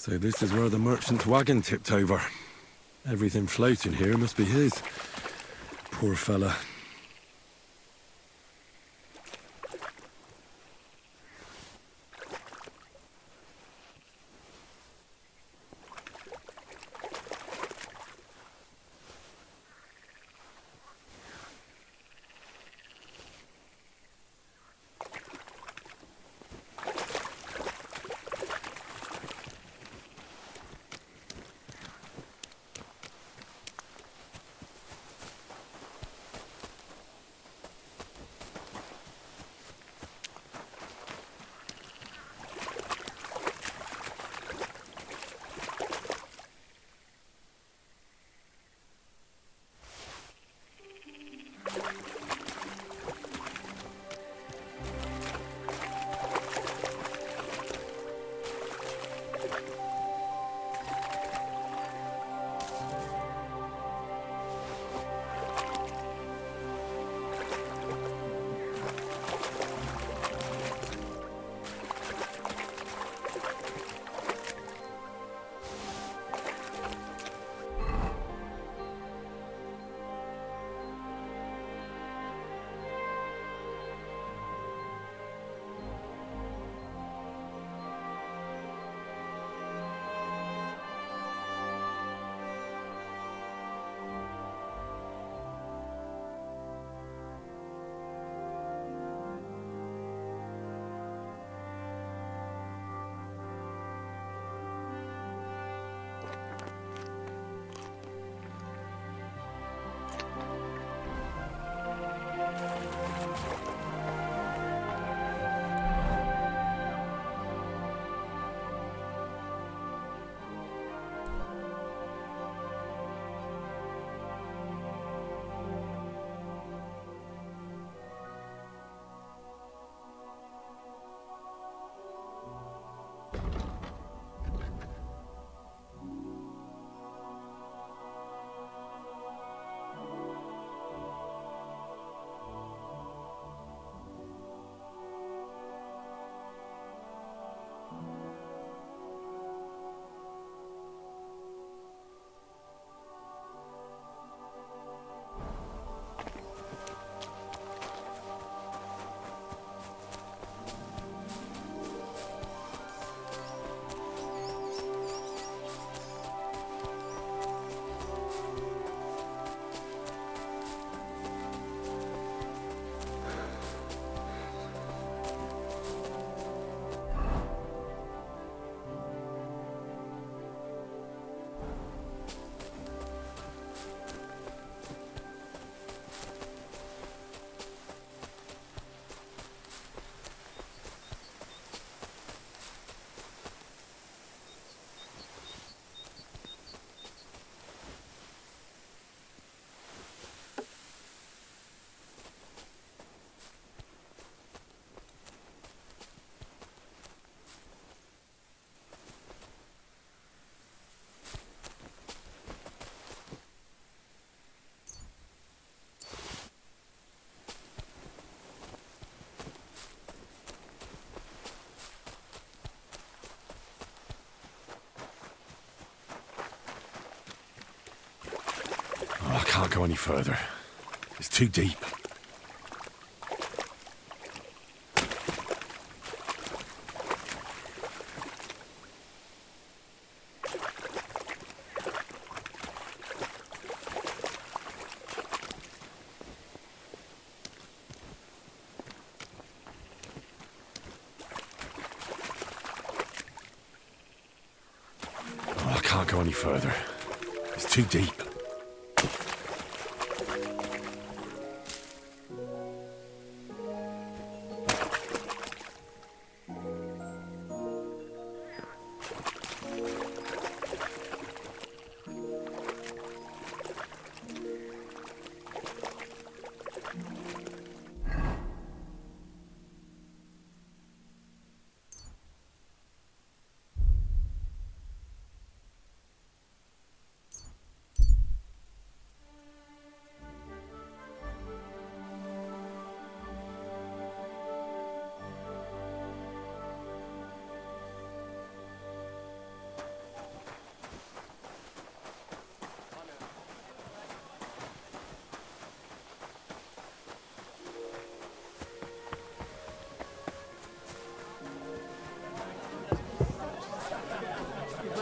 So this is where the merchant's wagon tipped over. Everything floating here must be his. Poor fella. I can't go any further. It's too deep. I can't go any further. It's too deep.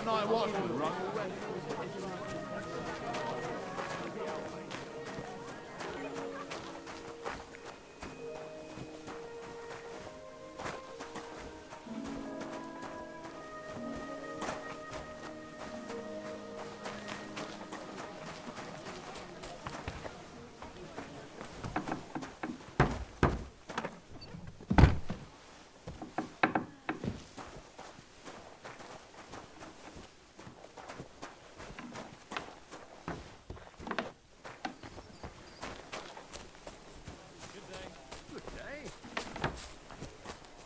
the night watchman rung already.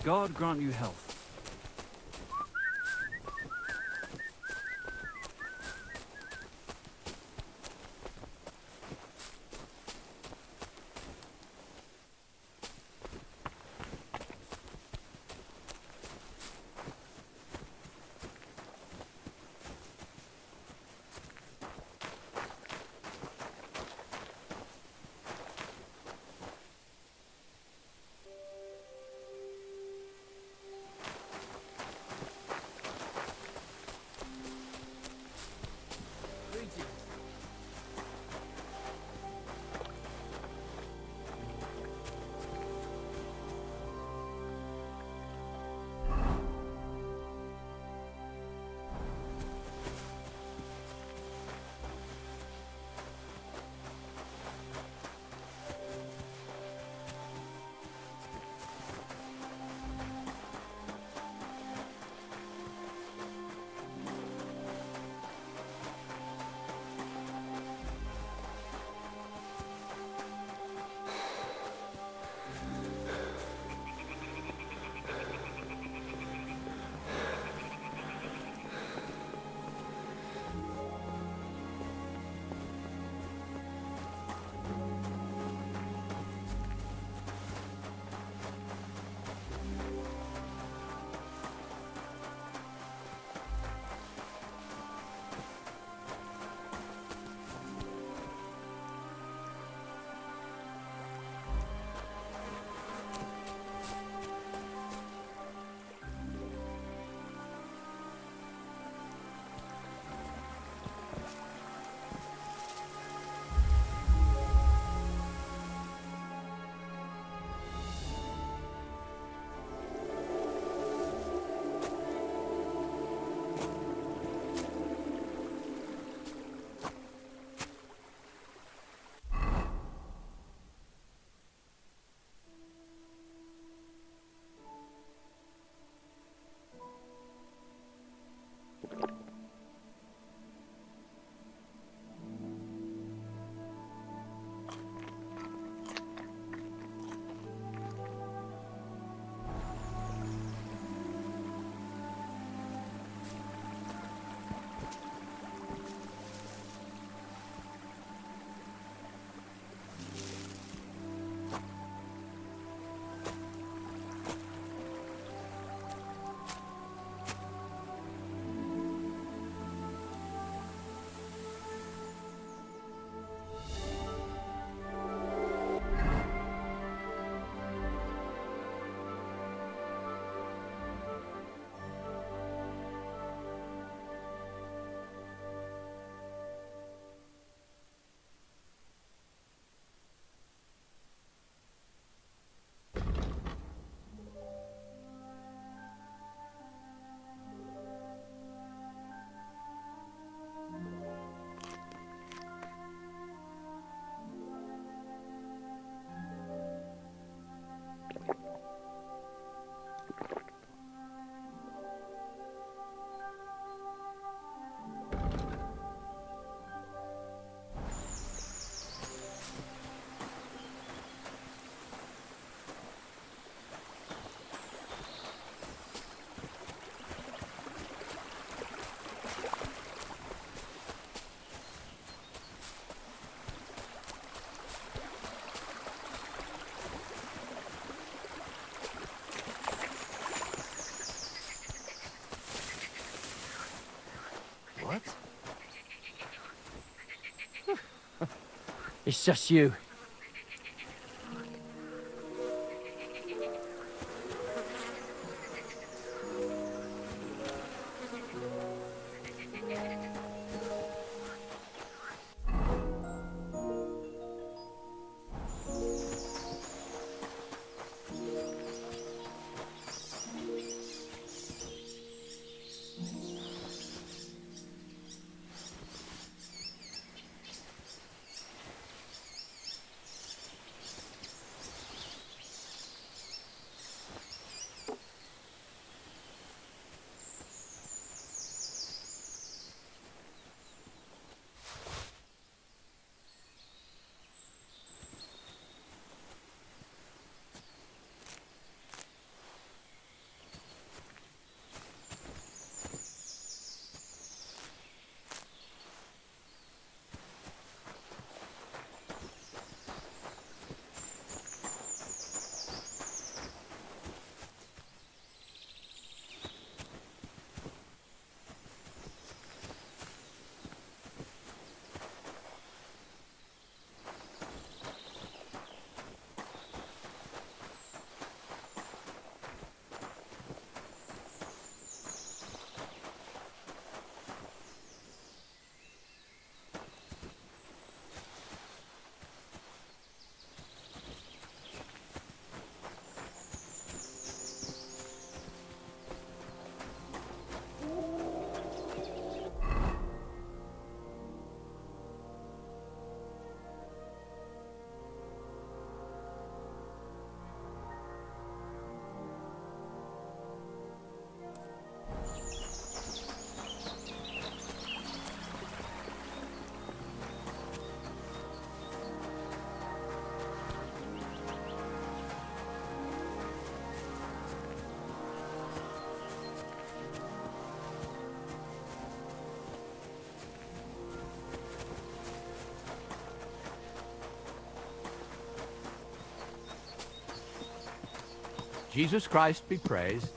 God grant you health.
What? It's just you.
Jesus Christ be praised.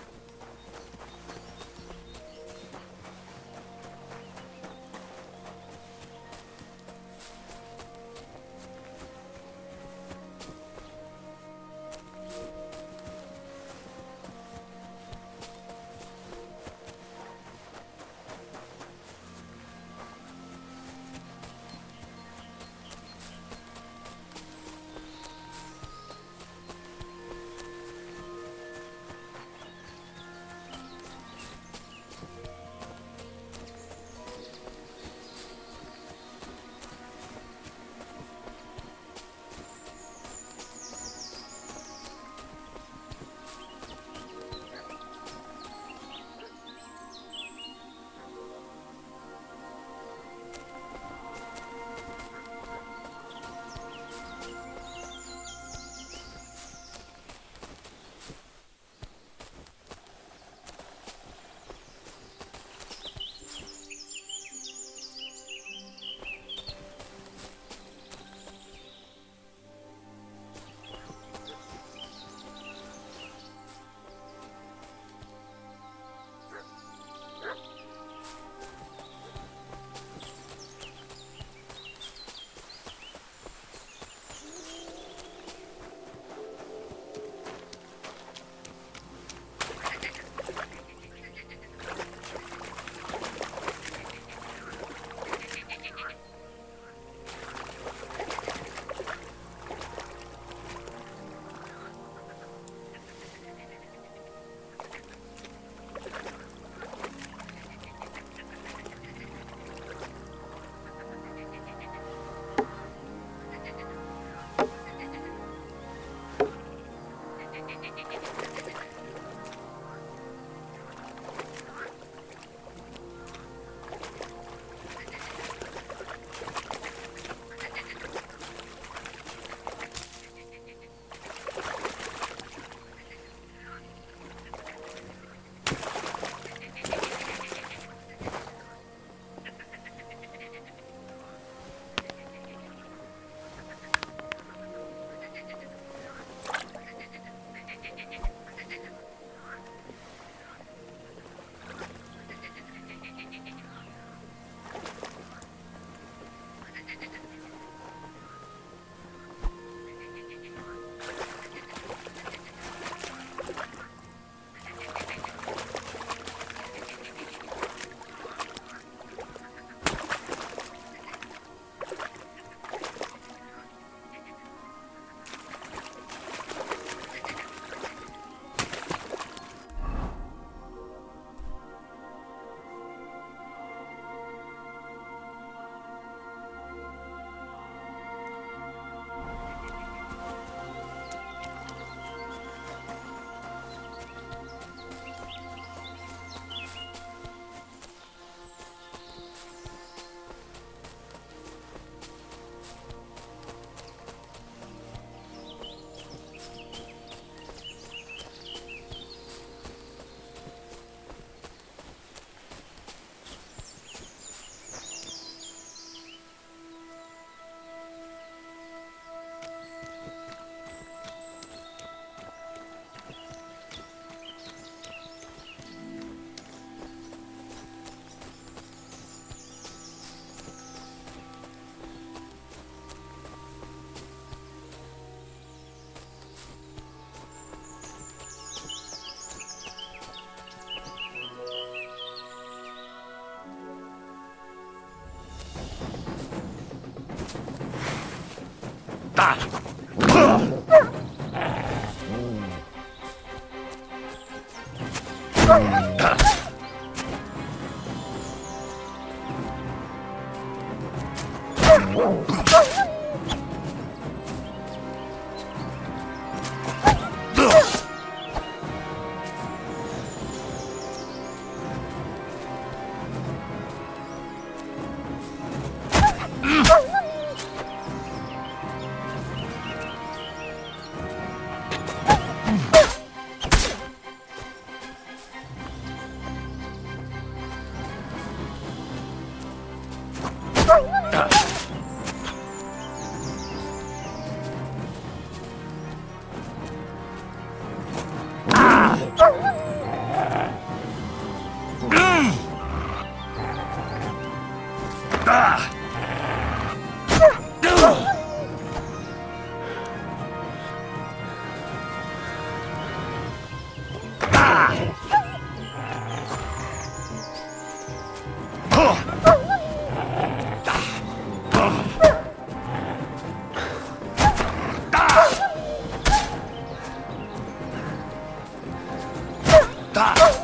Fajta!